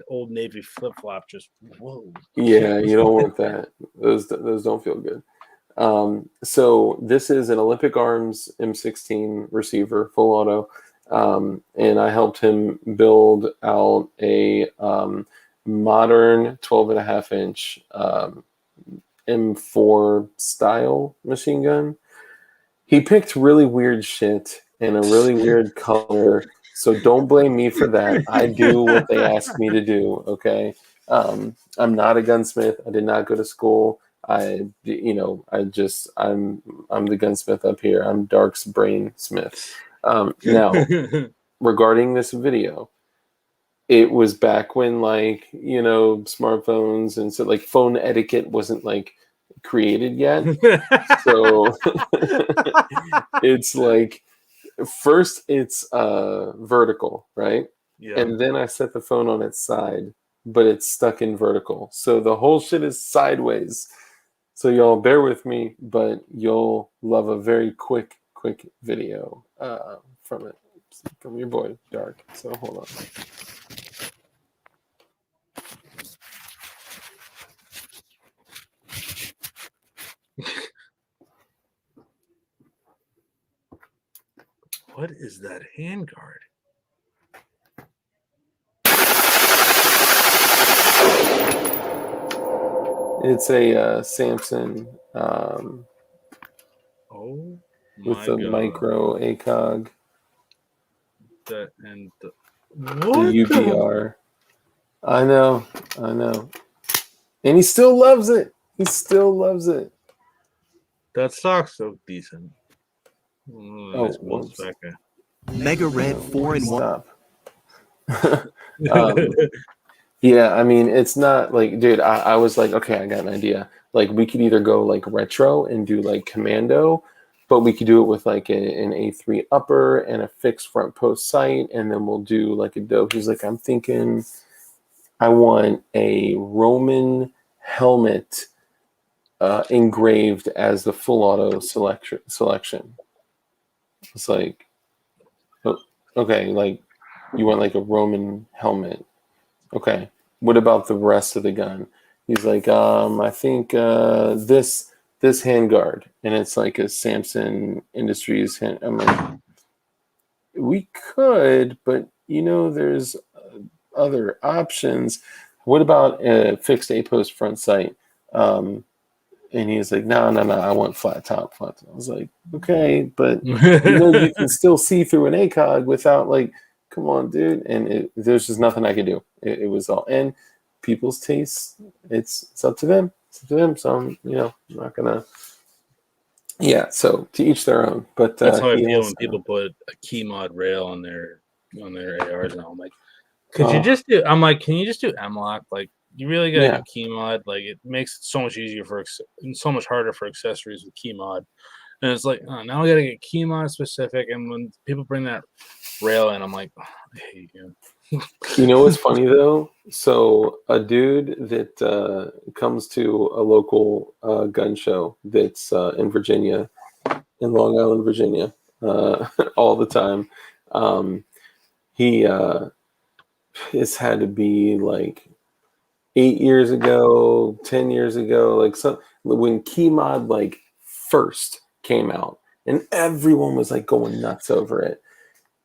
old Navy flip flop. Just whoa. Yeah, you don't want that. Those don't feel good. So this is an Olympic Arms M16 receiver, full auto, and I helped him build out a modern 12.5-inch M4 style machine gun. He picked really weird shit and a really weird color, so don't blame me for that. I do what they ask me to do, okay? I'm not a gunsmith. I did not go to school. I'm the gunsmith up here. I'm Dark's brain smith. Now, regarding this video, it was back when smartphones and so like phone etiquette wasn't like created yet. So it's like first it's vertical, right? Yeah. And then I set the phone on its side, but it's stuck in vertical. So the whole shit is sideways. So y'all bear with me, but you'll love a very quick video from your boy Dark. So hold on. What is that handguard? It's a Samson with the micro ACOG. The UBR. I know. And he still loves it. That stock's so decent. Mega Red 4-in-1. Stop. Yeah, I mean, it's not like, dude, I was like, okay, I got an idea. Like, we could either go like retro and do like commando, but we could do it with like an A3 upper and a fixed front post sight, and then we'll do like a dope. He's like, I'm thinking I want a Roman helmet engraved as the full auto selection. It's like, okay, like you want like a Roman helmet. Okay, what about the rest of the gun? He's like, I think this handguard, and it's like a Samson Industries hand. I'm like, we could, but there's other options. What about a fixed A-post front sight? And he's like, no, I want flat top. I was like, okay, but you can still see through an ACOG without like, come on, dude. And there's just nothing I could do. It was all, and people's tastes, it's up to them. So I'm not gonna. Yeah. So to each their own. But that's how I feel when people put a key mod rail on their ARs now. I'm like, can you just do M-lock? Like, you really got a key mod. Like, it makes it so much easier and so much harder for accessories with key mod. And it's like, now I got to get key mod specific. And when people bring that rail in, I'm like, I hate you. You know what's funny though? So a dude that comes to a local gun show that's in Virginia, in Long Island, Virginia, all the time. He it's had to be like 8 years ago, 10 years ago, like some when Keymod like first came out, and everyone was like going nuts over it.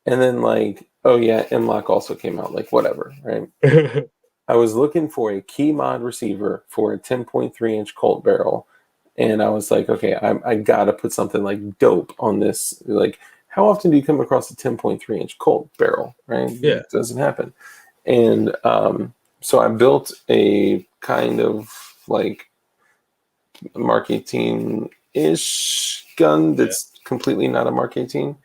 And then like, oh yeah, MLOC also came out, like whatever, right? I was looking for a Keymod receiver for a 10.3-inch Colt barrel, and I was like, okay, I gotta put something like dope on this. Like, how often do you come across a 10.3-inch Colt barrel, right? Yeah. It doesn't happen. And so I built a kind of like Mark 18-ish gun that's completely not a Mark 18.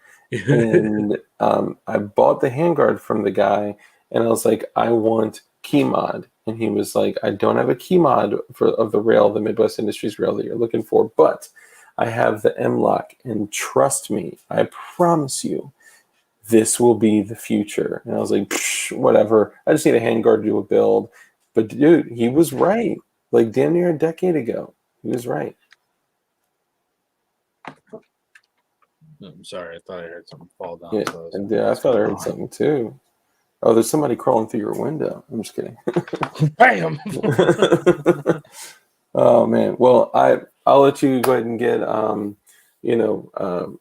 And I bought the handguard from the guy, and I was like, I want Keymod. And he was like, I don't have a Keymod of the rail, the Midwest Industries rail that you're looking for, but I have the M-Lock, and trust me, I promise you, this will be the future. And I was like, whatever. I just need a handguard to do a build. But dude, he was right. Like damn near a decade ago, he was right. I'm sorry, I thought I heard something fall down. Yeah, So and I thought I heard something too. Oh, there's somebody crawling through your window. I'm just kidding. Bam! Oh man. Well, I'll let you go ahead and get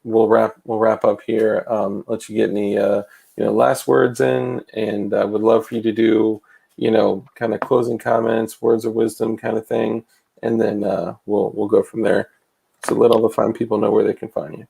we'll wrap up here. Let you get any last words in, and I would love for you to do kind of closing comments, words of wisdom kind of thing, and then we'll go from there. So let all the fine people know where they can find you.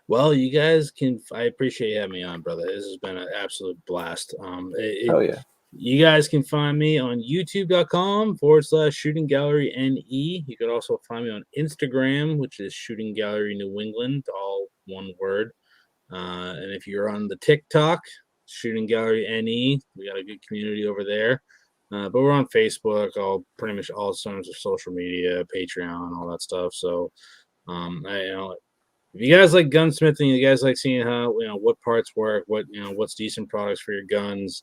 Well, you guys can. I appreciate you having me on, brother. This has been an absolute blast. Oh yeah. You guys can find me on youtube.com/Shooting Gallery NE. You can also find me on Instagram, which is Shooting Gallery New England, all one word. And if you're on the TikTok, Shooting Gallery NE, we got a good community over there. But we're on Facebook, pretty much all sorts of social media, Patreon, all that stuff. So, if you guys like gunsmithing, you guys like seeing how what parts work, what's decent products for your guns.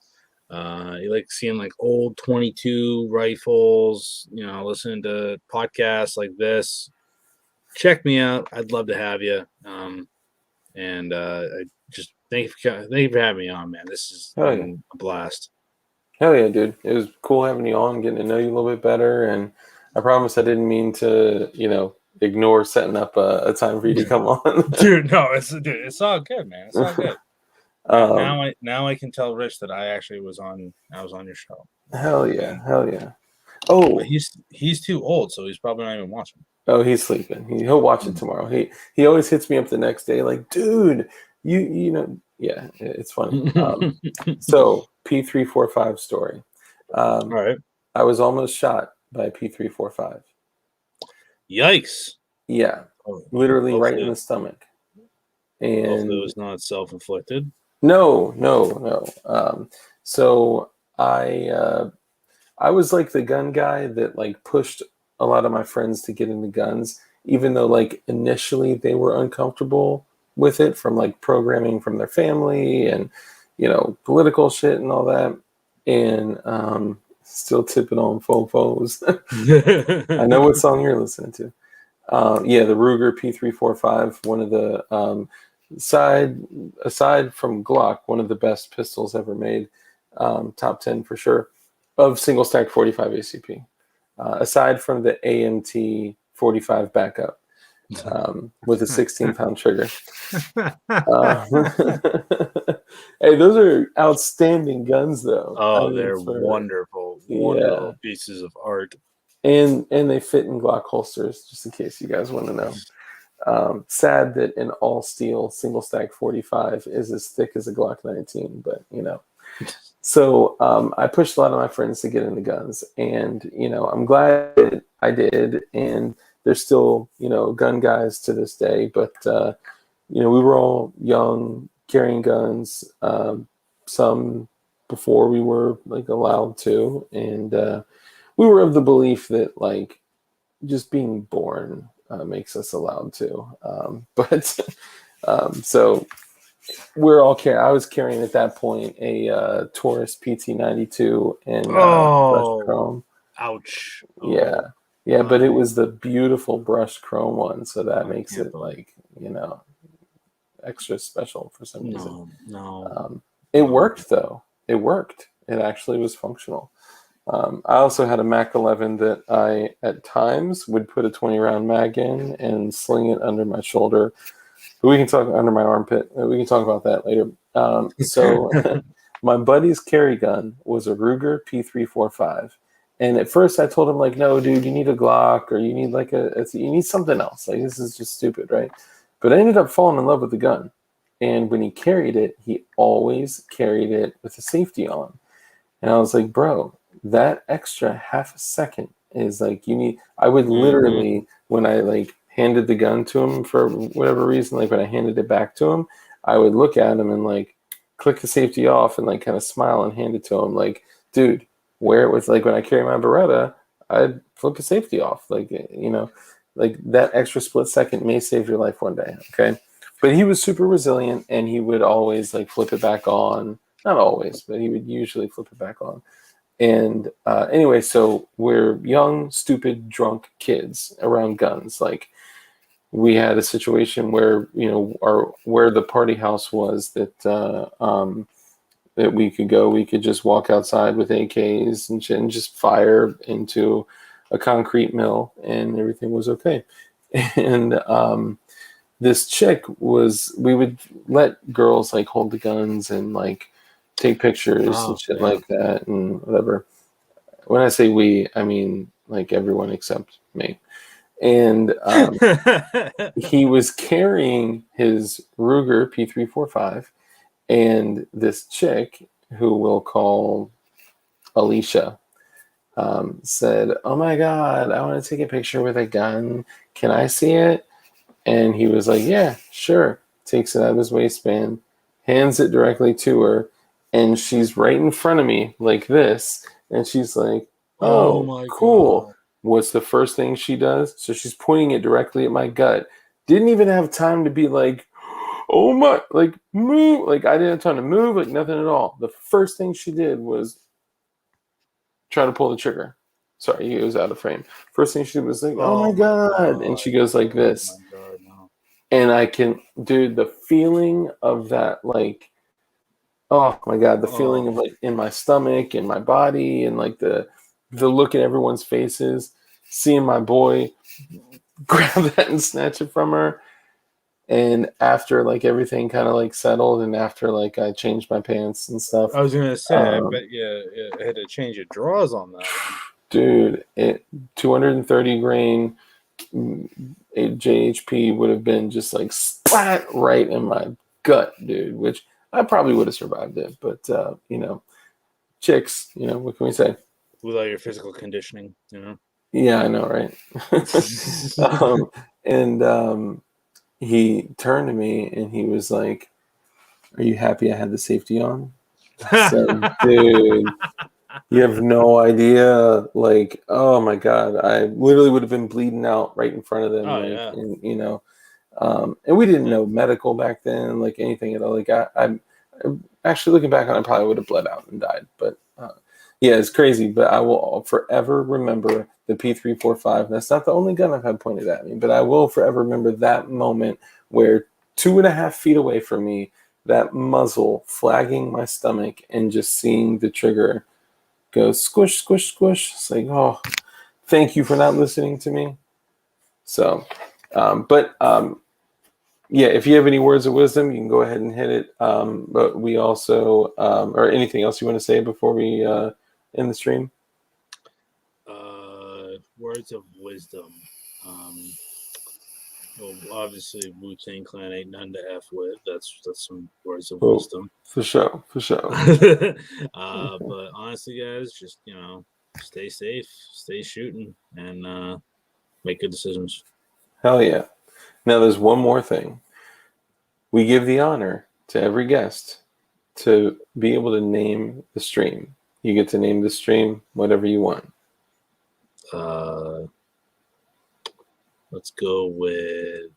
You like seeing like old 22 rifles, listening to podcasts like this. Check me out. I'd love to have you. And I just thank you for having me on, man. This has been a blast. Hell yeah, dude. It was cool having you on, getting to know you a little bit better. And I promise I didn't mean to, ignore setting up a time for you to come on. Dude, no, it's all good, man. It's all good. Now I can tell Rich that I was on your show. Hell yeah. Oh, but he's too old, so he's probably not even watching. Oh, he's sleeping. He'll watch it tomorrow. He always hits me up the next day like, dude, yeah, it's funny. So P345 story. All right. I was almost shot by P345. Yikes. Yeah. Literally right in the stomach. And hopefully it was not self-inflicted. No. So I was like the gun guy that like pushed a lot of my friends to get into guns, even though like initially they were uncomfortable with it from like programming from their family and political shit and all that. And still tipping on fofos. I know what song you're listening to. The Ruger P345, one of the aside from Glock, one of the best pistols ever made, top 10 for sure, of single stack 45 ACP. Aside from the AMT 45 backup with a 16-pound trigger. Hey, those are outstanding guns, though. Oh, they're wonderful pieces of art. And they fit in Glock holsters, just in case you guys want to know. Sad that an all steel single stack 45 is as thick as a Glock 19, but So I pushed a lot of my friends to get into guns, and I'm glad that I did, and they're still gun guys to this day. But we were all young, carrying guns, some before we were like allowed to, and we were of the belief that like just being born makes us allowed to. So we're all I was carrying at that point a Taurus PT92 and brushed chrome. Ouch. Yeah, but it was the beautiful brushed chrome one, so that makes it like extra special for some reason. No. It worked though. It worked. It actually was functional. I also had a Mac 11 that I, at times, would put a 20-round mag in and sling it under my shoulder. But we can talk under my armpit. We can talk about that later. So my buddy's carry gun was a Ruger P345. And at first I told him, like, no, dude, you need a Glock, or you need like you need something else. Like, this is just stupid, right? But I ended up falling in love with the gun. And when he carried it, he always carried it with the safety on. And I was like, bro, that extra half a second is like, you need. I would literally, when I like handed the gun to him for whatever reason, like when I handed it back to him, I would look at him and like click the safety off and like kind of smile and hand it to him. Like, dude, where it was like when I carry my Beretta, I'd flip the safety off. Like, you know, like that extra split second may save your life one day. Okay. But he was super resilient, and he would always like flip it back on. Not always, but he would usually flip it back on. And anyway, so we're young, stupid, drunk kids around guns. Like, we had a situation where, you know, where the party house was that that we could go. We could just walk outside with AKs and shit and just fire into a concrete mill, and everything was okay. And this chick we would let girls like hold the guns and like take pictures and shit like that and whatever. When I say we, I mean like everyone except me. And he was carrying his Ruger P345, and this chick, who we'll call Alicia, said, "Oh my God, I want to take a picture with a gun. Can I see it?" And he was like, "Yeah, sure." Takes it out of his waistband, hands it directly to her, and she's right in front of me like this. And she's like, "Oh my cool." God. What's the first thing she does? So she's pointing it directly at my gut. Didn't even have time to be like, "Oh my," like move. Like, I didn't have time to move, like nothing at all. The first thing she did was try to pull the trigger. Sorry, it was out of frame. First thing she did was like, "Oh my God." And she goes like this. Oh my God, no. And I can, dude, the feeling of that, like, oh my God, the feeling of like in my stomach and my body, and like the look in everyone's faces, seeing my boy grab that and snatch it from her. And after like everything kind of like settled, and after like I changed my pants and stuff, I was gonna say, I bet you had to change your drawers on that one. dude, 230 grain JHP would have been just like splat right in my gut, dude, which I probably would have survived it. But, you know, chicks, you know, what can we say? With all your physical conditioning, you know? Yeah, I know, right? And he turned to me and he was like, "Are you happy I had the safety on?" I said, "Dude, you have no idea." Like, oh my God, I literally would have been bleeding out right in front of them. Oh, like, yeah. and, you know, and we didn't know medical back then, like anything at all. Like, I'm actually looking back on it, I probably would have bled out and died. But yeah, it's crazy. But I will forever remember the P345. That's not the only gun I've had pointed at me, but I will forever remember that moment where 2.5 feet away from me, that muzzle flagging my stomach and just seeing the trigger go squish, squish, squish. It's like, oh, thank you for not listening to me. So, yeah, if you have any words of wisdom, you can go ahead and hit it. But we also, or anything else you want to say before we end the stream? Words of wisdom. Well, obviously, Wu-Tang Clan ain't none to F with. That's some words of wisdom. For sure. But honestly, guys, just, you know, stay safe, stay shooting, and make good decisions. Hell yeah. Now, there's one more thing. We give the honor to every guest to be able to name the stream. You get to name the stream whatever you want. Let's go with,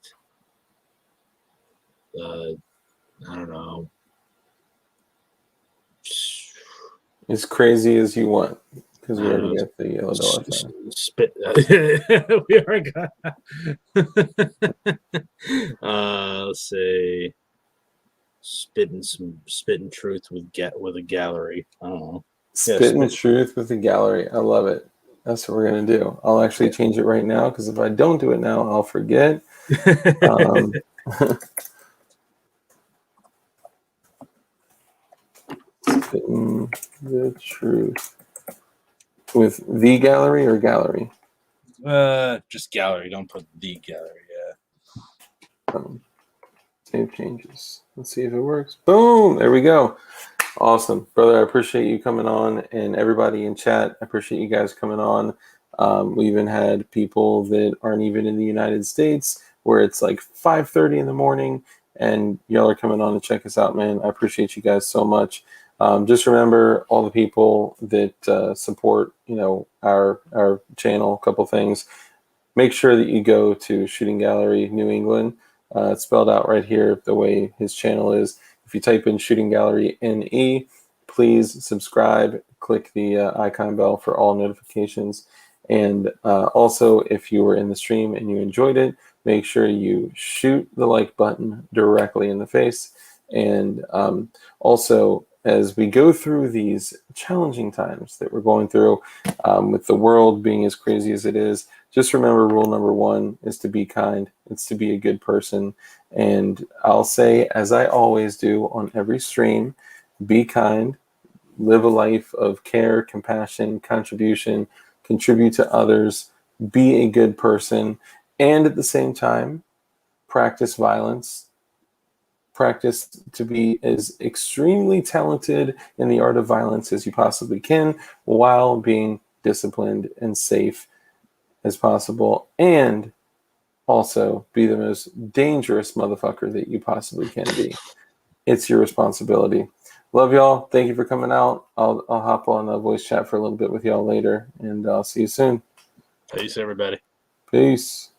I don't know. as crazy as you want, because we already got the yellow dollar Spit. We already got. Let's say spitting truth with a gallery. I don't know. Spittin' truth with the gallery. I love it. That's what we're gonna do. I'll actually change it right now because if I don't do it now, I'll forget. Spittin' the truth with the gallery or gallery. Just gallery. Don't put the gallery. Yeah. Save changes. Let's see if it works. Boom! There we go. Awesome, brother. I appreciate you coming on, and everybody in chat. I appreciate you guys coming on. We even had people that aren't even in the United States, where it's like 5:30 in the morning, and y'all are coming on to check us out, man. I appreciate you guys so much. Just remember all the people that support, our channel. A couple things. Make sure that you go to Shooting Gallery New England. It's spelled out right here the way his channel is. If you type in Shooting Gallery NE, please subscribe. Click the icon bell for all notifications. And also, if you were in the stream and you enjoyed it, make sure you shoot the like button directly in the face. And also, as we go through these challenging times that we're going through, with the world being as crazy as it is, just remember rule number one is to be kind. It's to be a good person. And I'll say, as I always do on every stream, be kind, live a life of care, compassion, contribution, contribute to others, be a good person, and at the same time, practice violence. Practice to be as extremely talented in the art of violence as you possibly can while being disciplined and safe as possible, and also be the most dangerous motherfucker that you possibly can be. It's your responsibility. Love y'all. Thank you for coming out. I'll hop on a voice chat for a little bit with y'all later, and I'll see you soon. Peace, everybody. Peace.